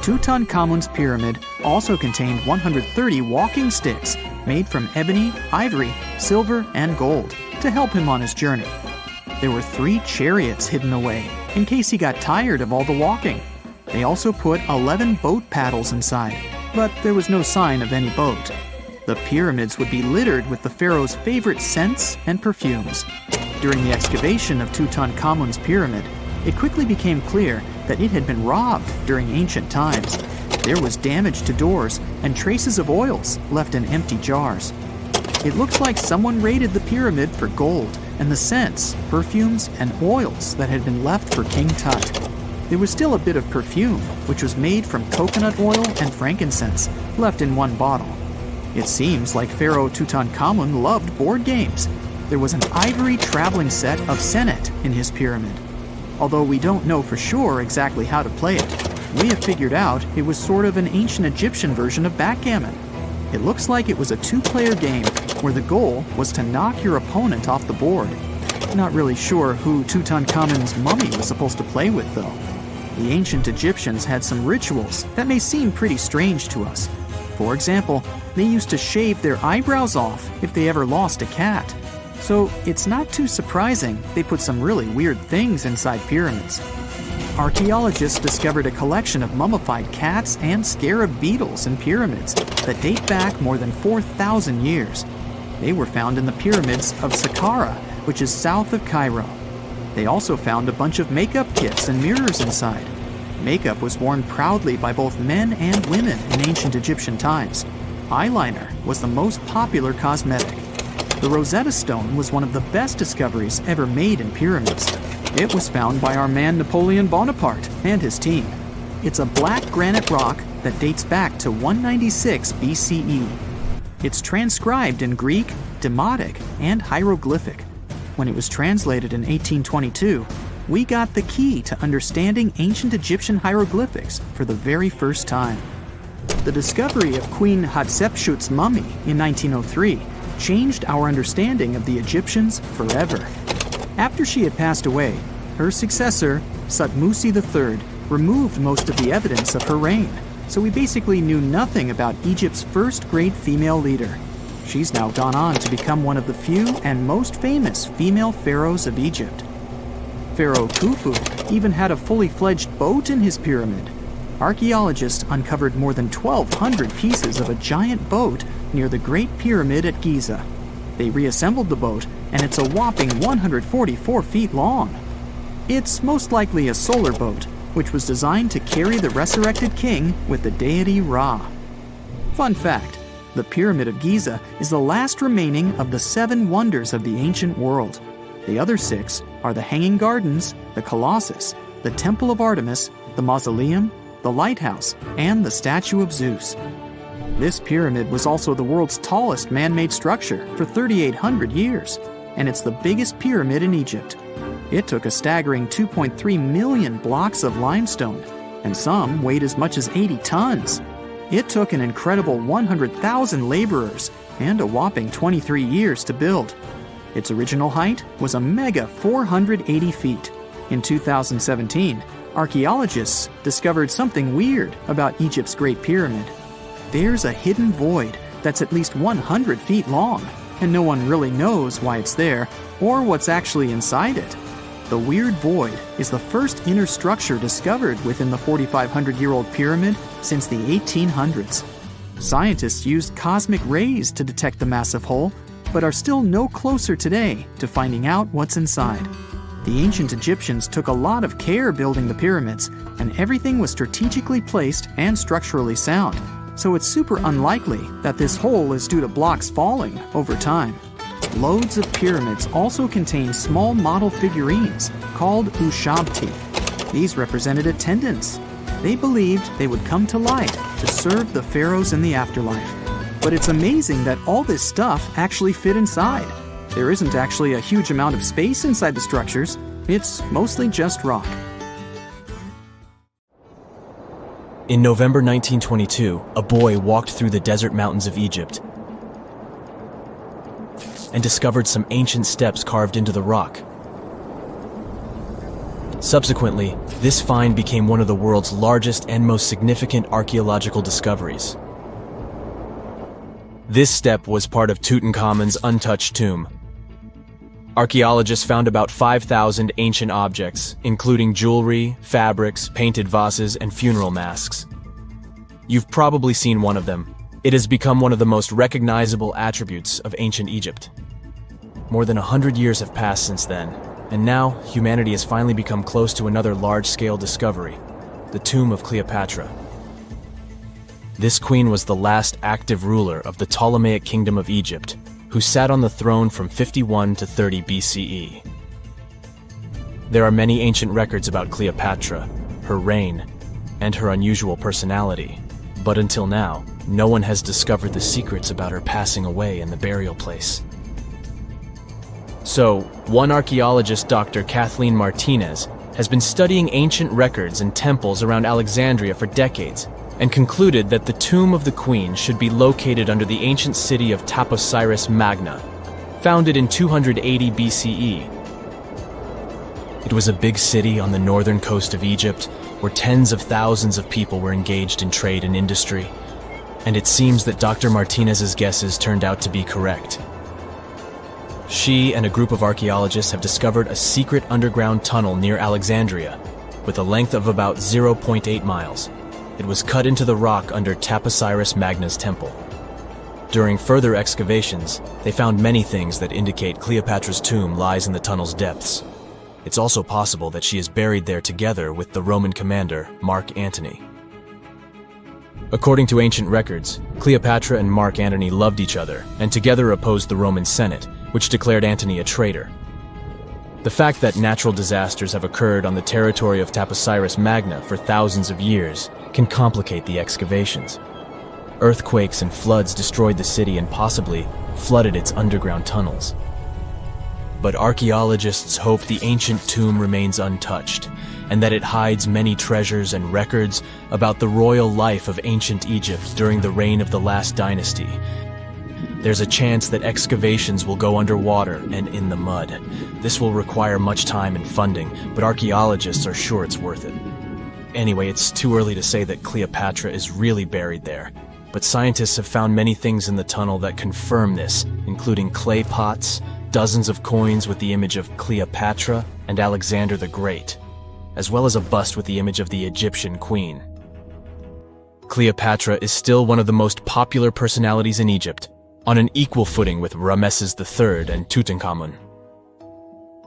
Tutankhamun's pyramid also contained 130 walking sticks made from ebony, ivory, silver, and gold to help him on his journey. There were 3 chariots hidden away in case he got tired of all the walking. They also put 11 boat paddles inside, but there was no sign of any boat. The pyramids would be littered with the pharaoh's favorite scents and perfumes. During the excavation of Tutankhamun's pyramid, it quickly became clear that it had been robbed during ancient times. There was damage to doors and traces of oils left in empty jars. It looks like someone raided the pyramid for gold and the scents, perfumes, and oils that had been left for King Tut. There was still a bit of perfume, which was made from coconut oil and frankincense, left in one bottle. It seems like Pharaoh Tutankhamun loved board games. There was an ivory traveling set of senet in his pyramid. Although we don't know for sure exactly how to play it, we have figured out it was sort of an ancient Egyptian version of backgammon. It looks like it was a 2-player game where the goal was to knock your opponent off the board. Not really sure who Tutankhamun's mummy was supposed to play with, though. The ancient Egyptians had some rituals that may seem pretty strange to us. For example, they used to shave their eyebrows off if they ever lost a cat. So it's not too surprising they put some really weird things inside pyramids. Archaeologists discovered a collection of mummified cats and scarab beetles in pyramids that date back more than 4,000 years. They were found in the pyramids of Saqqara, which is south of Cairo. They also found a bunch of makeup kits and mirrors inside. Makeup was worn proudly by both men and women in ancient Egyptian times. Eyeliner was the most popular cosmetic. The Rosetta Stone was one of the best discoveries ever made in pyramids. It was found by our man Napoleon Bonaparte and his team. It's a black granite rock that dates back to 196 BCE. It's transcribed in Greek, Demotic, and hieroglyphic. When it was translated in 1822, we got the key to understanding ancient Egyptian hieroglyphics for the very first time. The discovery of Queen Hatshepsut's mummy in 1903 changed our understanding of the Egyptians forever. After she had passed away, her successor, Thutmose III, removed most of the evidence of her reign, so we basically knew nothing about Egypt's first great female leader. She's now gone on to become one of the few and most famous female pharaohs of Egypt. Pharaoh Khufu even had a fully fledged boat in his pyramid. Archaeologists uncovered more than 1,200 pieces of a giant boat near the Great Pyramid at Giza. They reassembled the boat, and it's a whopping 144 feet long. It's most likely a solar boat, which was designed to carry the resurrected king with the deity Ra. Fun fact, The Pyramid of Giza is the last remaining of the 7 wonders of the ancient world. The other 6 are the Hanging Gardens, the Colossus, the Temple of Artemis, the Mausoleum, the Lighthouse, and the Statue of Zeus. This pyramid was also the world's tallest man-made structure for 3,800 years, and it's the biggest pyramid in Egypt. It took a staggering 2.3 million blocks of limestone, and some weighed as much as 80 tons. It took an incredible 100,000 laborers and a whopping 23 years to build. Its original height was a mega 480 feet. In 2017, archaeologists discovered something weird about Egypt's Great Pyramid. There's a hidden void that's at least 100 feet long, and no one really knows why it's there or what's actually inside it. The weird void is the first inner structure discovered within the 4,500-year-old pyramid since the 1800s. Scientists used cosmic rays to detect the massive hole, but are still no closer today to finding out what's inside. The ancient Egyptians took a lot of care building the pyramids, and everything was strategically placed and structurally sound, so it's super unlikely that this hole is due to blocks falling over time. Loads of pyramids also contain small model figurines called ushabti. These represented attendants. They believed they would come to life to serve the pharaohs in the afterlife. But it's amazing that all this stuff actually fit inside. There isn't actually a huge amount of space inside the structures. It's mostly just rock. In November 1922, a boy walked through the desert mountains of Egypt and discovered some ancient steps carved into the rock. Subsequently, this find became one of the world's largest and most significant archaeological discoveries. This step was part of Tutankhamun's untouched tomb. Archaeologists found about 5,000 ancient objects, including jewelry, fabrics, painted vases, and funeral masks. You've probably seen one of them. It has become one of the most recognizable attributes of ancient Egypt. More than 100 years have passed since then, and now humanity has finally become close to another large-scale discovery, the tomb of Cleopatra. This queen was the last active ruler of the Ptolemaic Kingdom of Egypt, who sat on the throne from 51 to 30 BCE. There are many ancient records about Cleopatra, her reign, and her unusual personality, but until now, no one has discovered the secrets about her passing away in the burial place. So, one archaeologist, Dr. Kathleen Martinez, has been studying ancient records and temples around Alexandria for decades, and concluded that the tomb of the queen should be located under the ancient city of Taposiris Magna, founded in 280 BCE. It was a big city on the northern coast of Egypt, where tens of thousands of people were engaged in trade and industry, and it seems that Dr. Martinez's guesses turned out to be correct. She and a group of archaeologists have discovered a secret underground tunnel near Alexandria, with a length of about 0.8 miles. It was cut into the rock under Taposiris Magna's temple. During further excavations, they found many things that indicate Cleopatra's tomb lies in the tunnel's depths. It's also possible that she is buried there together with the Roman commander, Mark Antony. According to ancient records, Cleopatra and Mark Antony loved each other and together opposed the Roman Senate, which declared Antony a traitor. The fact that natural disasters have occurred on the territory of Taposiris Magna for thousands of years can complicate the excavations. Earthquakes and floods destroyed the city and possibly flooded its underground tunnels. But archaeologists hope the ancient tomb remains untouched, and that it hides many treasures and records about the royal life of ancient Egypt during the reign of the last dynasty. There's a chance that excavations will go underwater and in the mud. This will require much time and funding, but archaeologists are sure it's worth it. Anyway, it's too early to say that Cleopatra is really buried there, but scientists have found many things in the tunnel that confirm this, including clay pots, dozens of coins with the image of Cleopatra and Alexander the Great, as well as a bust with the image of the Egyptian queen. Cleopatra is still one of the most popular personalities in Egypt, on an equal footing with Ramesses III and Tutankhamun.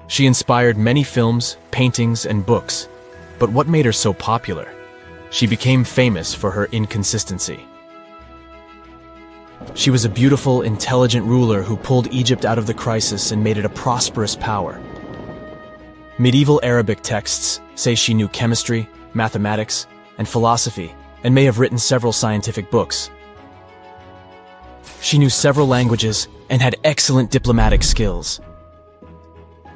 She inspired many films, paintings, and books, but what made her so popular? She became famous for her inconsistency. She was a beautiful, intelligent ruler who pulled Egypt out of the crisis and made it a prosperous power. Medieval Arabic texts say she knew chemistry, mathematics, and philosophy, and may have written several scientific books. She knew several languages and had excellent diplomatic skills.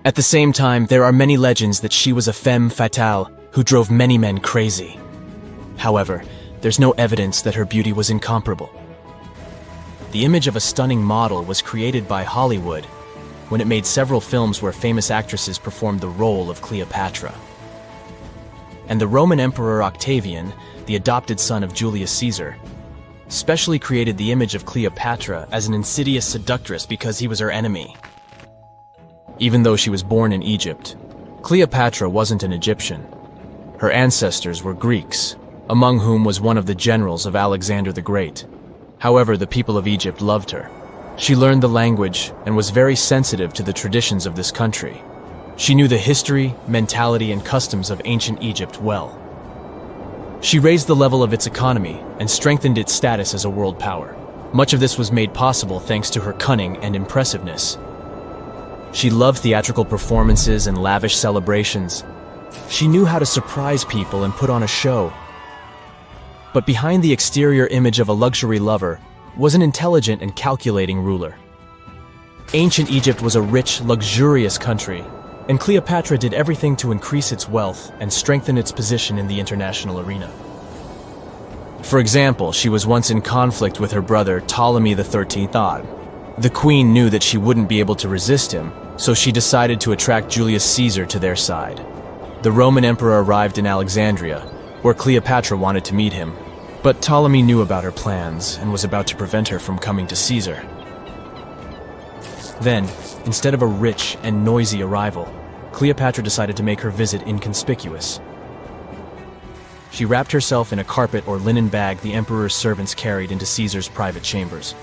At the same time, there are many legends that she was a femme fatale who drove many men crazy. However, there's no evidence that her beauty was incomparable. The image of a stunning model was created by Hollywood when it made several films where famous actresses performed the role of Cleopatra. And the Roman Emperor Octavian, the adopted son of Julius Caesar, specially created the image of Cleopatra as an insidious seductress because he was her enemy. Even though she was born in Egypt, Cleopatra wasn't an Egyptian. Her ancestors were Greeks, among whom was one of the generals of Alexander the Great. However, the people of Egypt loved her. She learned the language and was very sensitive to the traditions of this country. She knew the history, mentality, and customs of ancient Egypt well. She raised the level of its economy and strengthened its status as a world power. Much of this was made possible thanks to her cunning and impressiveness. She loved theatrical performances and lavish celebrations. She knew how to surprise people and put on a show. But behind the exterior image of a luxury lover was an intelligent and calculating ruler. Ancient Egypt was a rich, luxurious country, and Cleopatra did everything to increase its wealth and strengthen its position in the international arena. For example, she was once in conflict with her brother Ptolemy XIII. The queen knew that she wouldn't be able to resist him, so she decided to attract Julius Caesar to their side. The Roman emperor arrived in Alexandria, where Cleopatra wanted to meet him, but Ptolemy knew about her plans and was about to prevent her from coming to Caesar. Then, instead of a rich and noisy arrival, Cleopatra decided to make her visit inconspicuous. She wrapped herself in a carpet or linen bag the emperor's servants carried into Caesar's private chambers.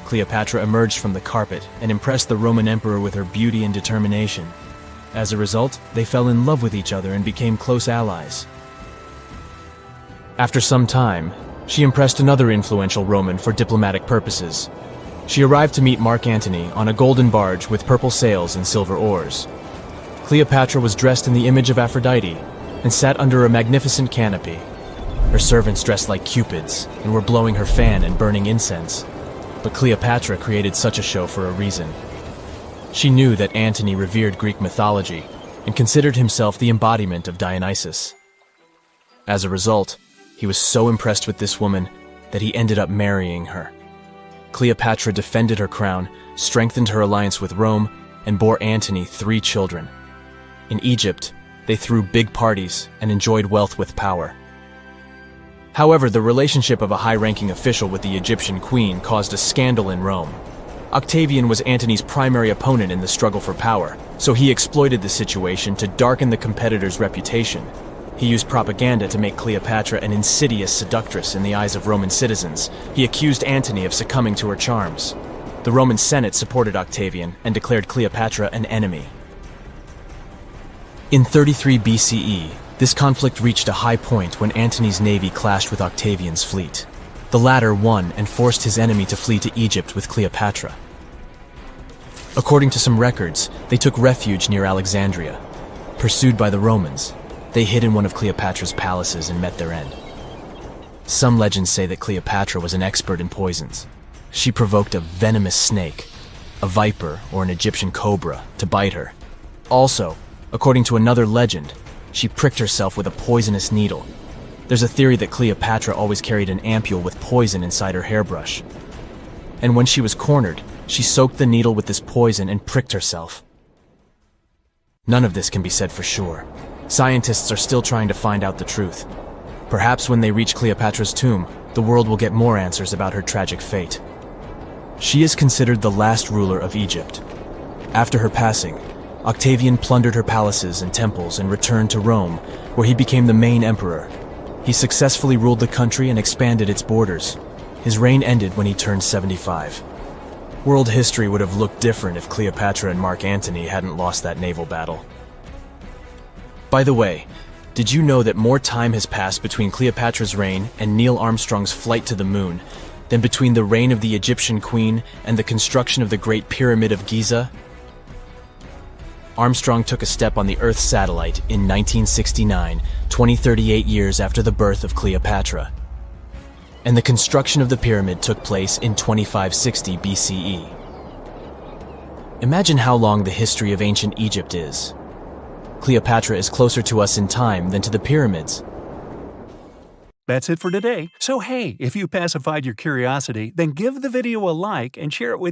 Cleopatra emerged from the carpet and impressed the Roman emperor with her beauty and determination. As a result, they fell in love with each other and became close allies. After some time, she impressed another influential Roman for diplomatic purposes. She arrived to meet Mark Antony on a golden barge with purple sails and silver oars. Cleopatra was dressed in the image of Aphrodite and sat under a magnificent canopy. Her servants dressed like cupids and were blowing her fan and burning incense. But Cleopatra created such a show for a reason. She knew that Antony revered Greek mythology and considered himself the embodiment of Dionysus. As a result, he was so impressed with this woman that he ended up marrying her. Cleopatra defended her crown, strengthened her alliance with Rome, and bore Antony 3 children. In Egypt, they threw big parties and enjoyed wealth with power. However, the relationship of a high-ranking official with the Egyptian queen caused a scandal in Rome. Octavian was Antony's primary opponent in the struggle for power, so he exploited the situation to darken the competitor's reputation. He used propaganda to make Cleopatra an insidious seductress in the eyes of Roman citizens. He accused Antony of succumbing to her charms. The Roman Senate supported Octavian and declared Cleopatra an enemy. In 33 BCE, this conflict reached a high point when Antony's navy clashed with Octavian's fleet. The latter won and forced his enemy to flee to Egypt with Cleopatra. According to some records, they took refuge near Alexandria. Pursued by the Romans, they hid in one of Cleopatra's palaces and met their end. Some legends say that Cleopatra was an expert in poisons. She provoked a venomous snake, a viper or an Egyptian cobra, to bite her. Also, according to another legend, she pricked herself with a poisonous needle. There's a theory that Cleopatra always carried an ampule with poison inside her hairbrush. And when she was cornered, she soaked the needle with this poison and pricked herself. None of this can be said for sure. Scientists are still trying to find out the truth. Perhaps when they reach Cleopatra's tomb, the world will get more answers about her tragic fate. She is considered the last ruler of Egypt. After her passing, Octavian plundered her palaces and temples and returned to Rome, where he became the main emperor. He successfully ruled the country and expanded its borders. His reign ended when he turned 75. World history would have looked different if Cleopatra and Mark Antony hadn't lost that naval battle. By the way, did you know that more time has passed between Cleopatra's reign and Neil Armstrong's flight to the moon Then between the reign of the Egyptian queen and the construction of the Great Pyramid of Giza, Armstrong took a step on the Earth's satellite in 1969, 38 years after the birth of Cleopatra. And the construction of the pyramid took place in 2560 BCE. Imagine how long the history of ancient Egypt is. Cleopatra is closer to us in time than to the pyramids. That's it for today. So hey, if you pacified your curiosity, then give the video a like and share it with